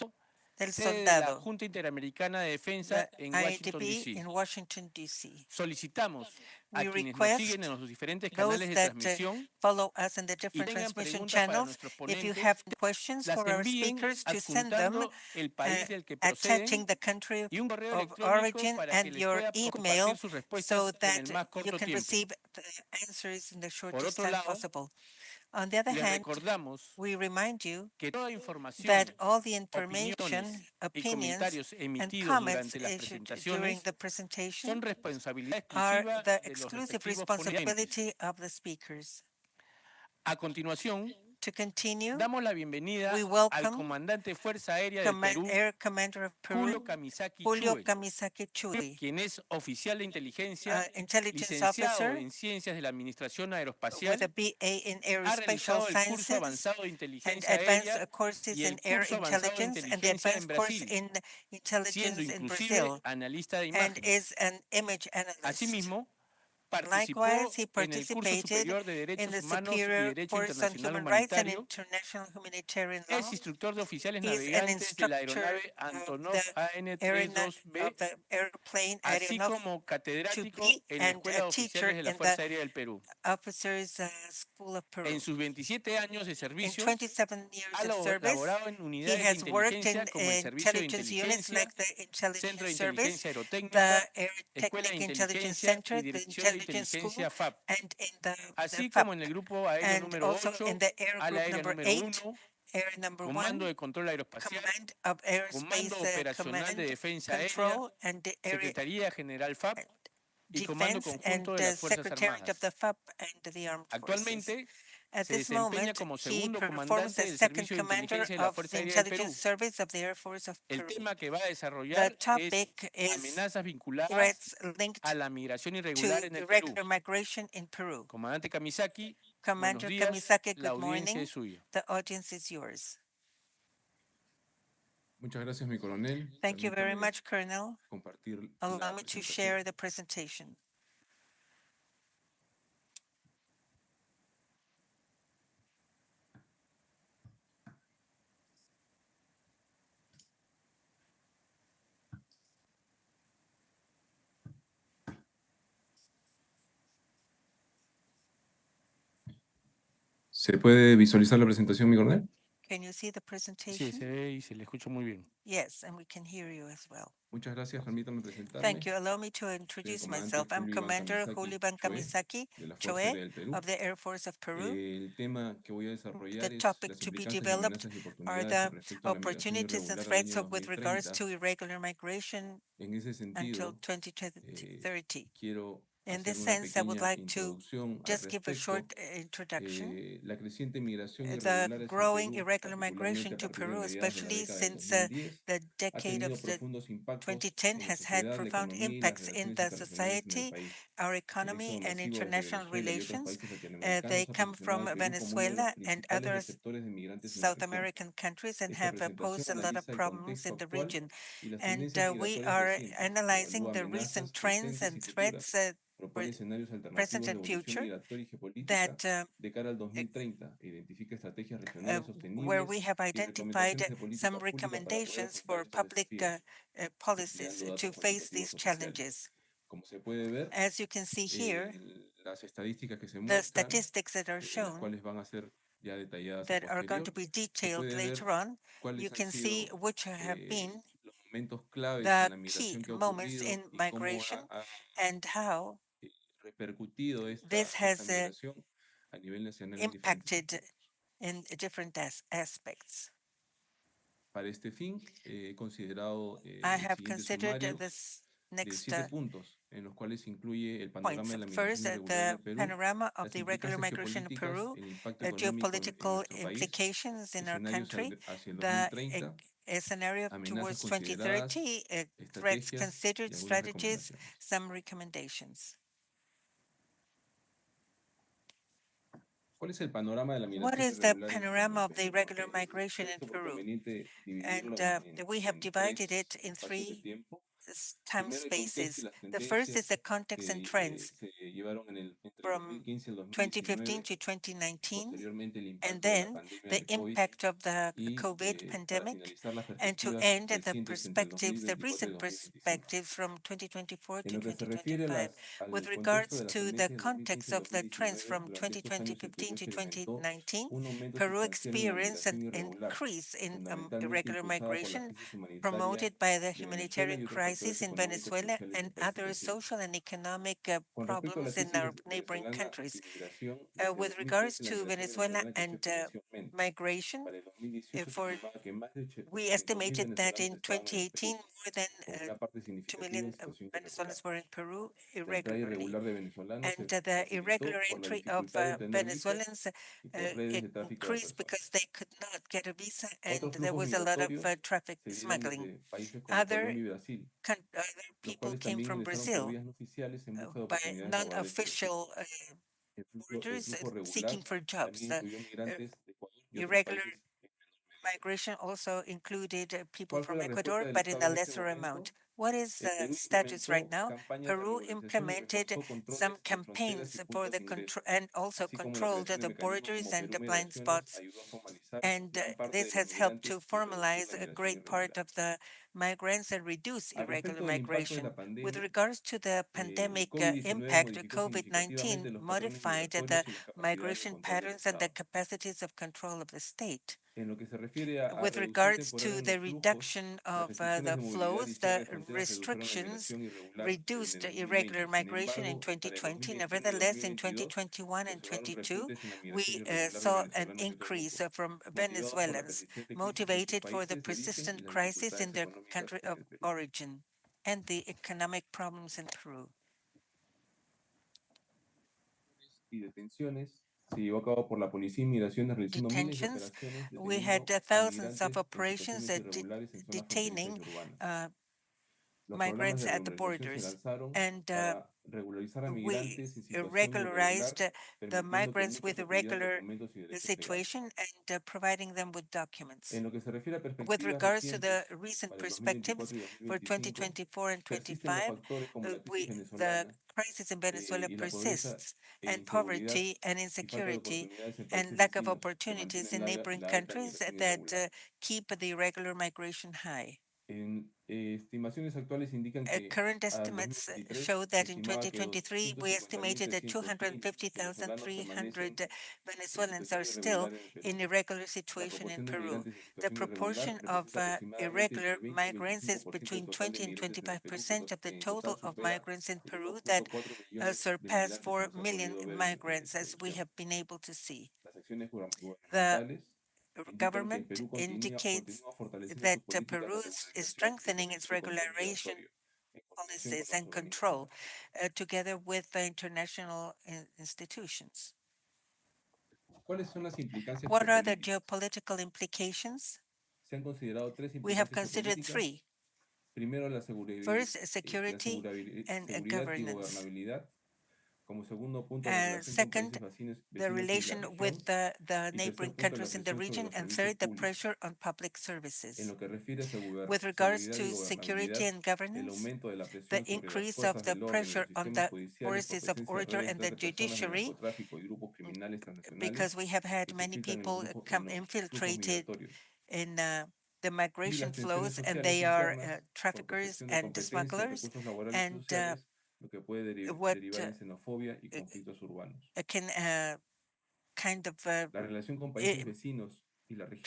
del sede de la Soldado, Junta Interamericana de the Defensa en Washington, IADB D.C. in Washington, D.C. Solicitamos a We quienes nos siguen en request los diferentes those canales de that transmisión follow us in the y different tengan transmission preguntas para channels, nuestros if you ponentes, have questions las for our envíen speakers, to send them adjuntando el país del que attaching proceden the country y un correo of electrónico origin para que and les your pueda email compartir sus so respuestas en that el más you corto can tiempo. receive the answers in the Por shortest otro time lado, possible. On the other les hand, recordamos we remind you que toda información, that all the information, opiniones y opinions, comentarios and emitidos comments durante las issued during presentaciones the presentation son responsabilidad are exclusiva the de los exclusive respectivos ponentes. responsibility of the speakers. A continuación, To continue, damos la bienvenida we al welcome comandante Fuerza Aérea del Perú, Air Commander of Julio Peru, Kamisaki Julio Chuel, Kamisaki Chuy, quien es oficial de inteligencia, intelligence licenciado officer en Ciencias de la Administración with a Aeroespacial, BA in ha Aerospatial realizado el curso Sciences avanzado de and inteligencia advanced aérea courses y in el air curso avanzado de intelligence and the inteligencia en advanced course Brasil, in siendo intelligence in inclusive Brazil, analista de and imágenes. is an image analyst. Asimismo, participó Likewise, he en el curso participated superior de in Derechos the Humanos y Superior Derecho Course on Internacional Human Rights and Humanitario. International Humanitarian Es Law. instructor de oficiales He is an navegantes de la instructor aeronave of Antonov the AN-32B, of the airplane así Aeronov como catedrático 2B en la and Escuela a de teacher Oficiales de la in the Fuerza Aérea del Perú. Officers School of Peru. En sus 27 años de In servicio, 27 years ha of service, laborado en he unidades de has worked in inteligencia como el Servicio de intelligence units Inteligencia, like the Centro de Intelligence Service, Inteligencia the Aerotécnica, Air Escuela de Technic Intelligence Inteligencia Center, y the Dirección de Intelligence School, Inteligencia FAP, and in the así FAP, como en el Grupo Aéreo and número also 8, in the Air ala Group aérea number número 8, 1, Air number Comando 1, de Control Aeroespacial, Command of Aerospace Comando Operacional de Command, Defensa Aérea, Control, and the Area Secretaría General FAP y Comando Defense, and Conjunto de the las Fuerzas Secretariat of the Armadas. FAP and the Armed Forces. Actualmente At se this desempeña moment, como he segundo performs comandante as del second Servicio de commander Inteligencia de la of Fuerza the Aérea del Intelligence Perú. Service of the Air Force of El Peru. tema que va a The desarrollar es topic is amenazas vinculadas threats linked a la migración to irregular en el Perú. irregular migration in Peru. Comandante Kamisaki, buenos Commander días, Kamisaki, la good audiencia morning. es suya. The audience is yours. Muchas gracias, mi coronel. Thank you very Permítame much, Colonel. compartir Allow la me to presentación. share the presentation. ¿Se puede visualizar la presentación, mi coronel? Can you see the Sí, presentation? se ve y se le escucha muy bien. Yes, and we can hear you as well. Muchas gracias, permítame presentarme. Thank you. Allow me to introduce myself. I'm Commander Julio Kamisaki de la Fuerza Choe Aérea del Perú. of the Air Force of Peru. El tema que voy a desarrollar The es topic las to be implicancias y developed amenazas y are oportunidades the con respecto a la migración opportunities and irregular al threats año with regards 2030. to irregular migration En ese until sentido, 2030. quiero In this hacer una sense, I would pequeña like to introducción al just give a short respecto. introduction. La creciente migración The irregular hacia el growing Perú, irregular particularmente migration a to partir de Peru, mediados de la especially década del since 2010, the ha decade tenido of the profundos impactos 2010 en la has had sociedad, la profound economía y las impacts in relaciones the internacionales en el society, país. our El economy, éxodo and masivo desde international Venezuela y otros relations. países They latinoamericanos ha come posicionado from al Perú como uno de los Venezuela and principales other receptores de migrantes en la South región. American countries and Esta have posed presentación a lot of analiza el problems contexto in the actual region. y las And tendencias we migratorias are recientes. analyzing Evalúa the amenazas recent trends presentes y and futuras. threats, Propone escenarios present alternativos de and evolución future, migratoria y geopolítica that de cara al 2030 e identifica estrategias where regionales we sostenibles have y identified recomendaciones de política some pública para poder recommendations afrontar for estos public desafíos, policies empleando to datos face cuantitativos these oficiales. challenges. Como se puede ver, As you can see here, las estadísticas que se the muestran, statistics that are las shown cuales van a ser ya detalladas a that are going posterior, to be se detailed puede ver later on, you cuáles han can see sido which have been los momentos claves the en la key migración que ha moments ocurrido in y cómo migration ha and how repercutido this esta has migración a nivel nacional en diferentes impacted aspectos. in different aspects. Para este fin, he considerado I el have siguiente considered sumario this de next 7 puntos, en los cuales incluye el points. panorama de la First, migración irregular en the el Perú, panorama of las the irregular implicancias migration in geopolíticas, Peru, el impacto económico en geopolitical nuestro país, implications in our escenarios country, hacia el the 2030, scenario amenazas towards consideradas, 2030, threats estrategias considered, y algunas strategies, recomendaciones. some recommendations. ¿Cuál es el panorama de la What migración is the irregular en panorama of the Perú? irregular migration in Por Peru? conveniente And dividirlo we have divided tres it in espacios de 3 tiempo. time Primero, el contexto y spaces. las The first is tendencias the context and trends se llevaron entre el from 2015 y el 2015 2019, to 2019, posteriormente el and impacto de la then pandemia the de COVID impact of the y COVID para pandemic, finalizar las and to perspectivas end the recientes entre el perspectives, the 2024 y recent 2025. perspectives from 2024 En to lo que se refiere 2025. With al contexto regards de las to the tendencias del 2015 context al of the trends 2019, from durante estos años el 2015 Perú to experimentó 2019, un aumento Peru sustancial en la experienced an migración irregular, increase in fundamentalmente irregular impulsada por la migration crisis humanitaria promoted by the de Venezuela humanitarian y otros factores crisis in económicos, Venezuela sociales y and países other vecinos. social and economic Con respecto a la problems in crisis our neighboring venezolana countries. y migración, desde With regards 2015 la to migración Venezuela venezolana creció and exponencialmente. migration, Para el 2018 se for estimaba que más de we 800.000 estimated that venezolanos in estaban en el 2018 Perú, more than con una parte 2 significativa million en situación irregular. Venezuelans were in Peru La entrada irregularly. irregular de venezolanos And se the facilitó irregular por la entry of dificultad de obtener visas Venezuelans y por redes de tráfico de increased personas. because they could not get a visa and Otros there flujos was a lot of migratorios traffic se dieron smuggling. desde países como Other, Colombia y Brasil, other los people cuales came también from ingresaron por Brazil vías no oficiales en busca de by oportunidades laborales y de estudio. non-official El borders flujo seeking regular for jobs. también incluyó migrantes de Ecuador y otros Irregular países. migration also included people ¿Cuál fue from la respuesta Ecuador, del but in Estado a en este lesser momento? amount. What is El the Perú status right implementó now? campañas de Peru regularización y implemented reforzó some controles de fronteras campaigns y for puntos the de ingreso, and also así como la controlled creación de the mecanismos borders como and Perú the blind Migraciones spots. ayudó a formalizar And gran parte de this los has helped to migrantes y reducir formalize la a migración great part irregular. of the migrants and reduce Al irregular respecto del impacto de migration. la With pandemia, regards to the el pandemic COVID-19 impact, modificó significativamente COVID-19 los patrones modified the migratorios y las capacidades de migration control del patterns and the Estado. capacities of control of the state. En lo que se refiere a With reducir regards to temporalmente the los flujos, reduction las of restricciones the de movilidad y flows, cierre the de fronteras redujeron la restrictions migración irregular en reduced el irregular 2020. Sin migration in embargo, para el 2020. 2021 y Nevertheless, in 2022 2021 se and observaron 22, repuntes en la we migración irregular de saw an venezolanos y otros increase grupos, from motivados por la Venezuelans, persistente crisis en sus motivated for the países de origen y persistent las crisis in dificultades their económicas country en of el Perú. origin and the economic problems in Peru. Y detenciones se llevó a cabo por la Policía de Migraciones realizando miles de Detentions, operaciones we had deteniendo a thousands of migrantes en operations situaciones irregulares en zonas fronterizas detaining y urbanas. Los programas migrants de at the regularización se borders. lanzaron And para regularizar a we migrantes en situación regularized irregular, the permitiendo que migrants muchos with obtuvieran irregular documentos y derechos legales. situation and providing them with documents. En lo que se refiere a With perspectivas regards to the recientes recent para el 2024 perspectives y for 2025, 2024 and persisten los 25, factores como la crisis the venezolana crisis in Venezuela y la pobreza persists, e and inseguridad poverty and y falta de insecurity oportunidades en and países lack of vecinos que opportunities mantienen in neighboring la alta countries migración that irregular. keep the irregular migration high. Estimaciones actuales indican que Current al estimates 2023 show se that in estimaba que 2023, we 250.000, estimated that 300.000 venezolanos permanecen 250,300 en Venezuelans situación are still irregular en el Perú. in irregular La situation in proporción de Peru. migrantes en The situación irregular proportion of representa aproximadamente irregular entre 20 y migrants is 25% del between total de 20 and migrantes en el Perú, que 25% of the en total total of supera migrants in a Peru that 1.4 millones de surpass migrantes que 4 nos ha million podido ver en migrants, esta as we edición. have been able to see. Las acciones The gubernamentales indican que el government Perú indicates continúa fortaleciendo that sus políticas Peru de is regularización y strengthening its efectivo control regularization migratorio en coordinación con policies las and control organizaciones. together with the international institutions. ¿Cuáles son las implicancias What are the geopolíticas? geopolitical implications? Se han considerado tres We have implicancias considered geopolíticas. 3. Primero, First, security and seguridad y governance. gobernabilidad. Como segundo punto, la relación con Second, países the vecinos y la relation región. with the Y neighboring tercer punto, la countries in the presión sobre region. los And servicios third, the públicos. pressure on public En services. lo que refiere a With regards seguridad y to security gobernabilidad, and el governance, aumento de la the presión sobre las increase of fuerzas the del orden y los pressure on sistemas the judiciales por forces of presencia de order redes de and the trata de personas del judiciary, narcotráfico y grupos criminales transnacionales because we have had que se many infiltran people en los flujos infiltrated migratorios. in the Y migration las tensiones flows, and sociales they are internas por traffickers percepción de and competencias, smugglers, recursos laborales y and sociales, lo que puede what derivar en xenofobia y conflictos urbanos. can kind of La relación con países i- vecinos y la región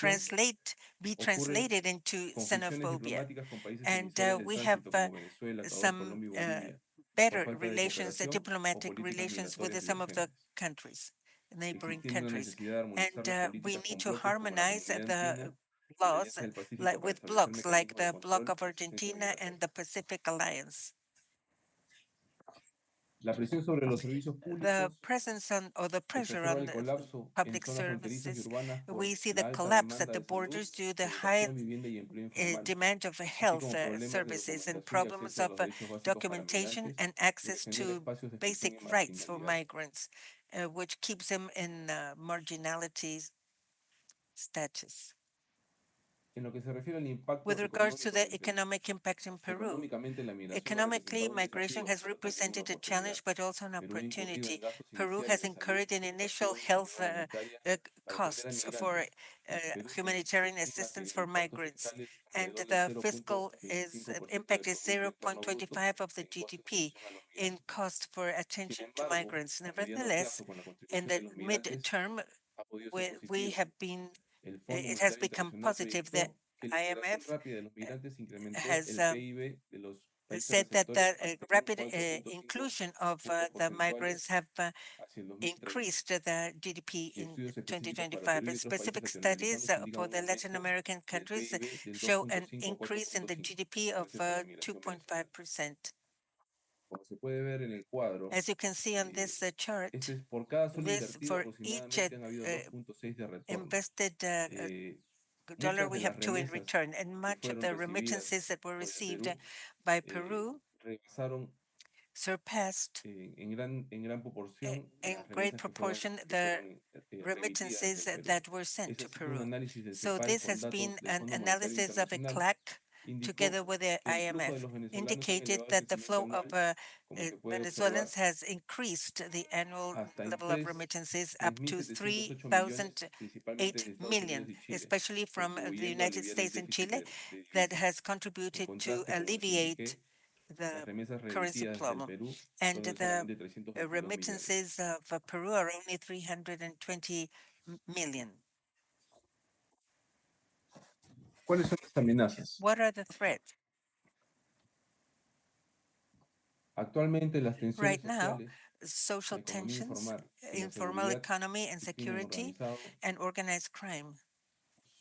be ocurren translated into con fricciones xenophobia. diplomáticas con países And emisores del we have tránsito como Venezuela, Ecuador, some Colombia y Bolivia, por better falta de relations, cooperación o diplomatic políticas relations with migratorias some of the divergentes. countries, neighboring Existe una countries. necesidad de armonizar And las we políticas need con to bloques como la harmonize Comunidad the Andina y la laws Alianza del Pacífico para with establecer blocs like mecanismos de the bloc control of y resistencia Argentina and migratoria. the Pacific Alliance. La presión sobre los servicios the públicos presence on or the se pressure exacerba on el the colapso en public zonas fronterizas y services, urbanas por we see la the alta collapse at demanda the de salud, borders due to the high educación, vivienda y empleo informal, demand of así health como problemas de services and documentación y problems acceso a of los derechos básicos para documentation migrantes, and lo que access genera to espacios de exclusión basic y rights for marginalidad. migrants, which keeps them in marginality status. En lo que se refiere al impacto With regards to económico the en el Perú, economic impact in Peru, económicamente la migración ha economically, representado un migration desafío, has pero también una represented a oportunidad. challenge, but also an Perú ha incurrido en opportunity. gastos Peru iniciales has de salud, incurred in initial educación y health ayuda humanitaria para atender a costs for migrantes. Perú humanitarian estima que assistance el for impacto migrants, fiscal es and alrededor del the fiscal 0.25% impact del is Producto Interno Bruto 0.25 of the en costos de GDP atención a los in migrantes. cost for Sin attention to embargo, migrants. a mediano Nevertheless, plazo, con la in contribución the de los migrantes, midterm, ha podido ser we positivo. have been, El Fondo it has Monetario become Internacional positive. The proyectó que la integración IMF rápida de los migrantes incrementó has el PIB de los países said that receptores the hasta un rapid 4.5 inclusion of puntos the porcentuales migrants have hacia el 2030. increased the GDP Y in estudios específicos para 2025. Perú y And otros países specific studies latinoamericanos indican for un the Latin aumento American del countries PIB del show an 2.5 a increase in the 4.5 GDP of gracias a la migración venezolana. 2.5%. Como se puede ver en el cuadro, As you can see on this chart, este es por cada sol this invertido for each aproximadamente han habido 2.6 de retorno. invested dollar Muchas we de have las two in remesas return, and que much of fueron the recibidas remittances that were por el received Perú by Peru rebasaron surpassed en gran proporción in las great remesas proportion que the fueron remitidas remittances desde el Perú. that were sent Ese to ha sido un Peru. análisis del So CEPAL this con has datos been del an Fondo Monetario analysis of a Internacional. CLAC Indicó together with the que el flujo de IMF, los venezolanos han indicated elevado el that the crecimiento flow of anual, como se puede observar, Venezuelans has increased the annual hasta en level of remittances up to 3.708 millones, principalmente 3,008 de Estados million, Unidos y Chile, especially from the contribuyendo a United aliviar el States and déficit Chile, de that divisas. has En contributed to contraste, como les alleviate indiqué, las the remesas currency remitidas del problem. Perú And son de the solamente 322 millones. remittances of Peru are only 320 million. ¿Cuáles son las amenazas? What are the threats? Actualmente las tensiones Right now, sociales, social la economía tensions, informal y la informal seguridad economy and y crimen security, organizado and organized crime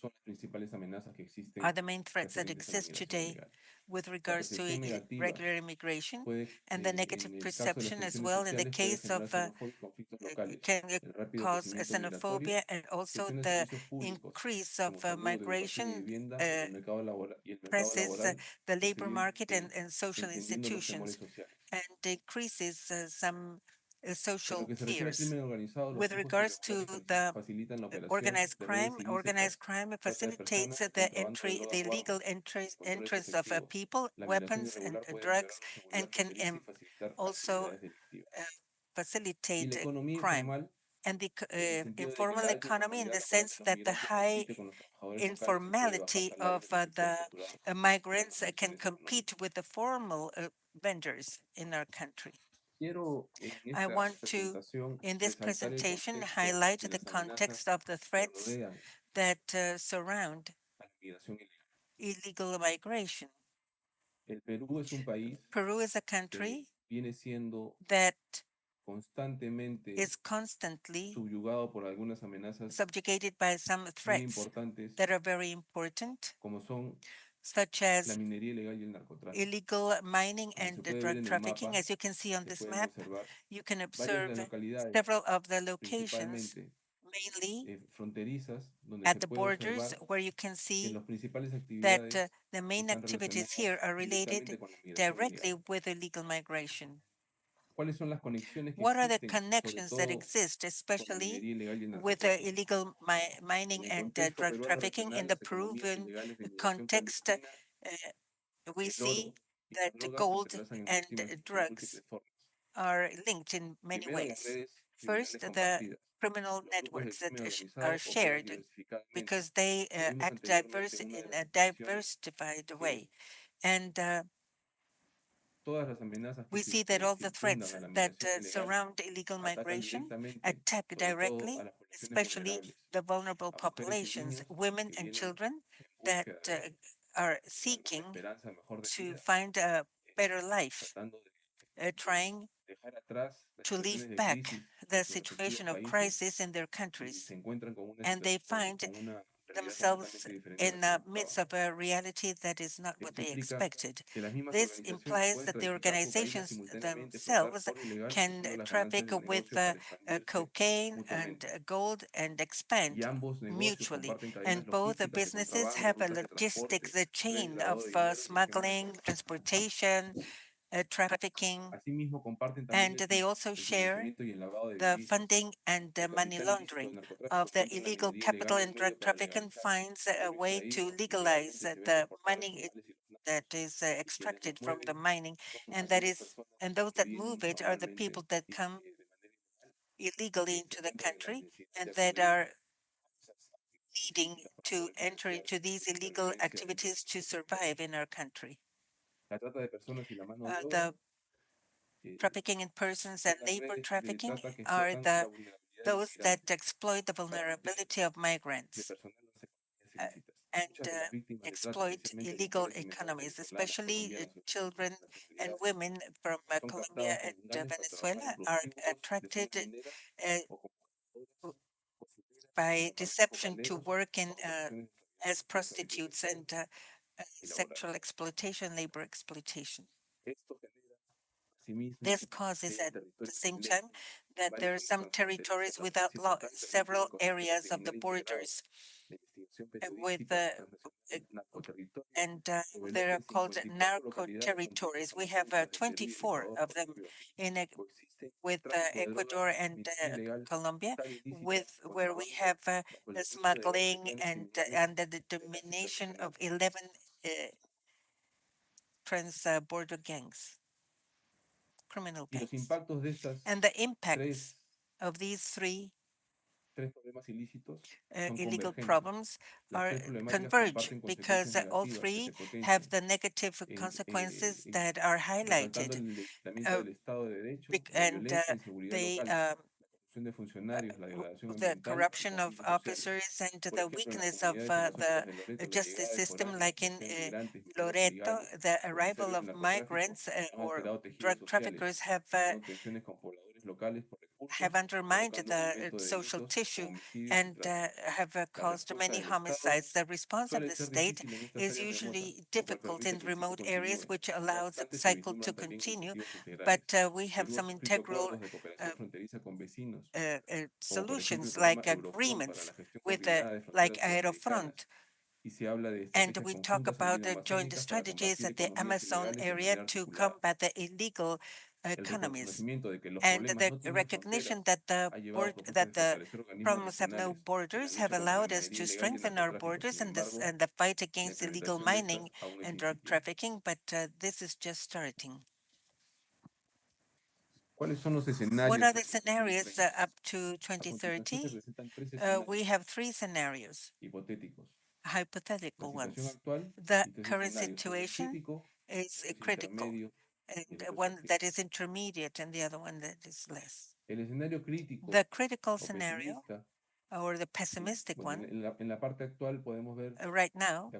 son las principales amenazas que are existen the main threats that referentes a la exist migración today ilegal. with La regards to percepción negativa irregular immigration, puede, and the negative en el caso de las perception as tensiones well in the sociales, puede case of generar xenofobia y conflictos locales, can el rápido cause crecimiento migratorio, xenophobia and also gestión de the servicios públicos increase of como salud, educación y migration vivienda y el mercado presses laboral, the labor market desentendiendo and social los temores institutions sociales. and decreases some En social lo que se refiere al fears. crimen organizado, los With flujos regards to irregulares the facilitan la operación organized de redes organized ilícitas, crime trata de facilitates personas, the contrabando de entry, drogas the o legal armas, controles entrance of efectivos. people, La migración weapons, and irregular puede empeorar drugs, la seguridad and can fronteriza y facilitar also actividades delictivas. Y facilitate la economía crime. informal, And the en el sentido de que informal la alta economy, in informalidad the laboral de sense los that the migrantes high compite con los trabajadores locales y puede bajar informality salarios of del sector the saturado de las migrants can condiciones compete económicas. with the formal vendors in our country. Quiero en I esta want to, presentación in this resaltar el presentation, contexto highlight de the las amenazas context of the que threats rodean that surround a la migración ilegal. illegal migration. El Perú es un país Peru is a que country viene siendo that constantemente is constantly subyugado por algunas amenazas subjugated by some muy threats importantes that are very important, como son such la as minería ilegal y el narcotráfico. illegal mining Como and se puede ver drug en el trafficking. mapa, As you can see on se this pueden map, observar you can varias de las observe localidades, several of the locations, principalmente mainly fronterizas, donde at se the puede borders, observar where you can que see las principales that actividades the main están activities here relacionadas are related directamente con la migración directly ilegal. with illegal migration. ¿Cuáles son las conexiones que What are the existen, sobre connections that todo exist, con la especially minería ilegal y el with narcotráfico? illegal mining En el and contexto drug trafficking? In peruano-regional, the las economías Peruvian ilegales de migración context, clandestina, we el oro see y las that drogas se gold entrelazan and de drugs múltiples formas. are linked in many Primero, las ways. redes First, criminales the compartidas. criminal Los grupos del networks that crimen are organizado operan shared diversificadamente. because they Como vimos act anteriormente diverse en una in de a las presentaciones, diversified que way. And todas las amenazas we see that que all the circundan threats a la that migración ilegal surround illegal atacan migration directamente, attack sobre todo a directly, las poblaciones especially vulnerables, the vulnerable a mujeres y populations, niños women que and vienen children en that búsqueda are de seeking alguna esperanza mejor de to vida, find a better life, tratando trying de dejar atrás las to leave situaciones de back crisis the en sus respectivos situation of países crisis in their y countries. se encuentran con And they find con una themselves in the midst of a reality that is not what they expected. This implies that the organizations themselves can traffic with cocaine and gold and expand mutually. And both businesses have a logistics chain of smuggling, transportation, trafficking, and they also share the funding and the money laundering of the illegal capital and drug trafficking finds a way to legalize the money that is extracted from the mining, and those that move it are the people that come illegally into the country and that are needing to enter into these illegal activities to survive in our country. The trafficking in persons and labor trafficking are those that exploit the vulnerability of migrants and exploit illegal economies, especially children and women from Colombia and Venezuela are attracted by deception to work in as prostitutes and sexual exploitation, labor exploitation. This causes at the same time that there are some territories without law, several areas of the borders with and they're called narco territories. We have 24 of them in with Ecuador and Colombia, with where we have the smuggling and under the domination of 11 trans-border gangs, criminal gangs. And the impacts of these three illegal problems are converge because all three have the negative consequences that are highlighted. And they the corruption of officers and the weakness of the justice system, like in Loreto, the arrival of migrants or drug traffickers have undermined the social tissue and have caused many homicides. The response of the state is usually difficult in remote areas, which allows the cycle to continue, but we have some integral solutions like agreements with like Aerofront. And we talk about the joint strategies at the Amazon area to combat the illegal economies, and the recognition that the problems have no borders have allowed us to strengthen our borders and the fight against illegal mining and drug trafficking. But this is just starting. What are the scenarios up to 2030? We have three scenarios, hypothetical ones. The current situation is critical, and one that is intermediate, and the other one that is less. The critical scenario, or the pessimistic one, right now,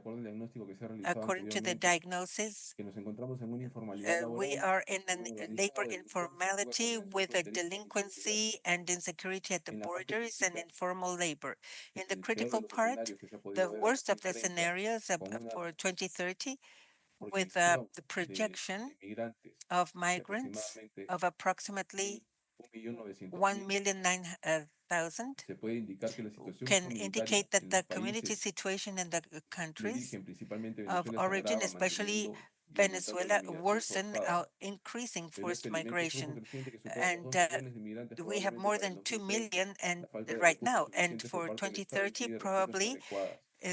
according to the diagnosis, we are in a labor informality with a delinquency and insecurity at the borders and informal labor. In the critical part, the worst of the scenarios for 2030, with the projection of migrants of approximately 1,009,000, can indicate that the community situation in the countries of origin, especially Venezuela, worsen, increasing forced migration. And we have more than 2 million right now. And for 2030, probably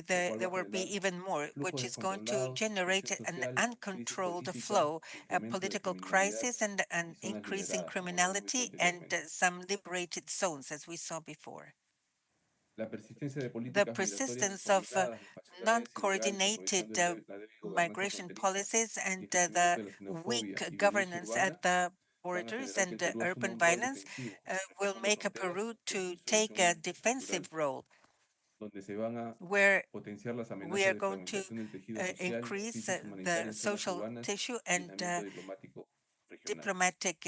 there will be even more, which is going to generate an uncontrolled flow, a political crisis, and an increase in criminality, and some liberated zones, as we saw before. The persistence of non-coordinated migration policies and the weak governance at the borders and urban violence will make Peru to take a defensive role, where we are going to increase the social tissue and diplomatic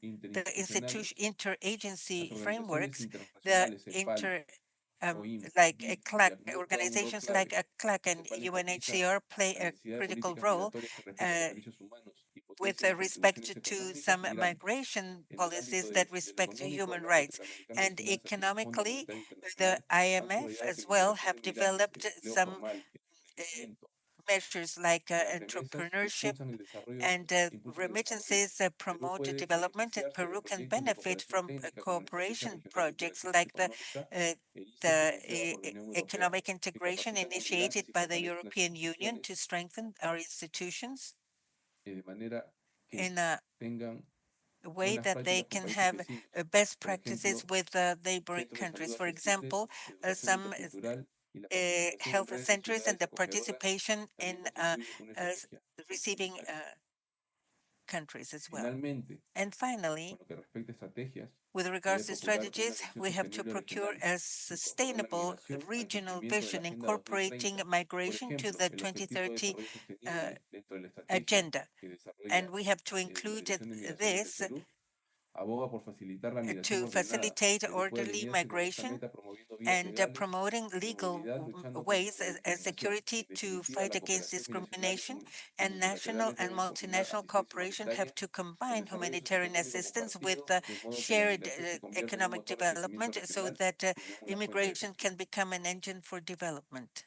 interinstitucional, interagency las frameworks, organizaciones the internacionales, CEPAL, like a CLAC, organizations like a CLAC and UNHCR play a critical role with respect to some migration policies that respect human rights. And economically, the IMF as well have developed some measures like entrepreneurship and remittances promote development, and Peru can benefit from cooperation projects like the economic integration initiated by the European Union to strengthen our institutions in a way that they can have best practices with neighboring countries. For example, some health centers and the participation in receiving countries as well. And finally, with regards to strategies, we have to procure a sustainable regional vision incorporating migration to the 2030 agenda. And we have to include this to facilitate orderly migration and promoting legal ways as security to fight against discrimination, and national and multinational cooperation have to combine humanitarian assistance with shared economic development so that immigration can become an engine for development.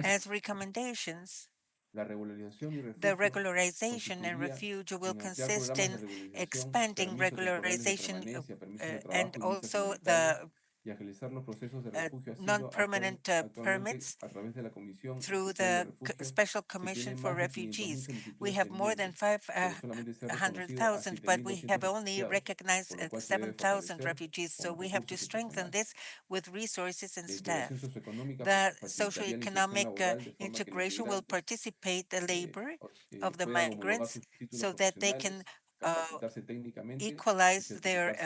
As recommendations, the regularization and refuge will consist in expanding regularization and also the non-permanent permits through the Special Commission for Refugees. We have more than 500,000, but we have only recognized 7,000 refugees, so we have to strengthen this with resources and staff. The socioeconomic integration will participate the labor of the migrants so that they can equalize their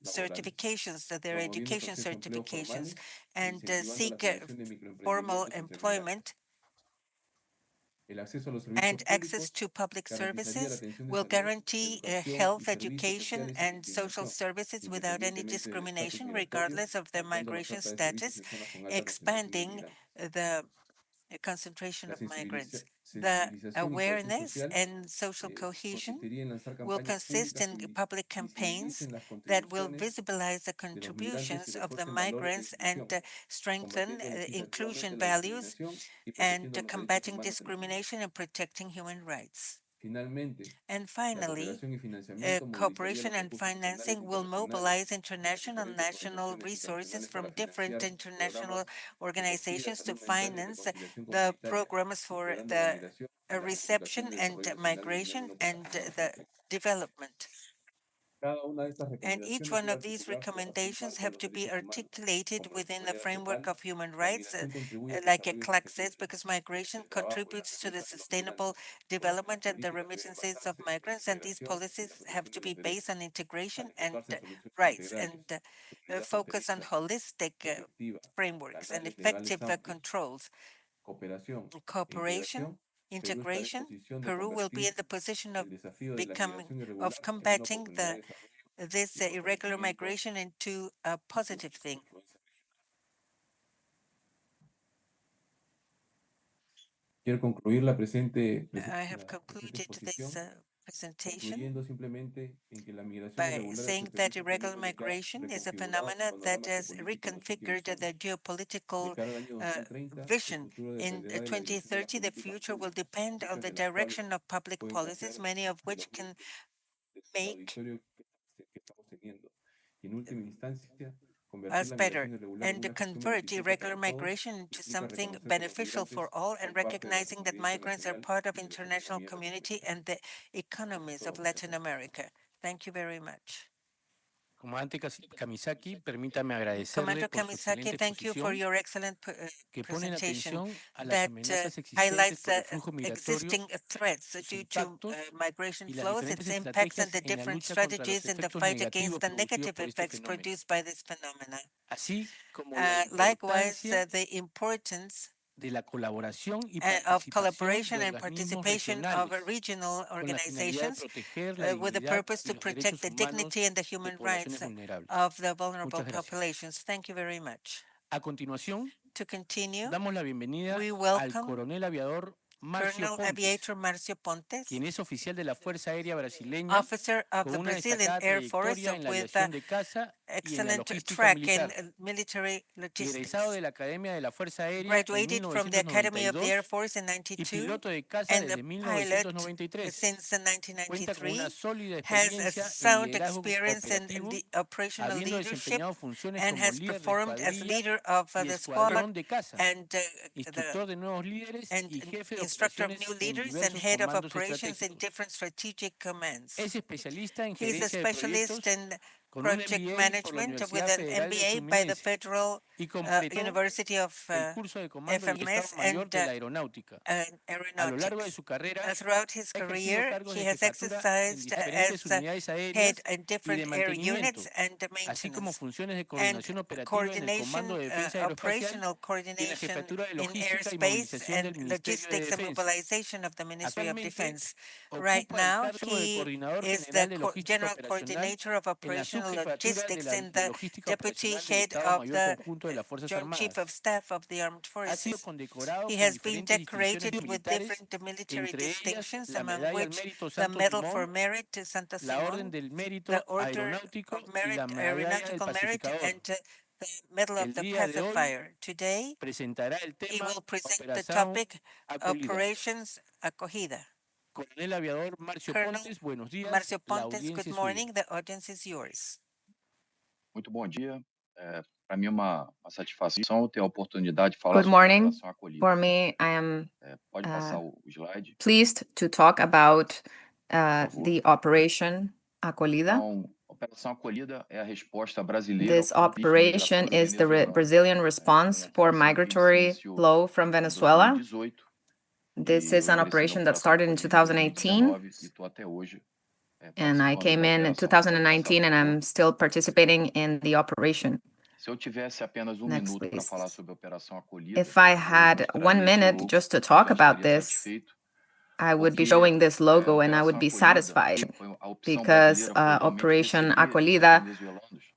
certifications, their education certifications, and seek formal employment. And access to public services will guarantee health, education, and social services without any discrimination, regardless of their migration status, expanding the concentration of migrants. The awareness and social cohesion will consist in public campaigns that will visibilize the contributions of the migrants and strengthen inclusion values and combating discrimination and protecting human rights. And finally, cooperation and financing will mobilize international and national resources from different international organizations to finance the programs for the reception and migration and the development. And each one of these recommendations have to be articulated within the framework of human rights, like a CLAC says, because migration contributes to the sustainable development and the remittances of migrants, and these policies have to be based on integration and rights and focus on holistic frameworks and effective controls. Cooperation, integration, Peru will be in the position of combating this irregular migration into a positive thing. I have concluded this presentation by saying that irregular migration is a phenomenon that has reconfigured the geopolitical vision. In 2030, the future will depend on the direction of public policies, many of which can make us better and convert irregular migration into something beneficial for all, and recognizing that migrants are part of international community and the economies of Latin America. Thank you very much. Comandante Kamisaki, permítame agradecerle Commander por su Kamisaki, excelente thank you for exposición your excellent que pone en presentation atención a las that amenazas existentes highlights por el the flujo migratorio, existing threats sus due to impactos migration y las flows, diferentes its impacts, and estrategias the en la different lucha contra los strategies in the efectos fight against negativos the producidos negative por este effects fenómeno, produced by this phenomenon. así como la Likewise, importancia the importance de la colaboración y of participación collaboration de and organismos participation of regionales regional con la finalidad de organizations proteger la with the dignidad purpose y to los protect derechos the humanos dignity and the de human poblaciones rights vulnerables. of the vulnerable Muchas gracias. populations. Thank you very much. A continuación, To continue, damos la bienvenida we al welcome coronel aviador Marcio Colonel Pontes, Aviator Marcio Pontes, quien es oficial de la Fuerza Aérea Brasileña officer of con the una Brazilian destacada Air Force trayectoria en la with aviación de caza y en la excellent logística track in militar. military Egresado logistics. de la Academia de la Fuerza Aérea en Graduated from the Academy of the Air 1992 Force in y 92 piloto de caza and the desde pilot 1993. since Cuenta con 1993. una sólida Has a experiencia en sound liderazgo experience in operativo, the operational habiendo leadership desempeñado funciones and como has líder de performed as escuadrilla leader of y the squad escuadrón de caza, and instructor de nuevos líderes and y jefe de instructor of operaciones new en leaders and diversos head of comandos operations in estratégicos. different strategic commands. Es especialista en He's a gerencia de specialist proyectos in con un project MBA por la management with Universidad an Federal del MBA by the Fluminense Federal y completó University of el curso de comando del FMS Estado Mayor and de la Aeronáutica. A lo largo de aeronautics. su carrera, Throughout his ha ejercido career, cargos he de has jefatura en exercised diferentes as unidades head aéreas in y de different air units mantenimiento, and así como maintenance funciones de and coordinación operativa en el Comando coordination, de Defensa Aeroespacial operational y en la coordination Jefatura de in Logística y airspace Movilización del and Ministerio de logistics and Defensa. mobilization of the Ministry of Actualmente Defense. Right ocupa el now, cargo de he Coordinador is the General de Logística general Operacional coordinator of en la operational Subjefatura logistics and de the Logística deputy Operacional del head Estado of Mayor the Conjunto de las Fuerzas Joint Chief Armadas. of Staff of the Armed Ha sido Forces. condecorado He con has been diferentes distinciones decorated with militares, different military entre ellas distinctions, la among Medalla al which Mérito the Santo Medal for Simón, Merit to Santa la Orden Simón, del the Mérito Order Aeronáutico of y Merit, la Medalla del Aeronautical Merit, Pacificador. and the Medal of El the día de hoy Pacifier. Today, presentará el he tema will present the Operación topic Acolida. Operations Acogida. Coronel Aviador Marcio Colonel Pontes, buenos días. Marcio La Pontes, good audiencia es suya. morning. The audience is yours. Muito bom dia. Para mim é uma satisfação ter a oportunidade de falar Good sobre a morning. operação acolhida. For me, I am Pode passar o slide. pleased to talk about Por favor. the Operation Acolhida. Então, a operação acolhida é a resposta brasileira This ao conflito operation migratório is the venezuelano. Brazilian response Foi uma for operação que se migratory iniciou flow from em Venezuela. 2018. This E is eu an ingressei na operation that operação started in acolhida em 2018, 2019 e estou até hoje and I participando came da in operação. Pode passar, 2019, por and favor. I'm still participating in the operation. Se eu tivesse apenas Next, minuto para please. falar sobre a operação acolhida, If I eu had mostraria 1 esse minute logo just to e talk já about estaria this, satisfeito. I would be Porque showing this a logo and I would operação be acolhida satisfied foi a opção because brasileira foi realmente Operation receber os Acolhida venezuelanos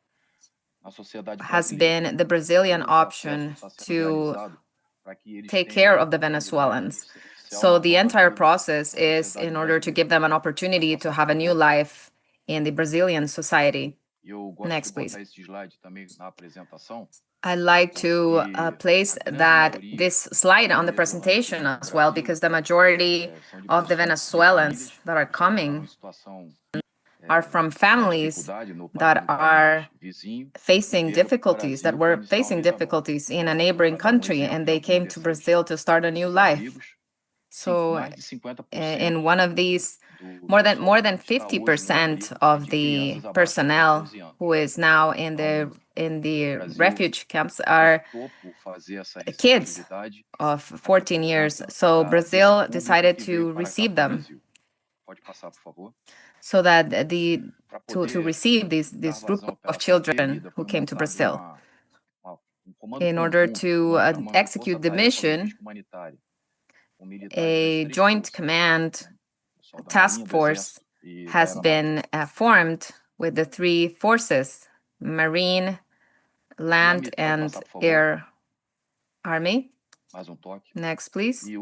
na sociedade has brasileira, been the Brazilian e o processo option está sendo to realizado para que eles take tenham care of the a oportunidade de Venezuelans. iniciar So uma the nova entire vida process na is sociedade in order to brasileira. give them an opportunity Pode to passar, have a por new favor. life in the Brazilian society. E eu gosto Next, de please. botar esse slide também na apresentação, I'd like to porque place a grande that maioria this slide on the venezuelanos que presentation chegam no as well, Brasil because the majority são de of the pessoas, de Venezuelans famílias that are que passaram coming em situação are from na families dificuldade no that are país vizinho, facing vieram para o difficulties, that Brasil para were iniciar uma facing vida nova. difficulties in a neighboring Para dar country, exemplo, and em they alguns came to desses Brazil to start a new life. abrigos, So mais de 50% in one of these, do more pessoal than que está hoje no 50% abrigo é of de the crianças abaixo de personnel 14 anos. who is now in Então, the o Brasil refuge camps are optou por fazer essa kids receptividade of para que 14 years. possa So dar desse Brazil público decided que veio to para cá, receive para o them, Brasil. Pode passar, por favor. so that Para to poder receive this dar group vazão à of operação children acolhida, who foi came to montado Brazil comando in order conjunto, to nós chamamos de execute the Força-Tarefa mission. Logística Humanitária, com militares das A três joint forças, command pessoal da task Marinha, do force Exército e da has Aeronáutica. been formed with the three forces: Marine, Land, Pode and passar, por favor. Air Army. Mais toque. Next, please. E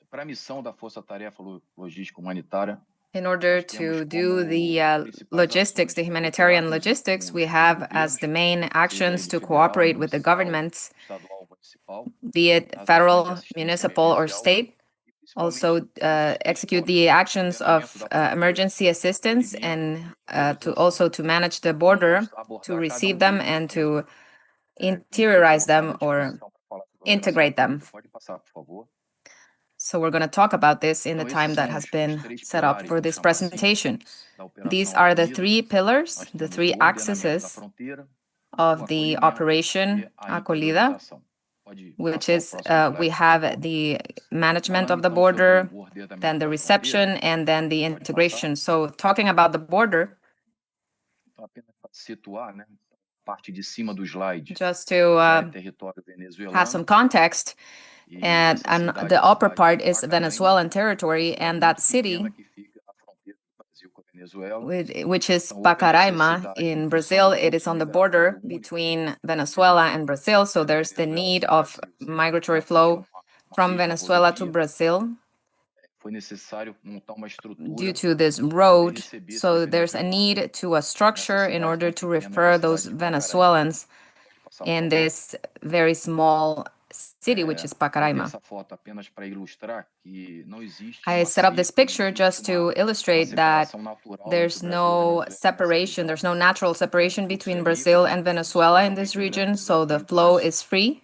para a missão da Força-Tarefa Logística Humanitária, In order nós temos to do como the principais logistics, the ações humanitarian cooperar logistics, com we os have as governos, the main seja actions ele to federal, cooperate with the municipal, governments, estadual, municipal, be it nas ações de federal, assistência municipal, or emergencial, state. e principalmente Also, nos três execute pontos the de actions treinamento of da fronteira, emergency assistance and interiorização. to manage the border, Vamos to abordar receive cada them desses and temas, to com um interiorize pouco à them or disposição para falar sobre a operação integrate them. acolhida. Pode passar, por favor. So we're going to talk about this in the Então, time esses that são has os been três set up pilares, for vamos this chamar assim, presentation. da These operação are the acolhida. three pillars, Nós the temos three o ordenamento da axes fronteira, o of the acolhimento Operation e a Acolhida, interiorização. Pode which passar o is próximo slide, we por have favor. the management Falando of the então sobre border, o ordenamento then the da reception, fronteira, and then the pode integration. passar. So talking about the border, Então, apenas para situar, né, a parte de cima do slide just to já é território have some venezuelano. context, and the upper part is Venezuelan territory, and that city, which is Pacaraima in Brazil, it is on the border between Venezuela and Brazil, so there's the need of migratory flow from Venezuela to Brazil due to this road. So there's a need to a structure in order to refer those Venezuelans in this very small city, which is Pacaraima. I set up this picture just to illustrate that there's no separation, there's no natural separation between Brazil and Venezuela in this region, so the flow is free.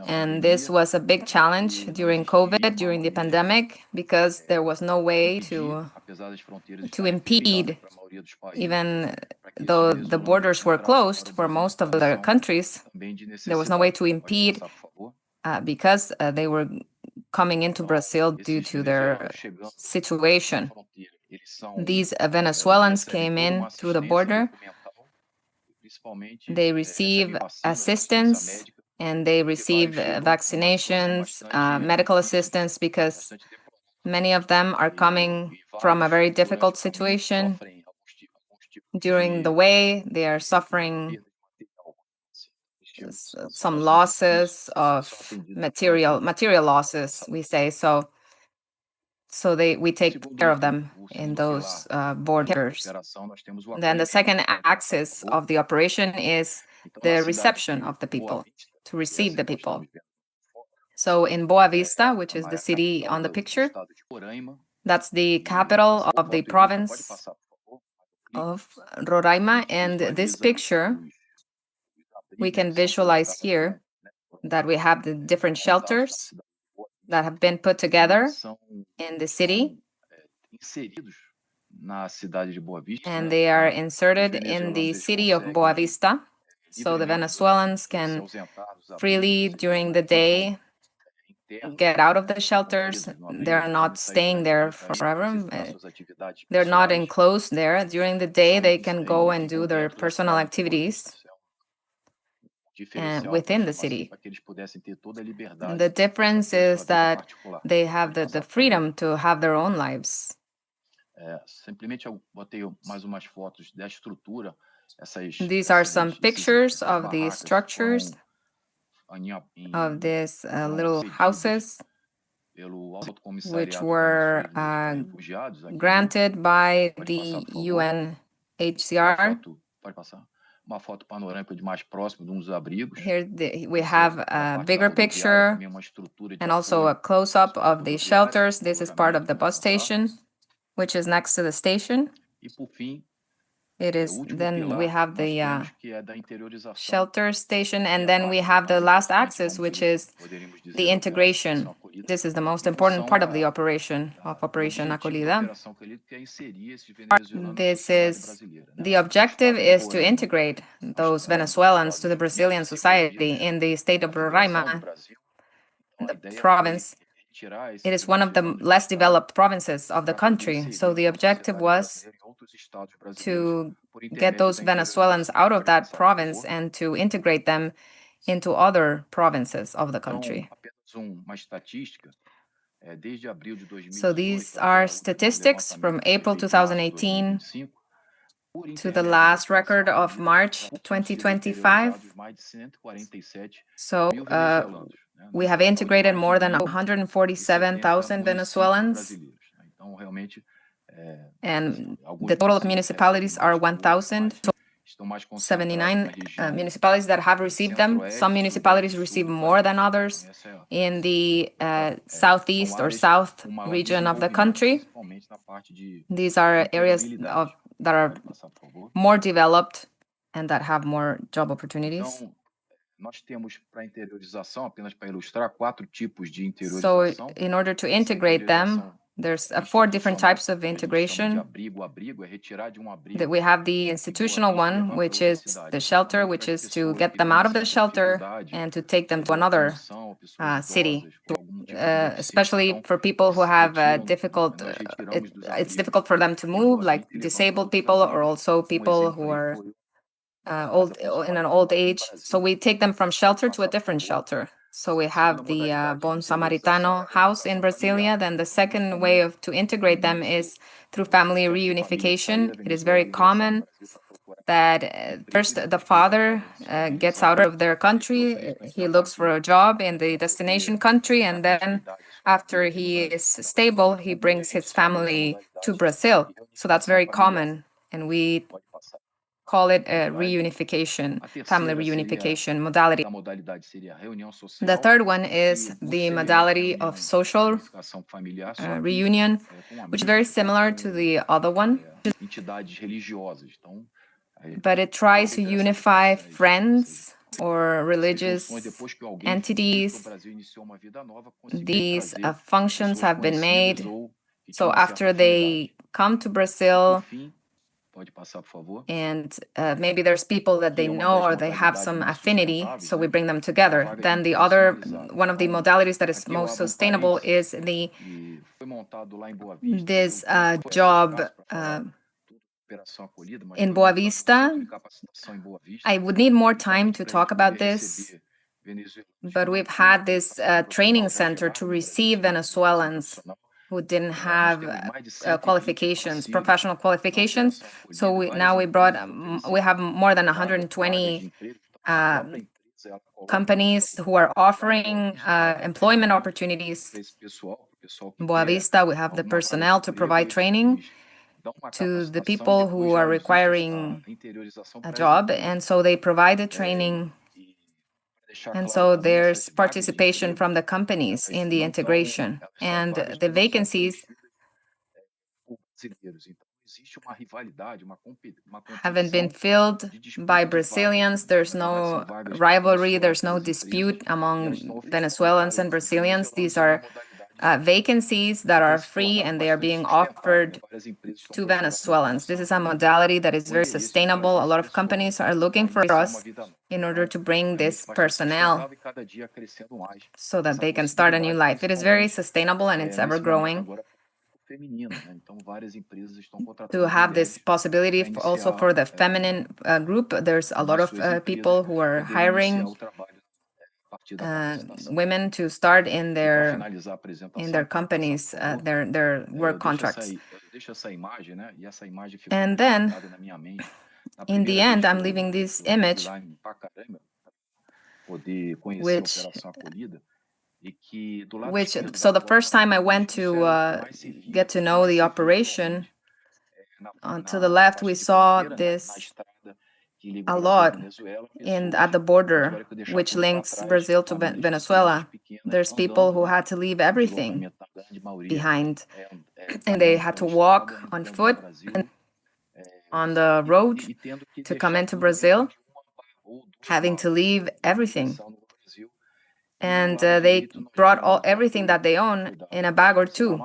And this was a big challenge during COVID, during the pandemic, because there was no way to impede, even though the borders were closed for most of the countries, there was no way to impede because they were coming into Brazil due to their situation. These Venezuelans came in through the border. They receive assistance and they receive vaccinations, medical assistance, because many of them are coming from a very difficult situation. During the way, they are suffering some losses of material losses, we say. So we take care of them in those borders. Then the second axis of the operation is the reception of the people, to receive the people. So in Boa Vista, which is the city on the picture, that's the capital of the province of Roraima. And this picture, we can visualize here that we have the different shelters that have been put together in the city. And they are inserted in the city of Boa Vista. So the Venezuelans can freely, during the day, get out of the shelters. They're not staying there forever. They're not enclosed there. During the day, they can go and do their personal activities within the city. And the difference is that they have the freedom to have their own lives. These are some pictures of the structures of these little houses, which were granted by the UNHCR. Here we have a bigger picture and also a close-up of the shelters. This is part of the bus station, which is next to the station. Then we have the shelter station, and then we have the last axis, which is the integration. This is the most important part of the Operation Acolhida. The objective is to integrate those Venezuelans to the Brazilian society in the state of Roraima, the province. It is one of the less developed provinces of the country. So the objective was to get those Venezuelans out of that province and to integrate them into other provinces of the country. So these are statistics from April 2018 to the last record of March 2025. So we have integrated more than 147,000 Venezuelans, and the total of municipalities are 1,079 municipalities that have received them. Some municipalities receive more than others in the southeast or south region of the country. These are areas that are more developed and that have more job opportunities. So in order to integrate them, there's 4 different types of integration. That we have the institutional one, which is the shelter, which is to get them out of the shelter and to take them to another city, especially for people who have it's difficult for them to move, like disabled people or also people who are in an old age. So we take them from shelter to a different shelter. So we have the Bon Samaritano house in Brasilia. Then the second way to integrate them is through family reunification. It is very common that first the father gets out of their country, he looks for a job in the destination country, and then after he is stable, he brings his family to Brazil. So that's very common, and we call it a reunification, family reunification modality. The third one is the modality of social reunion, which is very similar to the other one, but it tries to unify friends or religious entities. These functions have been made. So after they come to Brazil, and maybe there's people that they know or they have some affinity, so we bring them together. Then the other, one of the modalities that is most sustainable is this job in Boa Vista. I would need more time to talk about this, but we've had this training center to receive Venezuelans who didn't have qualifications, professional qualifications. So now we have more than 120 companies who are offering employment opportunities. In Boa Vista, we have the personnel to provide training to the people who are requiring a job, and so they provide the training. And so there's participation from the companies in the integration, and the vacancies haven't been filled by Brazilians. There's no rivalry, there's no dispute among Venezuelans and Brazilians. These are vacancies that are free and they are being offered to Venezuelans. This is a modality that is very sustainable. A lot of companies are looking for us in order to bring this personnel so that they can start a new life. It is very sustainable and it's ever growing. To have this possibility also for the feminine group, there's a lot of people who are hiring women to start in their companies, their work contracts. And then, in the end, I'm leaving this image, so the first time I went to get to know the operation, to the left, we saw this a lot at the border, which links Brazil to Venezuela. There's people who had to leave everything behind, and they had to walk on foot on the road to come into Brazil, having to leave everything. And they brought everything that they own in a bag or two.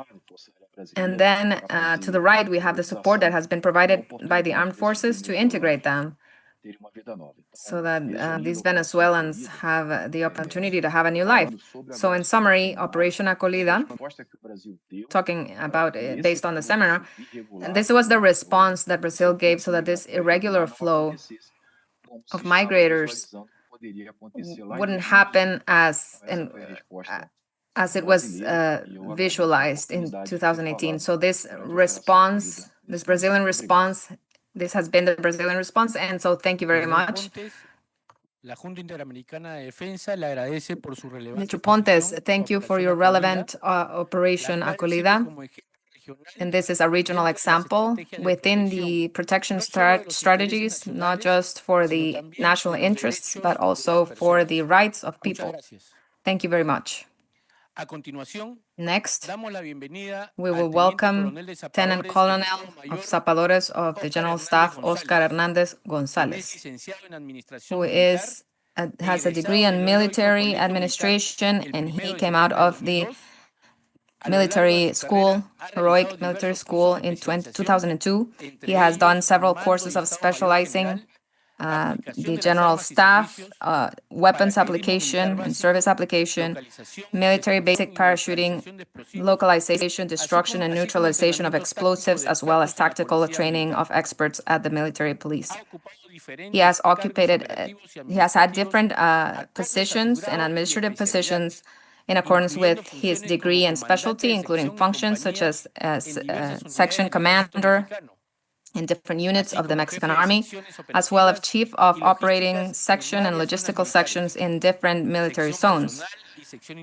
And then to the right, we have the support that has been provided by the armed forces to integrate them, so that these Venezuelans have the opportunity to have a new life. So in summary, Operation Acolhida, talking about it based on the seminar, this was the response that Brazil gave so that this irregular flow of migrators wouldn't happen as it was visualized in 2018. So this response, this Brazilian response, this has been the Brazilian response, and so thank you very much. Mr. Pontes, thank you for your relevant Operation Acolhida. And this is a regional example within the protection strategies, not just for the national interests, but also for the rights of people. Thank you very much. Next, we will welcome Lieutenant Colonel of Zapadores of the General Staff, Oscar Hernandez Gonzalez, who has a degree in military administration, and he came out of the military school, heroic military school in 2002. He has done several courses of specializing the general staff, weapons application and service application, military basic parachuting, localization, destruction, and neutralization of explosives, as well as tactical training of experts at the military police. He has occupied, he has had different positions and administrative positions in accordance with his degree and specialty, including functions such as section commander in different units of the Mexican Army, as well as chief of operating section and logistical sections in different military zones,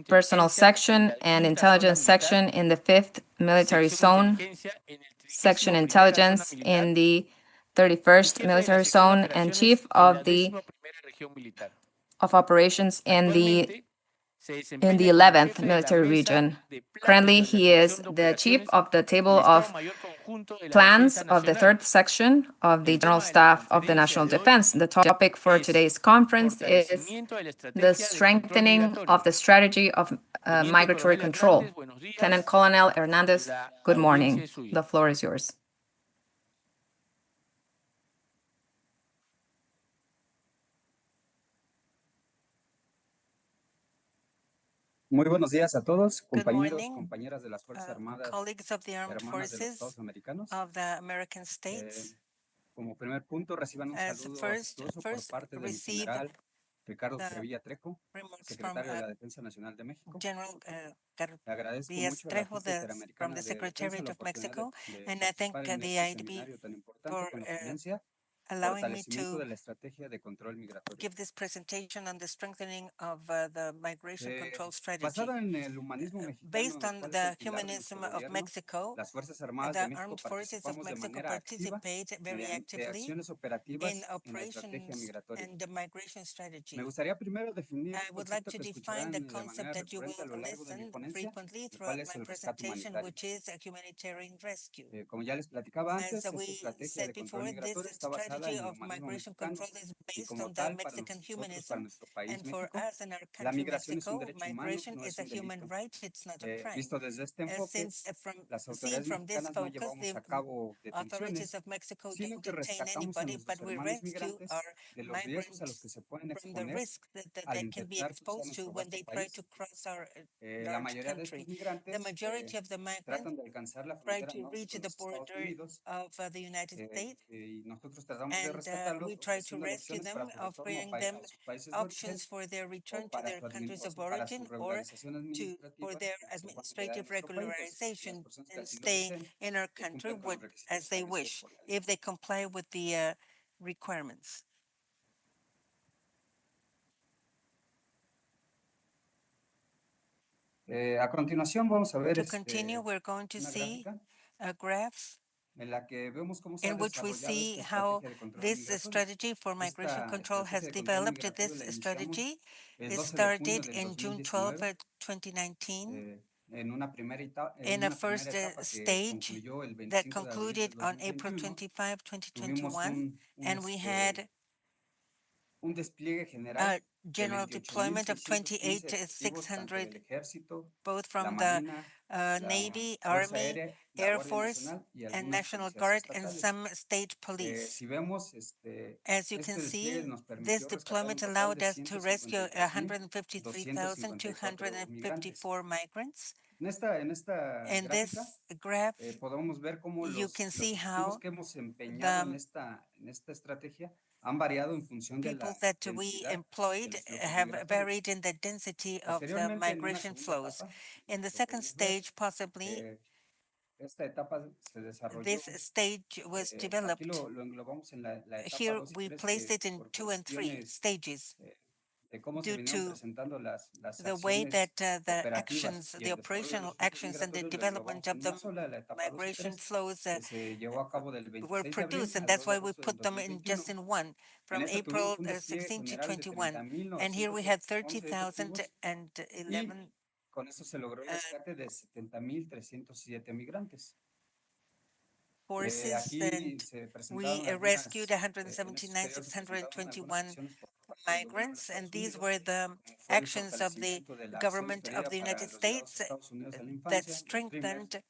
personal section and intelligence section in the 5th military zone, section intelligence in the 31st military zone, and chief of operations in the 11th military region. Currently, he is the chief of the table of plans of the 3rd section of the General Staff of the National Defense. The topic for today's conference is the strengthening of the strategy of migratory control. Lieutenant Colonel Hernandez, good morning. The floor is yours. Muy buenos días a todos, Good compañeros, morning, compañeras de las Fuerzas Armadas colleagues of the y armed hermanas de los forces Estados Americanos. of the American States. Como primer punto, reciban un As saludo first afectuoso por parte de mi receive general Ricardo the Trevilla Trejo, remarks from secretario de la Defensa Nacional de México. General Le agradezco Díaz mucho a la Trejo Junta from Interamericana the de Defensa Secretariat la of oportunidad Mexico, de and I thank participar en the este IADB seminario tan importante for con la ponencia allowing me Fortalecimiento to de la Estrategia de Control Migratorio. give this presentation on the strengthening of the migration control strategy. Basado en el humanismo mexicano, Based el on cual es the el pilar de nuestro humanism of gobierno, Mexico, las Fuerzas Armadas de the México armed forces of participamos de Mexico manera activa participate very mediante actively acciones in operativas en la estrategia operations migratoria. and the migration strategy. Me gustaría primero definir I el would like concepto to que define escucharán the de concept manera that you recurrente a lo will largo de mi listen ponencia, frequently el cual throughout es my el rescate presentation, humanitario. which is a humanitarian rescue. Como ya les platicaba As antes, esta we estrategia said de control before, this migratorio está basada strategy en el of humanismo migration mexicano control is y based como on the tal, para Mexican nosotros, para humanism. nuestro país And for México, us in our la country, migración es un Mexico, derecho humano, migration no is es a un human delito. right, it's not a crime. Visto desde este enfoque, las Seen autoridades from this mexicanas no focus, llevamos the a cabo authorities detenciones, of Mexico sino don't que detain rescatamos a anybody, nuestros but we hermanos rescue migrantes our de los riesgos a los que migrants se pueden from the exponer risk that al they can be intentar cruzar exposed to nuestro when vasto they try to país. cross our La large mayoría de estos country. The migrantes majority of the migrants tratan de alcanzar la try frontera to norte reach con the los Estados border Unidos of the United States, y nosotros tratamos de and rescatarlos we try to ofreciéndoles rescue opciones them, para su retorno offering them a sus países de origen options for their o return to para their countries of para su origin or regularización for administrativa their que se puedan quedar en administrative nuestro país, las regularization personas que and así lo stay deseen, in our que country cumplan con los requisitos as they establecidos wish, por la ley. if they comply with the requirements. A continuación vamos a ver To continue, we're going to una see gráfica a graph en la que vemos cómo se ha in which we desarrollado see esta how estrategia de control this migratorio. strategy for migration Esta control has estrategia de control developed. migratorio This la iniciamos strategy el is 12 de junio started del in June 12, 2019 2019, en una primera in a etapa first que stage concluyó el that 25 de abril concluded del on April 2021. 25, Tuvimos 2021, and we had un despliegue general a de general deployment of 28,615 efectivos, tanto 28,600, del Ejército, both la from the Marina, la Navy, Fuerza Army, Aérea, la Air Guardia Force, Nacional y and algunas National policías Guard, and estatales. some state police. Si vemos, As you can despliegue see, nos this permitió rescatar un deployment total allowed de us to rescue 153,254 migrantes. 153,254 migrants. En esta In gráfica this graph, podemos ver cómo you los can see efectivos how que hemos empeñado en esta estrategia han variado en función de people la that we densidad de employed los flujos have migratorios. varied in the density of the Posteriormente, en una migration segunda flows. etapa, In the lo second podemos ver, stage, possibly, esta etapa se desarrolló. this stage was Aquí developed. lo englobamos en la etapa Here 2 y we 3 placed it in por 2 and 3 cuestiones stages de cómo se due vinieron to presentando las the way acciones that the operativas actions, y the el desarrollo de operational los flujos actions and the migratorios, lo development englobamos en of the una sola, la etapa 2 y migration 3, flows que se llevó a cabo del were 26 de abril produced, and al that's 2 de why we agosto del put them in 2021. just in one, En from esta April tuvimos un despliegue 16 to general de 21. And here we had 30,911 efectivos y 30,011 con esto se logró el rescate de 70,307 migrantes. forces, Aquí and se presentaron we rescued en este periodo se presentaron algunas 179,621 acciones por parte del gobierno de migrants, Estados and these Unidos, were the como fue el actions of the fortalecimiento de la acción government of extranjera the para United los llegados a States Estados Unidos a la that infancia, los Dreamers, strengthened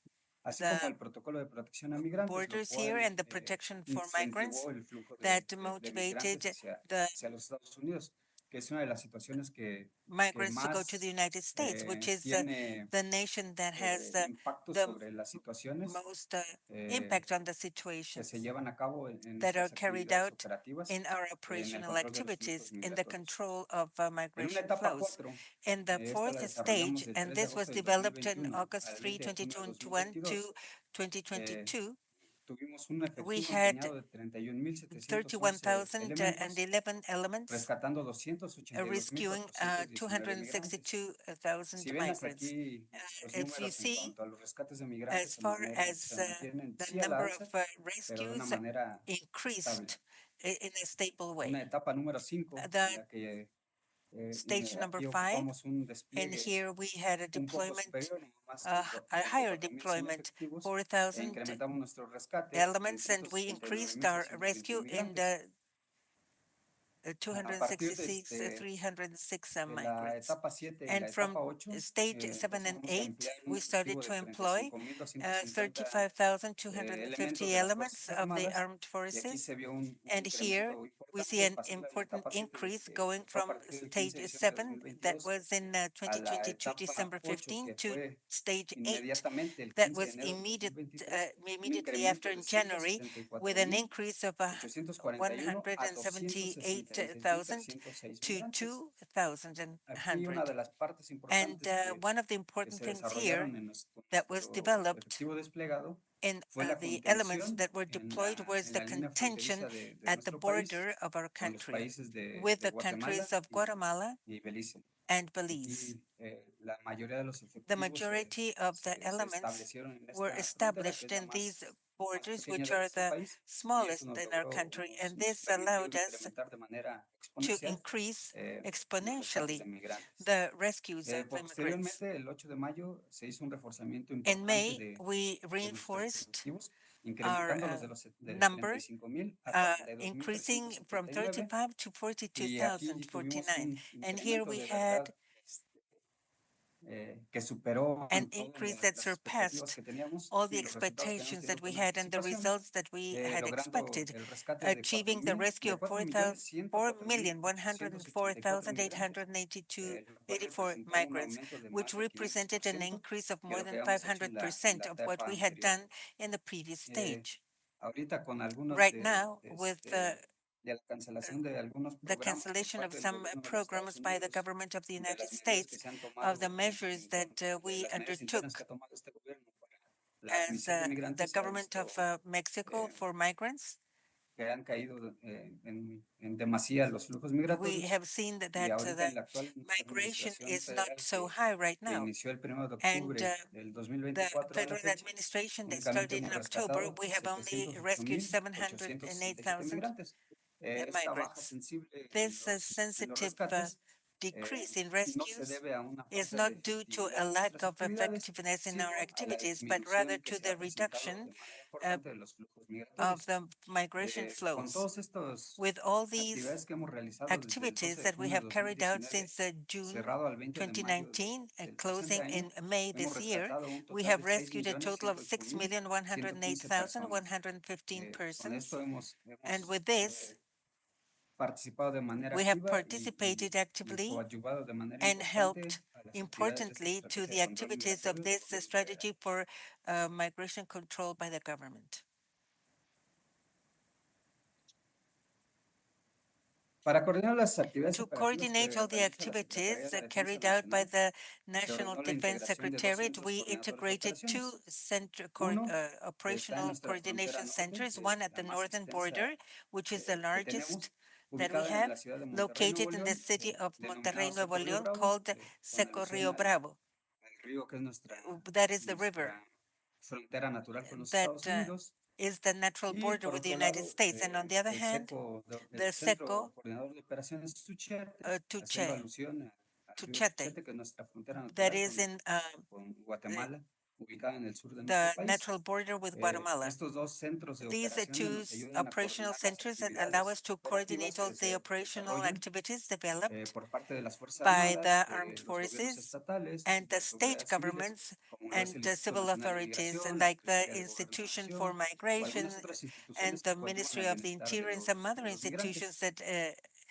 así the como el protocolo de protección a migrantes, lo borders here cual and the protection for migrants incentivó el flujo that de motivated migrantes the hacia los Estados Unidos. que es una de las situaciones que migrants to go to más the United States, which is tiene the nation that has impacto the sobre las situaciones most que impact on the se situations llevan a cabo en that are nuestras carried actividades out operativas in our en el operational control de los activities flujos in the migratorios. control of En una migration etapa flows. 4, In the esta la fourth desarrollamos stage, del and 3 de this was agosto del developed on 2021 August al 3, 20 de junio de 2021 to 2022, 2022, tuvimos un we efectivo had empeñado de 31,711 elementos, 31,011 elements rescatando rescuing 282,419 migrantes. 262,000 Si ven hasta migrants. aquí, los If you números en see, cuanto a los rescates de as migrantes far as se mantienen the sí a la number alza, of pero de una rescues manera estable. increased in a stable way. Una etapa número 5, en The la que stage number aquí 5, ocupamos un and despliegue here we had a un poco deployment, superior, más a higher 24,100 deployment, efectivos, 4,000 incrementamos nuestro rescate elements, and we increased our 369,621 rescue in migrantes. the A partir de 306 la migrants. etapa 7 y And la from etapa 8, stage 7 and empezamos a 8, emplear un we started efectivo to de employ 35,250 35,250 elements of the armed y aquí forces. se vio un And here incremento we see importante, an pasando de la important etapa 7 increase que going fue a from partir del 15 stage de diciembre de 7 that 2022 was in a la 2022, etapa December 8 15, que to fue stage 8 inmediatamente el that 15 de was enero de 2023, un immediately incremento after de in January with an increase of 174,841 a 178,000 to 266,606 migrantes. Aquí una 2,100. de las partes And importantes one of the que important se things here desarrollaron en that was nuestro developed efectivo desplegado in fue la the elements contención that were en deployed was en the la línea contention fronteriza de at the nuestro país border of our con los country países with de the Guatemala countries of Guatemala y Belice. and Belize. Aquí la mayoría de los The efectivos majority of the se elements establecieron en were esta frontera, que established es la in these más borders, pequeña which de are nuestro the país, y eso smallest nos in our logró, country. And nos this permitió allowed us incrementar de manera to exponencial increase los rescates de exponentially migrantes. the rescues of immigrants. Posteriormente, el 8 de mayo, se hizo un reforzamiento In importante May, de we nuestros reinforced efectivos, our incrementándolos de number, 35,000 a increasing from 42,379. 35 to Y aquí tuvimos 42,049. un And here incremento we de had verdad que superó an todas increase that las expectativas surpassed que teníamos all the y los resultados que habíamos expectations that tenido we con had and the anticipación, results that we had logrando expected, el rescate de achieving the rescue of 4,104,882 migrantes, lo cual 4,104,884 representaba un migrants, aumento de which más de represented an 500% increase of que more lo que than habíamos hecho en la 500% of what etapa we had anterior. done in the previous stage. Ahorita con algunos Right now, with de la cancelación de algunos the programas por cancellation of parte del some gobierno de los Estados programs by the Unidos, government of the de United las medidas que States, se han tomado of the measures that we las medidas undertook internas que ha tomado este gobierno para la as admisión de the migrantes, ha government visto of Mexico for migrants, que han caído en demasía los flujos we migratorios, have seen that, y ahorita the en la actual migration administración is not federal so high right que now. inició el 1 de And octubre del the 2024 a la federal fecha, administration that únicamente started in hemos October, rescatado we have only rescued 708,867 708,000 migrantes. Esta baja migrants. sensible This en los sensitive rescates decrease in no se rescues debe a una is falta de not due to efectividad a en lack nuestras of actividades, effectiveness in sino our a la activities, but rather disminución que to se the ha presentado reduction de manera importante de los flujos of migratorios. the migration Con flows. todos estos With all these actividades que hemos realizado desde el 12 activities de that we junio de have carried out 2019, since June cerrado al 20 de mayo 2019 and del presente closing año, in May hemos this year, rescatado un we total have de rescued a total of 6,108,115 personas. 6,108,115 Con persons. esto And with this, participado de manera we have activa participated y actively coadyuvado de manera and importante helped a las actividades de esta importantly to estrategia the de control activities of migratorio del this gobierno strategy federal. for migration control by the government. Para coordinar las actividades To operativas coordinate all que the realiza la Secretaría activities de la Defensa carried out by Nacional, the se National ordenó la Defense integración de dos Secretariat, centros we coordinadores de integrated two operaciones. Uno está en operational nuestra frontera coordination norte, centers, que one es at la the más northern extensa border, which is the que largest tenemos, that we ubicada en have, la ciudad de Monterrey, located Nuevo in the León, city of Monterrey, denominado Nuevo Seco Río León, Bravo, called con Seco alusión Rio Bravo. al río que es That is the river frontera natural con los that Estados Unidos. is the natural Y border por with the otro United lado, States. And on the other hand, el the Centro Seco Coordinador de Operaciones haciendo alusión al río Tuchete, Tuchete, que es nuestra frontera that natural is in con Guatemala, ubicada en el sur de nuestro the país. natural border with Guatemala. Estos dos centros de These are operaciones two nos ayudan a operational coordinar las centers that allow us actividades to operativas coordinate all que the se operational desarrollan activities developed por parte de las Fuerzas by Armadas, the armed los gobiernos forces estatales, and the las state autoridades civiles, governments como lo es and el the Instituto civil Nacional de authorities, Migración, la like the Secretaría de Institution for Gobernación o Migration algunas otras and instituciones que the coadyuvan Ministry al of the bienestar Interior and some de other los migrantes. institutions that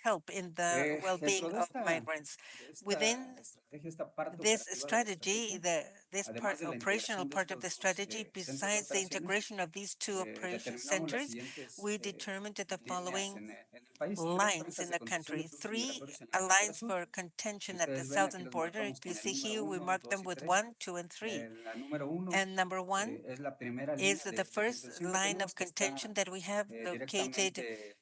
help in the well-being Dentro de of esta, migrants. de esta Within estrategia, esta parte this operativa de la strategy, estrategia, this además de la operational integración de part of the estos dos strategy, centros de besides the operaciones, integration of these two operation determinamos las centers, siguientes we determined the líneas following en el país, tres lines frentes in de the contención de country. flujos 3 migratorios en la frontera lines sur. for contention at the Ustedes ven, aquí southern los border. marcamos If you con el see here, número we 1, mark 2 them y with 3. 1, 2, and 3. La número 1 And number 1 es la primera is línea the de first contención que line of tenemos, que está contention that we have located directamente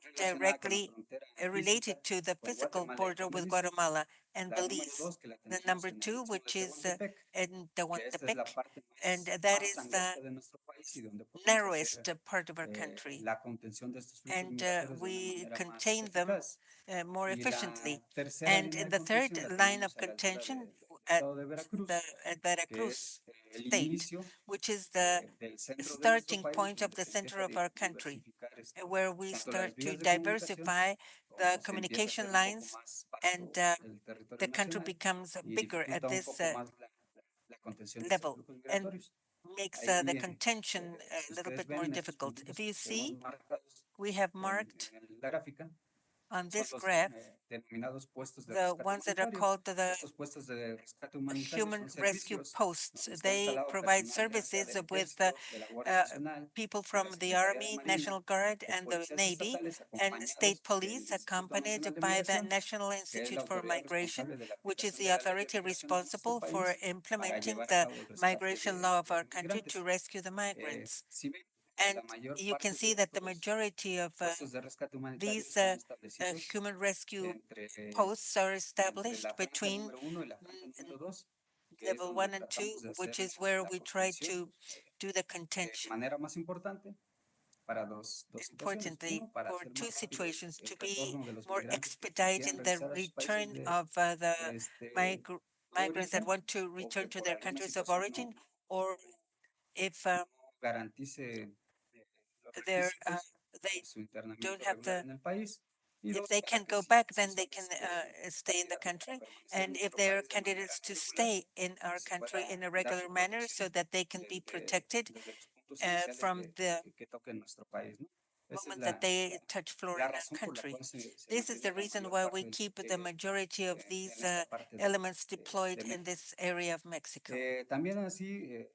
relacionada con la directly frontera related física to the con physical Guatemala y border con with Belice. Guatemala and La número Belize. 2 que la The tenemos number en el 2, istmo de which is Tehuantepec, in que esta es la Tehuantepec, parte and más, that más is the angosta de nuestro país y donde podemos narrowest hacer part of our country. la contención de estos flujos And migratorios de una we manera más contain them eficaz. more Y la efficiently. tercera And línea in de the third contención la line of tenemos a la altura contention del at estado de Veracruz, at que es Veracruz el state, inicio which is the del centro de nuestro starting país, point of donde the se center empieza a of our country, diversificar where we tanto start las to vías de comunicación diversify the como se empieza a communication hacer un poco lines, más and vasto el territorio the country nacional becomes y bigger at dificulta un this poco más la contención de estos level flujos and migratorios. makes the Ahí, contention si a little ustedes bit more ven en estos difficult. If puntitos you que tenemos see, marcados we have marked en la gráfica, on son this los graph denominados puestos de the rescate ones that are humanitario. called the Estos puestos de rescate humanitario human son rescue servicios posts. donde está They instalado provide personal, ya sea services del with Ejército, de la Guardia Nacional, people de la from the Secretaría de Army, Marina, National Guard, o and the policías Navy, estatales and state acompañados del police, Instituto accompanied Nacional de by the Migración, National que es Institute la for autoridad Migration, responsable de la which is aplicación the de la ley de authority migración en nuestro responsible for país para implementing llevar a the cabo el rescate migration law of de our los country to migrantes. rescue the migrants. Si ven, And la mayor you can parte see de that the estos majority of puestos de rescate humanitario these están establecidos human rescue entre, posts are entre established la franja between número 1 y la franja número 2, que es level donde 1 and 2, tratamos de which hacer is where la we try contención to do the de contention. manera más importante para dos situaciones. Importantly, Uno, para for hacer two más rápido situations, el to be retorno de los more migrantes que quieran expediting the regresar a sus países return de, of the de migrants that origen, want to o que return to por their alguna countries of situación no, origin, or if no garantice los they're requisitos they de su don't internamiento have regular the en el país. Y if dos, they para can que go si, back, si then they son can stay in the candidatos para country. permanecer en And if nuestro they're país de candidates manera to regular, stay in our se country pueda in a dar regular su manner so protección that they can be protected desde los puntos iniciales from the que toquen nuestro país, ¿no? Esa es moment that they touch Florida razón por la country. cual se This is the mantiene la reason mayor why we parte del keep the majority of en these esta parte elements deployed de in México. this area of Mexico. También así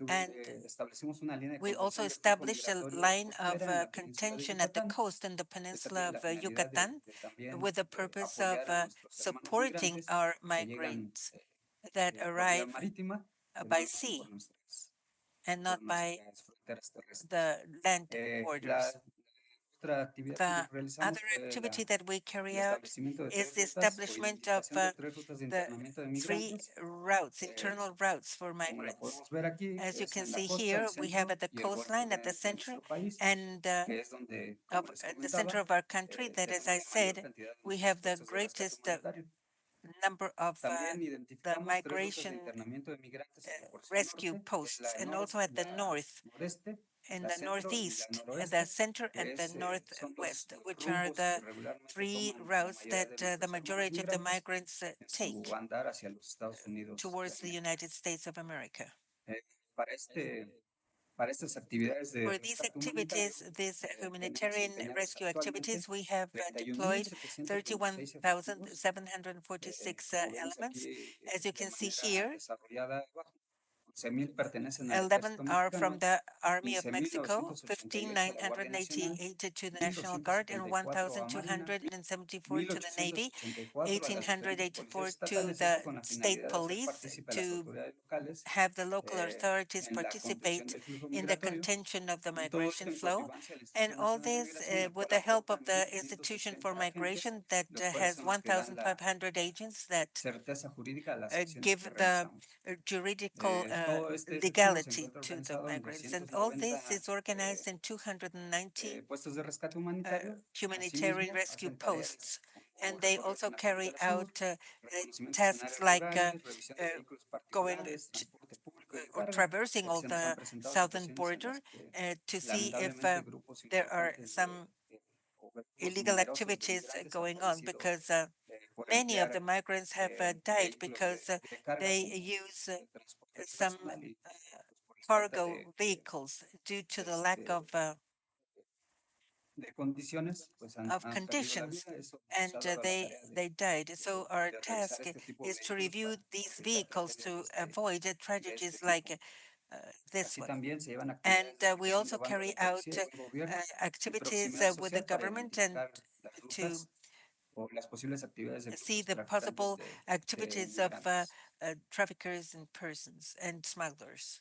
And establecimos una línea de we also contención de flujo established a migratorio line of costera en la península de contention at the Yucatán. coast in the Esta peninsula tiene of la finalidad Yucatan de también with the purpose of apoyar a nuestros hermanos supporting migrantes our que llegan migrants that por vía arrive marítima, que no by lo hacen sea and por not by nuestras fronteras terrestres. the land borders. La otra actividad que The realizamos other fue activity that we carry el out establecimiento de is tres the rutas o establishment of identificación de tres rutas de the internamiento de 3 migrantes. routes, internal routes for Como la migrants. podemos ver aquí, As you es can en la see costa, el here, we have centro at the y el golfo coastline at the de center nuestro país, and que es donde, of como les the center comentaba, of our country that, as tenemos I la mayor said, cantidad de we nuestros have the puestos de rescate greatest humanitario. number of También the identificamos tres rutas de migration internamiento de migrantes en la porción rescue norte, que es posts, and also at the north, noreste, in la the centro y la northeast, the noroeste, center que and the son los northwest, which are rumbos que the regularmente 3 toman la routes mayoría that de the nuestros hermanos majority of the migrantes migrants en su take andar hacia los Estados Unidos de towards the América. United States of America. Para para estas actividades de For these rescate humanitario, activities, these tenemos humanitarian desempeñados rescue activities, actualmente we have deployed 31.726 efectivos, 31,746 como vemos elements. aquí As you de can see manera here, desarrollada abajo. 11,000 pertenecen al 11 ejército are from mexicano, the Army of Mexico, 15,988 a la Guardia Nacional, 15,988 to the National Guard, and 1,274 a Marina, 1,274 to the Navy, 1,884 a las diferentes policías 1,884 to estatales, the esto con la state finalidad de hacer police partícipe a las to autoridades locales have the local authorities en la contención participate del flujo in the migratorio. contention of the Y todo esto migration en flow. coadyuvancia a la And Institución all Nacional de this Migración, la with cual the help aporta of the Institution for 1,560 agentes, Migration that los cuales has son los que dan la 1,500 agents that certeza jurídica a las acciones give que the realizamos. juridical Todo este efectivo se legality encuentra to the organizado en migrants. And all this is 290 organized in 290 puestos de rescate humanitario. humanitarian Asimismo, rescue hacen tareas posts. como And they recorrer also en la carry frontera sur, out reconocimientos en tasks áreas like rurales, revisión de vehículos going particulares, transporte público y de or carga, traversing ya que all se nos han the presentado southern situaciones en border las que to see if lamentablemente grupos there are importantes some o grupos illegal numerosos de activities migrantes han going on fallecido because por many of the emplear migrants have died vehículos because de carga they como use transporte some personal y pues, por la falta cargo vehicles due to the lack of of conditions, and they died. So our task is to review these vehicles to avoid tragedies like this one. And we also carry out activities with the government and to see the possible activities of traffickers and persons and smugglers.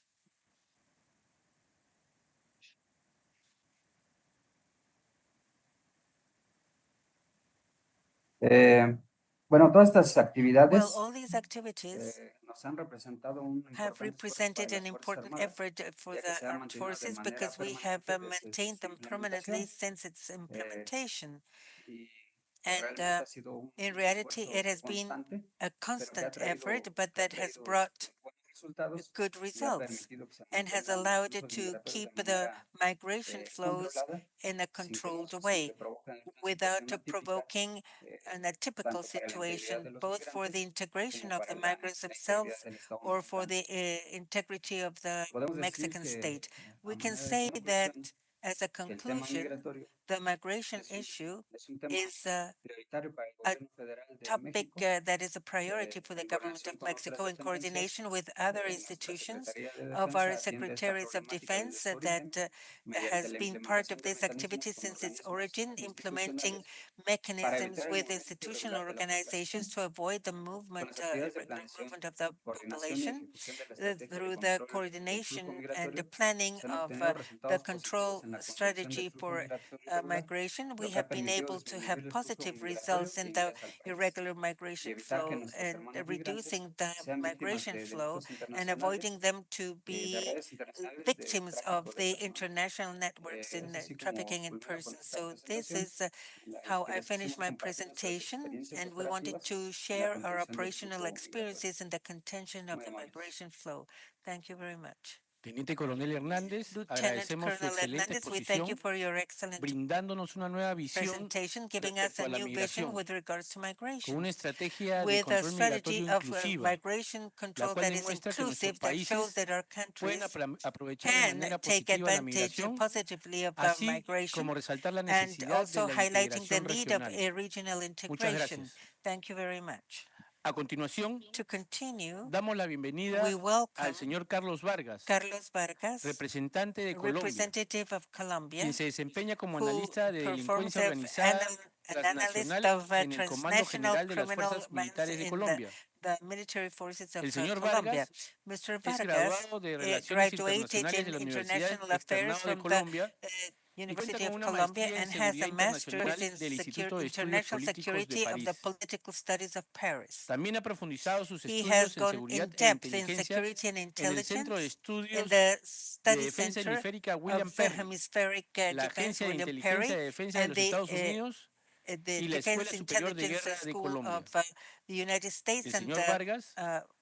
Bueno, todas estas Well, actividades all these activities nos han representado un have importante esfuerzo represented para an las Fuerzas important Armadas, effort for ya que the se ha armed mantenido de forces manera because we have permanente desde maintained su them permanently implementación. since its implementation. Y And realmente ha sido un in reality, esfuerzo it has been constante, a pero que ha constant traído, effort, but que ha that has traído brought buenos resultados good y ha results permitido que se and has mantengan los allowed it flujos to migratorios keep de the manera migration flows controlada, in a sin que controlled nos way provoquen una without situación atípica, provoking an atypical tanto para la integridad situation, de los both for the migrantes integration como of para the la migrants integridad themselves del Estado or for mexicano. the integrity of the Podemos decir Mexican que, state. We a can manera de say that conclusión, as a que el tema conclusion, migratorio the migration es issue un tema is prioritario para el a gobierno federal de topic México, that is a priority for the en government coordinación of con otras Mexico in dependencias coordination with other de nuestra institutions Secretaría de of Defensa our atiende esta secretaries of problemática desde defense su that origen mediante has la been part of implementación de this activity mecanismos con since its organismos origin, implementing institucionales para mechanisms evitar el with movimiento institutional irregular de la organizations población, to avoid the con movement, las actividades de irregular planeación, movement of the coordinación y population ejecución de la estrategia de through the control del coordination flujo and the migratorio, planning se han of obtenido the resultados control positivos en la contención del strategy flujo for migratorio irregular, migration. We lo que ha have been permitido able to have disminuir el flujo positive migratorio results de in the ingreso al país irregular y migration evitar que flow nuestros and hermanos migrantes reducing the sean víctimas migration de flow delitos and internacionales, avoiding them to de be redes internacionales de victims tráfico of de the personas. international networks in Es así como trafficking in culmina con persons. esta So this presentación, is en la how que I les finished quisimos my compartir nuestras presentation, experiencias and we wanted operativas to en la share our contención del operational flujo migratorio. experiences in the contention of Muy the amables. migration flow. Thank you very much. Teniente Coronel Hernández, Lieutenant agradecemos su Colonel excelente Hernandez, we thank you exposición, for your excellent brindándonos una nueva visión presentation, giving us respecto a a la new vision migración, with regards to con migration, una estrategia de with a control strategy migratorio of inclusiva, migration la control cual that is demuestra que nuestros inclusive, that shows países that our pueden countries aprovechar de can manera take positiva la advantage migración, positively of así migration, como resaltar la and necesidad de also la highlighting the integración need of regional. a regional Muchas integration. gracias. Thank you very much. A continuación, To continue, damos la we bienvenida al welcome señor Carlos Vargas, Carlos Vargas, representante de Colombia, representative of Colombia, quien se desempeña como who analista de performs delincuencia as organizada an analyst transnacional of en el Comando transnational General de las criminal Fuerzas Militares de in Colombia. the military forces of El señor Colombia. Vargas Mr. es Vargas graduado de Relaciones graduated Internacionales de in la Universidad international affairs Externado de from the Colombia y cuenta University con of una Colombia maestría en and has Seguridad a master's Internacional in del Instituto de Estudios international Políticos de security of the París. Political Studies of Paris. También ha profundizado sus He has estudios en gone Seguridad in e depth in Inteligencia security and en el Centro de intelligence in Estudios the de study Defensa center Hemisférica William of the Perry, Hemispheric la Defense Agencia de William Inteligencia Perry de Defensa de and los Estados Unidos the y la Escuela Defense Superior de Intelligence Guerra de School Colombia. of the United States El and señor the Vargas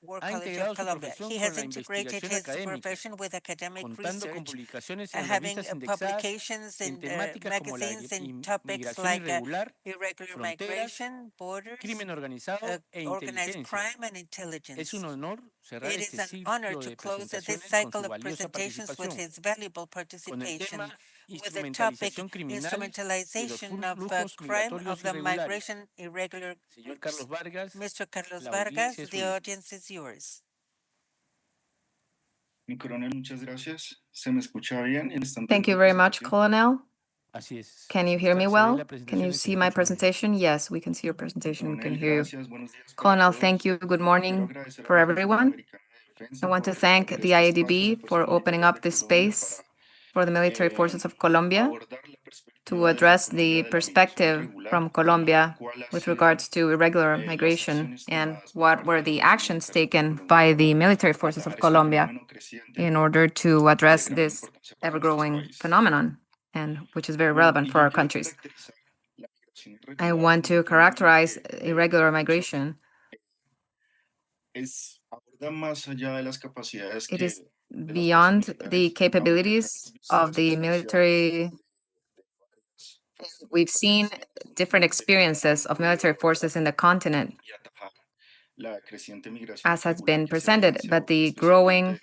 War ha College of integrado su Colombia. profesión He con has la integrated investigación his académica, profession with academic contando con research, publicaciones en having revistas indexadas publications en in temáticas como la magazines and topics migración like irregular, irregular fronteras, migration, borders, crimen organizado e organized inteligencia. crime and Es intelligence. un honor cerrar It este is an honor ciclo to de close this presentaciones con cycle su of valiosa presentations with participación, his valuable con el participation tema with the topic instrumentalización criminal de los instrumentalization of flujos crime of migratorios the irregulares. migration irregular Señor groups. Carlos Vargas, Mr. Carlos la Vargas, audiencia es the suya. audience is yours. Mi coronel, muchas gracias. ¿Se me escucha bien? Thank you very much, Colonel. Así es. Can you hear me Se ve well? la Can you presentación y se see le my escucha muy bien. presentation? Yes, we can see your presentation. We can Coronel, hear you. gracias. Buenos días para Colonel, todos. thank you. Good Quiero morning agradecer a for la Agencia everyone. Interamericana de I Defensa want to por thank abrir the este espacio a IADB las for fuerzas opening militares up de this Colombia space para for the military forces of Colombia abordar la to perspectiva de address Colombia the de la migración perspective irregular from y Colombia cuál ha with sido regards to irregular las migration acciones and tomadas por what parte were de las the fuerzas actions militares de taken Colombia by the para military forces of atajar este Colombia fenómeno creciente in order to address de gran this importancia para nuestros ever-growing países. phenomenon, and which is very Bueno, relevant y for yo our quiero countries. caracterizar la migración I irregular want como to un fenómeno characterize que irregular incluso migration. aborda más allá de las capacidades It is de las fuerzas beyond the militares, aunque capabilities hemos visto of the experiencias military. We've seen different experiences of military forces in the continent, y atajar la creciente migración as has irregular been que se ha presented, but evidenciado the growing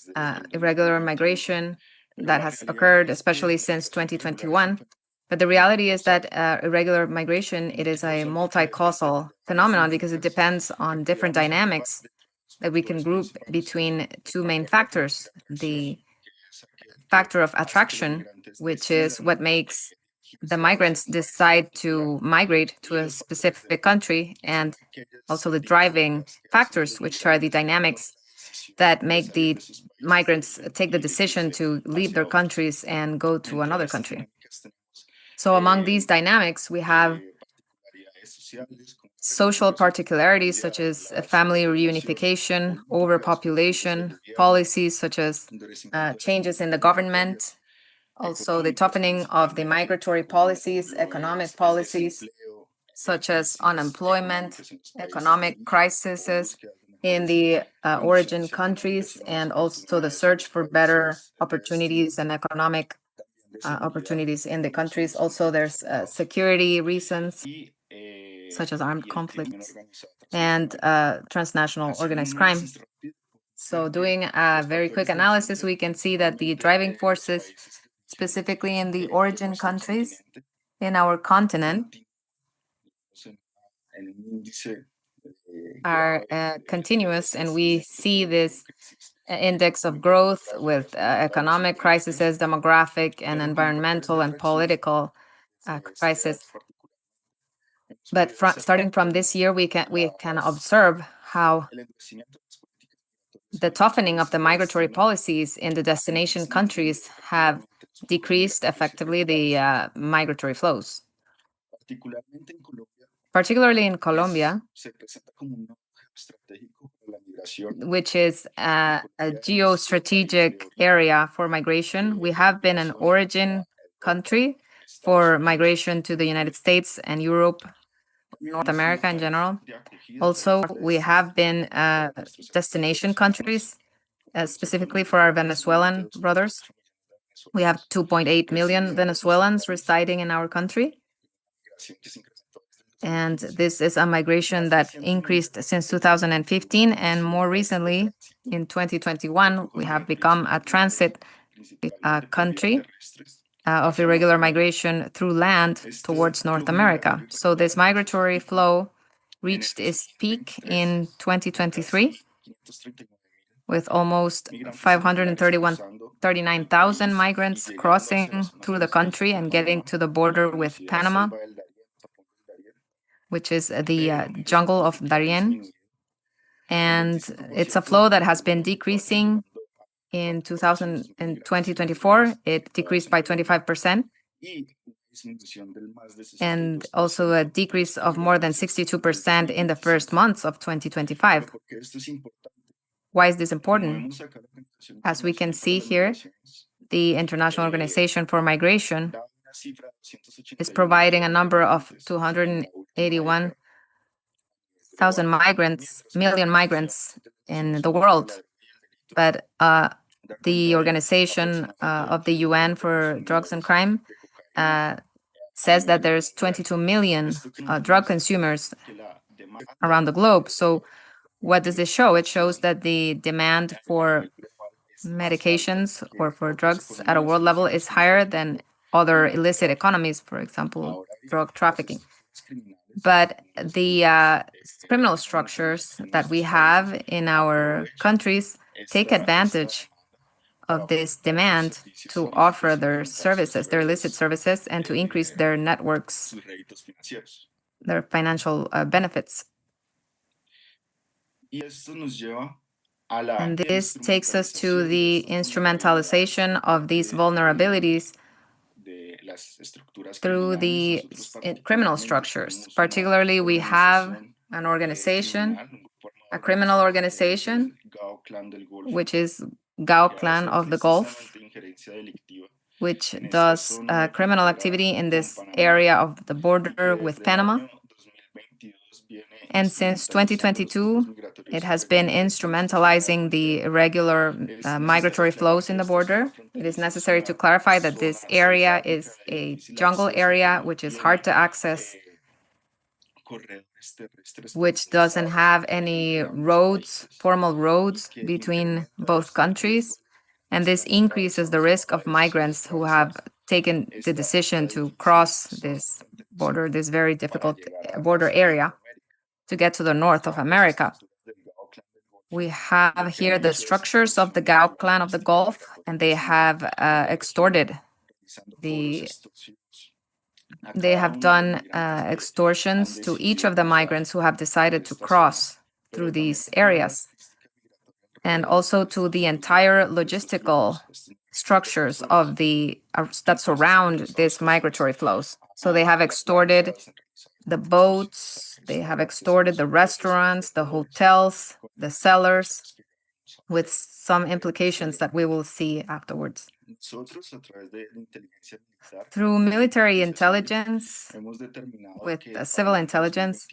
desde el irregular 2021. migration Pero that la has realidad occurred, es que especially la since migración irregular es un 2021, fenómeno But the reality is that irregular migration, it is a multi-causal phenomenon because it depends on different dynamics that we can group between two main factors. The factor of attraction, which is what makes the migrants decide to migrate to a specific country, and also the driving factors, which are the dynamics that make the migrants take the decision to leave their countries and go to another country. So among these dynamics, we have social particularities such as family reunification, overpopulation, policies such as changes in the government, also the toughening of the migratory policies, economic policies such as unemployment, economic crises in the origin countries, and also the search for better opportunities and economic opportunities in the countries. Also, there's security reasons such as armed conflicts and transnational organized crime. So doing a very quick analysis, we can see that the driving forces, specifically in the origin countries in our continent, are continuous, and we see this index of growth with economic crises, demographic and environmental and political crisis. But starting from this year, we can observe how the toughening of the migratory policies in the destination countries have decreased effectively the migratory flows. Particularly in Colombia, which is a geostrategic area for migration. We have been an origin country for migration to the United States and Europe, North America in general. Also, we have been destination countries, specifically for our Venezuelan brothers. We have 2.8 million Venezuelans residing in our country. And this is a migration that increased since 2015, and more recently, in 2021, we have become a transit country of irregular migration through land towards North39 So this migratory flow reached its peak in 2023 with almost 539,000 migrants crossing through the country and getting to the border with Panama, which is the jungle of Darien. And it's a flow that has been decreasing in 2024. It decreased by 25%. And also a decrease of more than 62% in the first months of 2025. Why is this important? As we can see here, the International Organization for Migration is providing a number of 281,000 million migrants in the world. But the Organization of the UN for Drugs and Crime says that there's 22 million drug consumers around the globe. So what does this show? It shows that the demand for medications or for drugs at a world level is higher than other illicit economies, for example, drug trafficking. But the criminal structures that we have in our countries take advantage of this demand to offer their services, their illicit services, and to increase their networks, their financial benefits. And this takes us to the instrumentalization of these vulnerabilities through the criminal structures. Particularly, we have an organization, a criminal organization, which is Gao Clan of the Gulf, which does criminal activity in this area of the border with Panama. And since 2022, it has been instrumentalizing the irregular migratory flows in the border. It is necessary to clarify that this area is a jungle area, which is hard to access, which doesn't have any roads, formal roads between both countries. And this increases the risk of migrants who have taken the decision to cross this border, this very difficult border area, to get to the north of America. We have here the structures of the Gao clan of the Gulf, and they have extorted they have done extortions to each of the migrants who have decided to cross through these areas, and also to the entire logistical structures of that surround these migratory flows. So they have extorted the boats, they have extorted the restaurants, the hotels, the sellers, with some implications that we will see afterwards. Through military intelligence, with civil intelligence,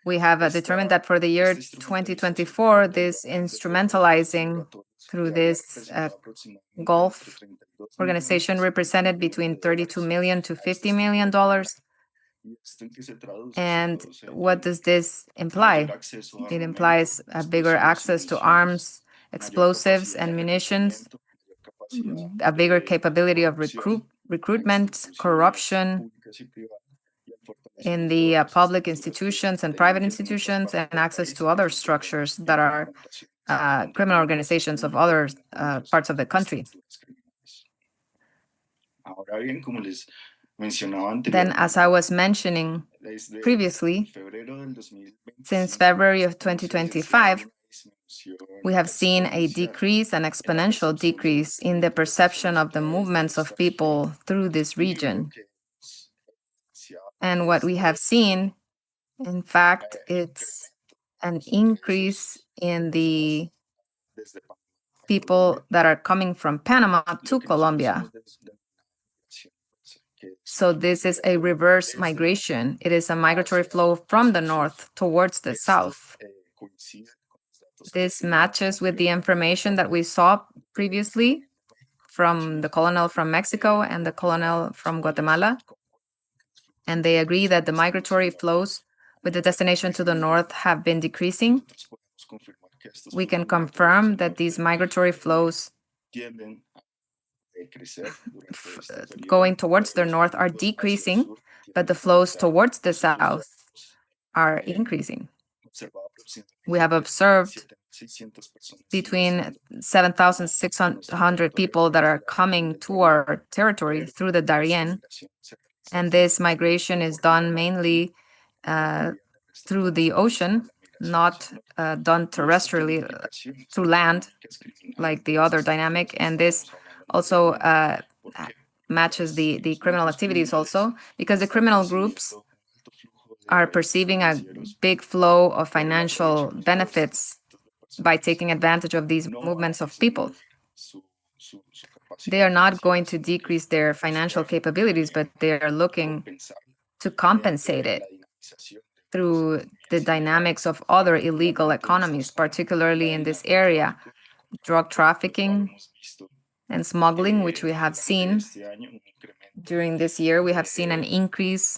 we have determined that for the year 2024, this instrumentalizing through this Gulf organization represented between $32 million to $50 million. And what does this imply? It implies a bigger access to arms, explosives, and munitions, a bigger capability of recruitment, corruption in the public institutions and private institutions, and access to other structures that are criminal organizations of other parts of the country. Then, as I was mentioning previously, since February of 2025, we have seen a decrease, an exponential decrease in the perception of the movements of people through this region. And what we have seen, in fact, it's an increase in the people that are coming from Panama to Colombia. So this is a reverse migration. It is a migratory flow from the north towards the south. This matches with the information that we saw previously from the colonel from Mexico and the colonel from Guatemala. And they agree that the migratory flows with the destination to the north have been decreasing. We can confirm that these migratory flows going towards the north are decreasing, but the flows towards the south are increasing. We have observed between 7,600 people that are coming to our territory through the Darien, and this migration is done mainly through the ocean, not done terrestrially through land, like the other dynamic. And this also matches the criminal activities also, because the criminal groups are perceiving a big flow of financial benefits by taking advantage of these movements of people. They are not going to decrease their financial capabilities, but they are looking to compensate it through the dynamics of other illegal economies, particularly in this area, drug trafficking and smuggling, which we have seen during this year. We have seen an increase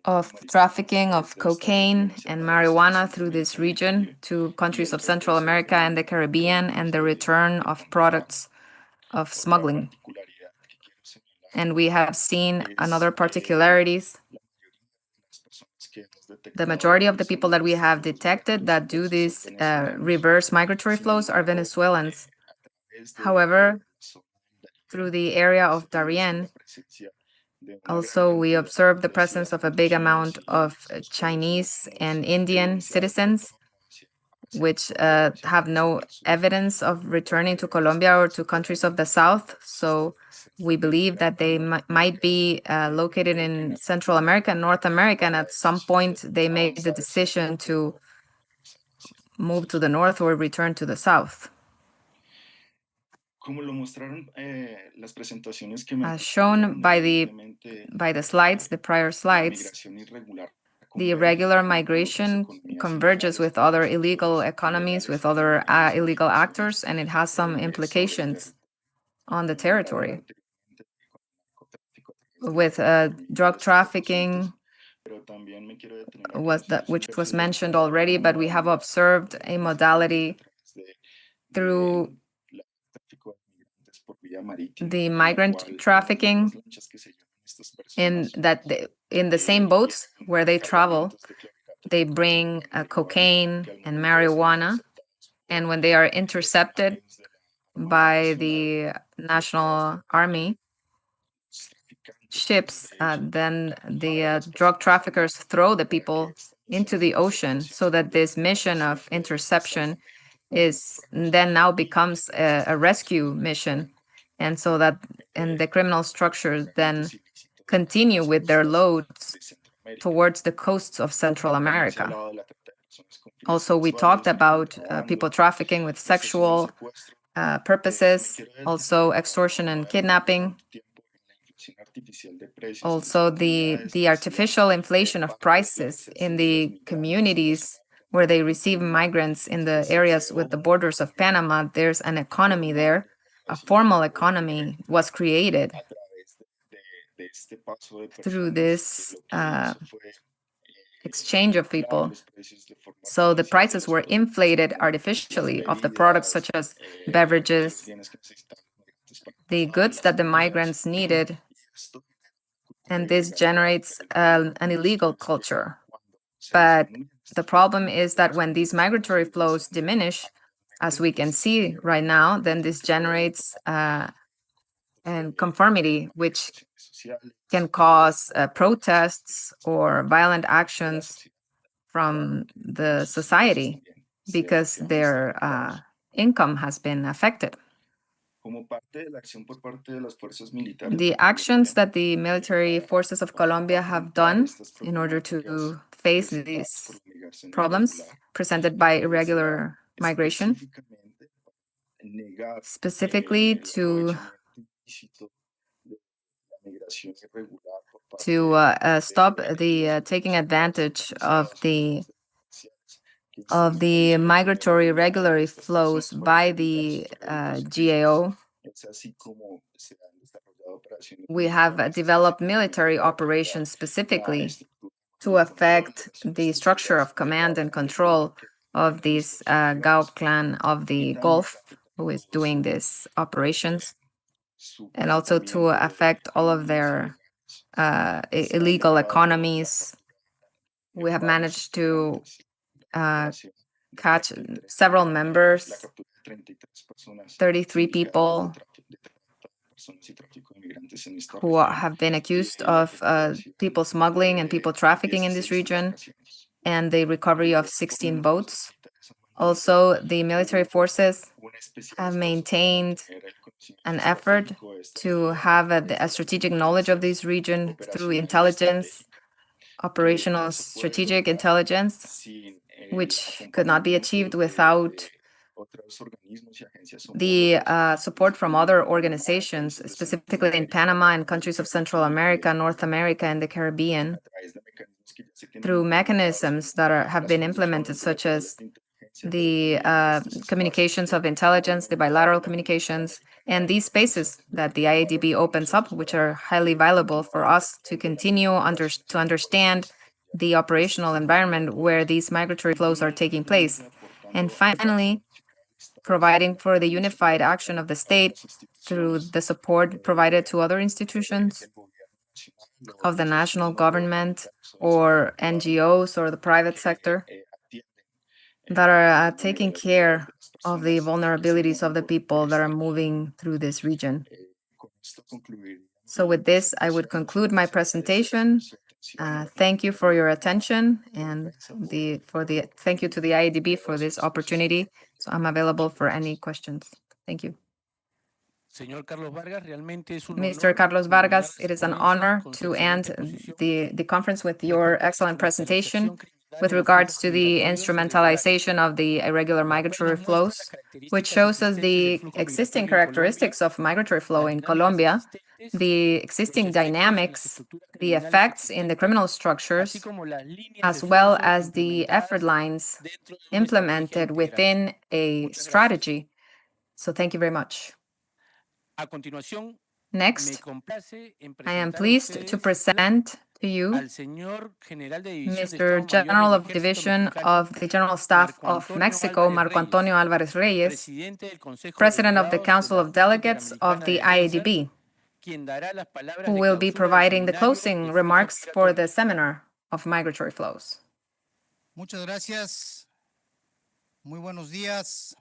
of trafficking of cocaine and marijuana through this region to countries of Central America and the Caribbean, and the return of products of smuggling. And we have seen another particularities. The majority of the people that we have detected that do these reverse migratory flows are Venezuelans. However, through the area of Darien, also we observe the presence of a big amount of Chinese and Indian citizens, which have no evidence of returning to Colombia or to countries of the South. So we believe that they might be located in Central America and North America, and at some point they made the decision to move to the north or return to the south. As shown by the slides, the prior slides, the irregular migration converges with other illegal economies, with other illegal actors, and it has some implications on the territory with drug trafficking, which was mentioned already, but we have observed a modality through the migrant trafficking in the same boats where they travel, they bring cocaine and marijuana, and when they are intercepted by the National Army ships, then the drug traffickers throw the people into the ocean, so that this mission of interception now becomes a rescue mission, and the criminal structures then continue with their loads towards the coasts of Central America. Also, we talked about people trafficking with sexual purposes, also extortion and kidnapping. Also, the artificial inflation of prices in the communities where they receive migrants in the areas with the borders of Panama. There's an economy there. A formal economy was created through this exchange of people. So the prices were inflated artificially of the products such as beverages, the goods that the migrants needed, and this generates an illegal culture. But the problem is that when these migratory flows diminish, as we can see right now, then this generates and conformity, which can cause protests or violent actions from the society because their income has been affected. The actions that the military forces of Colombia have done in order to face these problems presented by irregular migration, specifically to stop the taking advantage of the migratory regulatory flows by the GAO. We have developed military operations specifically to affect the structure of command and control of this GAO clan of the Gulf, who is doing these operations, and also to affect all of their illegal economies. We have managed to catch several members, 33 people who have been accused of people smuggling and people trafficking in this region, and the recovery of 16 boats. Also, the military forces have maintained an effort to have a strategic knowledge of this region through intelligence, operational strategic intelligence, which could not be achieved without the support from other organizations, specifically in Panama and countries of Central America, North America, and the Caribbean, through mechanisms that have been implemented, such as the communications of intelligence, the bilateral communications, and these spaces that the IADB opens up, which are highly valuable for us to continue to understand the operational environment where these migratory flows are taking place. And finally, providing for the unified action of the state through the support provided to other institutions of the national government or NGOs or the private sector that are taking care of the vulnerabilities of the people that are moving through this region. So with this, I would conclude my presentation. Thank you for your attention, and thank you to the IADB for this opportunity. So I'm available for any questions. Thank you. Mr. Carlos Vargas, it is an honor to end the conference with your excellent presentation with regards to the instrumentalization of the irregular migratory flows, which shows us the existing characteristics of migratory flow in Colombia, the existing dynamics, the effects in the criminal structures, as well as the effort lines implemented within a strategy. So thank you very much. Next, I am pleased to present to you Mr. General of Division of the General Staff of Mexico, Marco Antonio Álvarez Reyes, President of the Council of Delegates of the IADB, who will be providing the closing remarks for the seminar of migratory flows. Muchas gracias. Muy buenos días.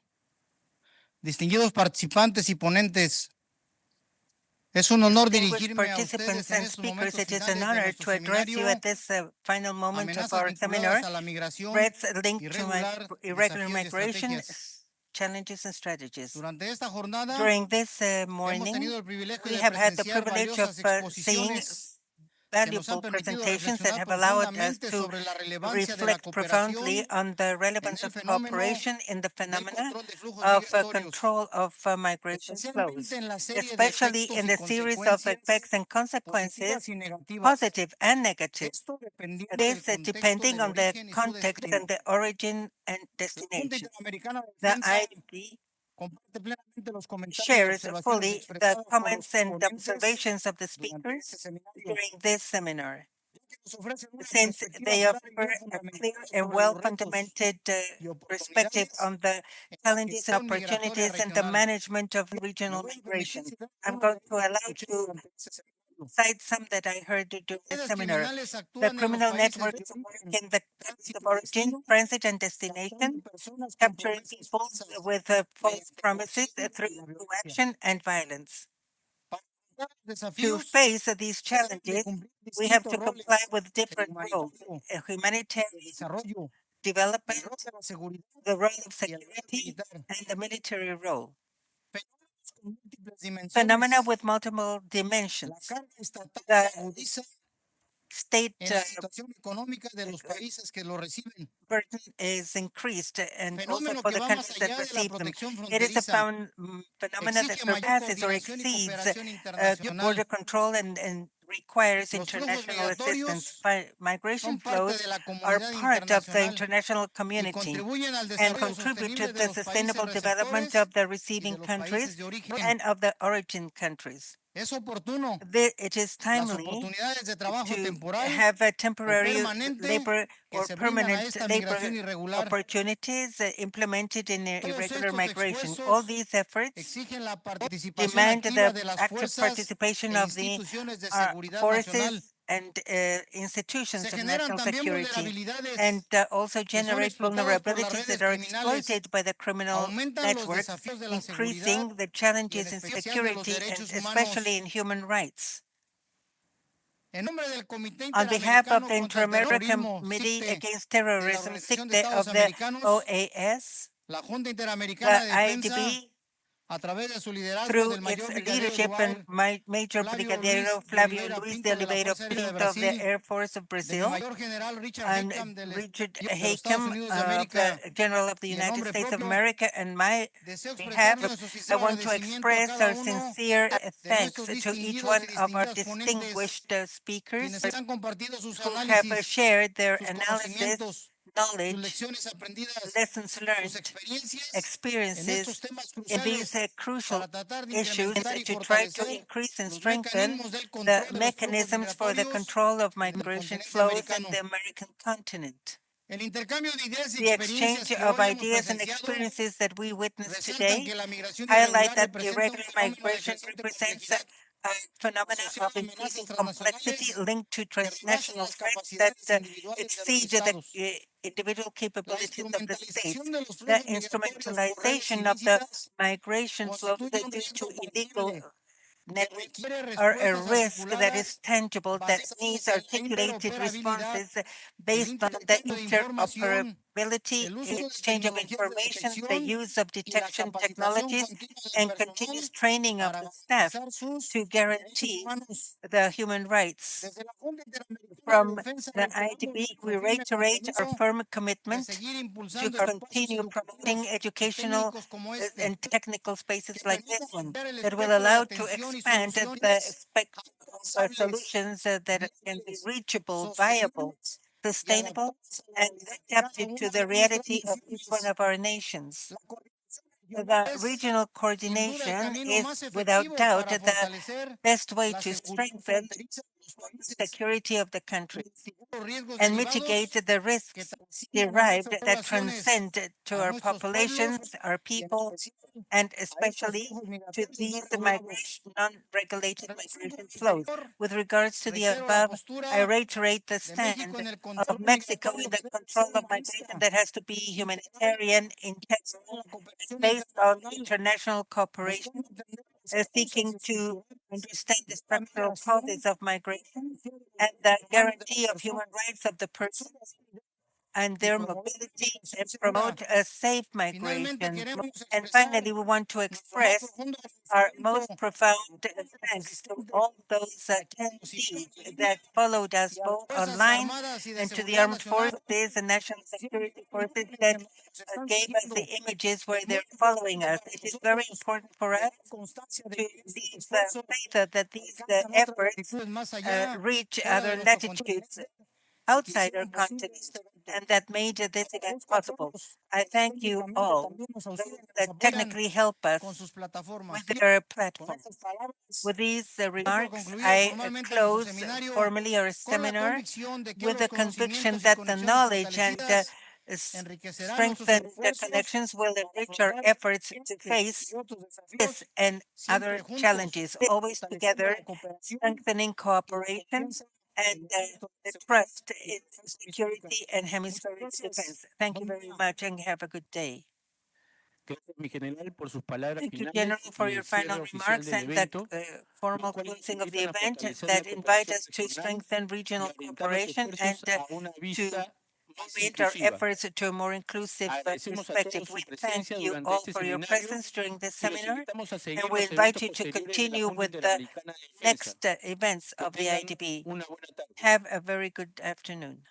Distinguidos participantes y ponentes. Es un honor dirigirme a ustedes en estos momentos It is finales an de honor nuestro to address you seminario. at this final moment of Amenazas our seminar. vinculadas a la migración Threats linked to irregular, irregular desafíos y migration, estrategias. challenges and strategies. Durante esta jornada During this hemos morning, tenido el privilegio we de have had the presenciar privilege of valiosas seeing exposiciones que nos han valuable permitido presentations that reflexionar have allowed us profundamente to sobre la relevancia de la reflect profoundly cooperación on the en relevance el of fenómeno cooperation in the del phenomena control de flujos of migratorios, control of migration flows, especialmente en la serie de especially efectos in y the series of consecuencias effects and consequences, positivas y negativas. positive and negative. Esto dependiendo This del contexto depending del on the origen y su context destino. and the origin and La Junta destination. Interamericana de The Defensa IADB comparte plenamente los comentarios y shares observaciones fully the expresadas por los comments and ponentes observations of the durante este speakers seminario, during this seminar, que nos ofrecen una since perspectiva they clara y offer bien a fundamentada clear and sobre los retos well-fundamented y perspective oportunidades on the en la challenges and gestión migratoria opportunities and the regional. management of Me regional voy a migration. permitir citar I'm algunos going de to ellos que allow escuché to durante este seminario. cite some that I heard during the Redes seminar. criminales The actúan en los criminal países de networks origen, work in the countries of tránsito y origin, destino, transit, and captando destination, personas con capturing promesas people falsas with false mediante promises coacción through y la violencia. coaction and violence. Para enfrentar los To desafíos, face these se deben de challenges, cumplir we have distintos to comply roles: with el different roles: humanitario, a el humanitarian, de desarrollo, el development, rol de la seguridad the role of y el rol security, militar. and the military role. Fenómenos con múltiples Phenomena dimensiones. with multiple La dimensions. carga estatal The se agudiza state en la situación económica de los países que lo reciben. burden is increased, and also Fenómeno for que the va más countries that allá de la receive them. protección It is a fronteriza. phenomena that Exige mayor surpasses or coordinación y exceeds cooperación border internacional. control and requires Los flujos international assistance. migratorios Migration son parte flows de la are comunidad part of the internacional international y community contribuyen al and desarrollo contribute to sostenible de the los países sustainable development receptores of the y receiving de los países countries de origen. and of the origin countries. Es oportuno It is las timely oportunidades de trabajo to temporal have a o temporary permanente labor que or se brindan a permanent esta labor migración irregular. opportunities implemented in Todos irregular estos migration. All esfuerzos these efforts exigen la participación demand activa the de las active fuerzas participation e of the instituciones de seguridad nacional. forces and institutions Se of generan national también security, vulnerabilidades and also que son generate explotadas por las vulnerabilities that redes are criminales. exploited by the criminal Aumentan los networks, desafíos de la seguridad increasing the y en challenges in especial de los security and derechos especially humanos. in human rights. En nombre del Comité On behalf of Interamericano the contra el Inter-American Terrorismo, Committee CICTE, Against de la Terrorism, Organización de SICTE, Estados of the Americanos, OAS, la Junta Interamericana the de Defensa, IADB, a través de su liderazgo through del its mayor brigadiero leadership and Major Flavio Luis Brigadier de Flavio Oliveira Luis de Pinto de la Oliveira Fuerza Aérea de Pinto of the Brasil, Air Force of de mi Brazil, mayor general Richard and Haykham Richard de los Estados Haykham, Unidos de of the América, General of the y en United nombre States of propio, America, and my deseo expresar behalf, nuestro I sincero want to agradecimiento a express cada our uno sincere de thanks nuestros to each distinguidos one y of our distinguidas ponentes, distinguished speakers quienes han compartido sus who have análisis, shared their sus analysis, conocimientos, sus knowledge, lecciones aprendidas, lessons sus learned, experiencias en experiences estos temas in these cruciales crucial para tratar de issues incrementar y to try to fortalecer increase and los strengthen mecanismos del the control de los flujos mechanisms for the migratorios control of en el migration continente flows in americano. the American continent. El intercambio de ideas y The experiencias exchange que of hoy hemos ideas and presenciado experiences that we witness resaltan today que la migración highlight irregular that representa un irregular fenómeno de migration creciente represents complejidad a phenomena asociado of a amenazas increasing complexity transnacionales linked to que rebasan transnational las threats that capacidades individuales de los exceed the estados. individual La capabilities of the states. instrumentalización de los The flujos migratorios por redes instrumentalization of the ilícitas migration flows constituye un due riesgo to illegal tangible que networks requiere are a respuestas risk that is articuladas tangible, that needs basadas en la articulated interoperabilidad, responses el based on the intercambio de información, interoperability, el uso de exchange of tecnologías de information, the detección use of y la detection capacitación technologies, continua del and personal continuous training of para the staff garantizar sus to derechos guarantee humanos. the human rights. Desde la Junta Interamericana de From Defensa the reiteramos IDB, nuestro we firme reiterate our compromiso firm de commitment seguir to impulsando espacios continue promoting educativos y educational técnicos como este, and technical spaces que like permitan this one ampliar el that will espectro de allow to atención y expand the soluciones spectrum of alcanzables, solutions that can be viables, reachable, viable, sostenibles y sustainable, adaptables a la and realidad de cada adapted una to de the nuestras reality of each one naciones. of our nations. La coordinación The regional coordination is without doubt the best way to strengthen security of the country and mitigate the risks derived that transcend to our populations, our people, and especially to these non-regulated migration flows. With regards to the above, I reiterate the stand of Mexico in the control of migration that has to be humanitarian, integral, based on international cooperation, seeking to understand the structural causes of migration and the guarantee of human rights of the persons and their mobility and promote a safe migration. And finally, we want to express our most profound thanks to all those attendees that followed us both online and to the armed forces and national security forces that gave us the images where they're following us. It is very important for us to leave faith that these efforts reach other latitudes outside our continent and that made this event possible. I thank you all that technically help us with their platforms. With these remarks, I close formally our seminar with the conviction that the knowledge and strengthened connections will enrich our efforts to face this and other challenges, always together, strengthening cooperation and the trust in security and hemispheric defense. Thank you very much and have a good day. Thank you, General, for your final remarks and the formal closing of the event that invite us to strengthen regional cooperation and to orient our efforts to a more inclusive perspective. We thank you all for your presence during this seminar, and we invite you to continue with the next events of the IADB. Have a very good afternoon.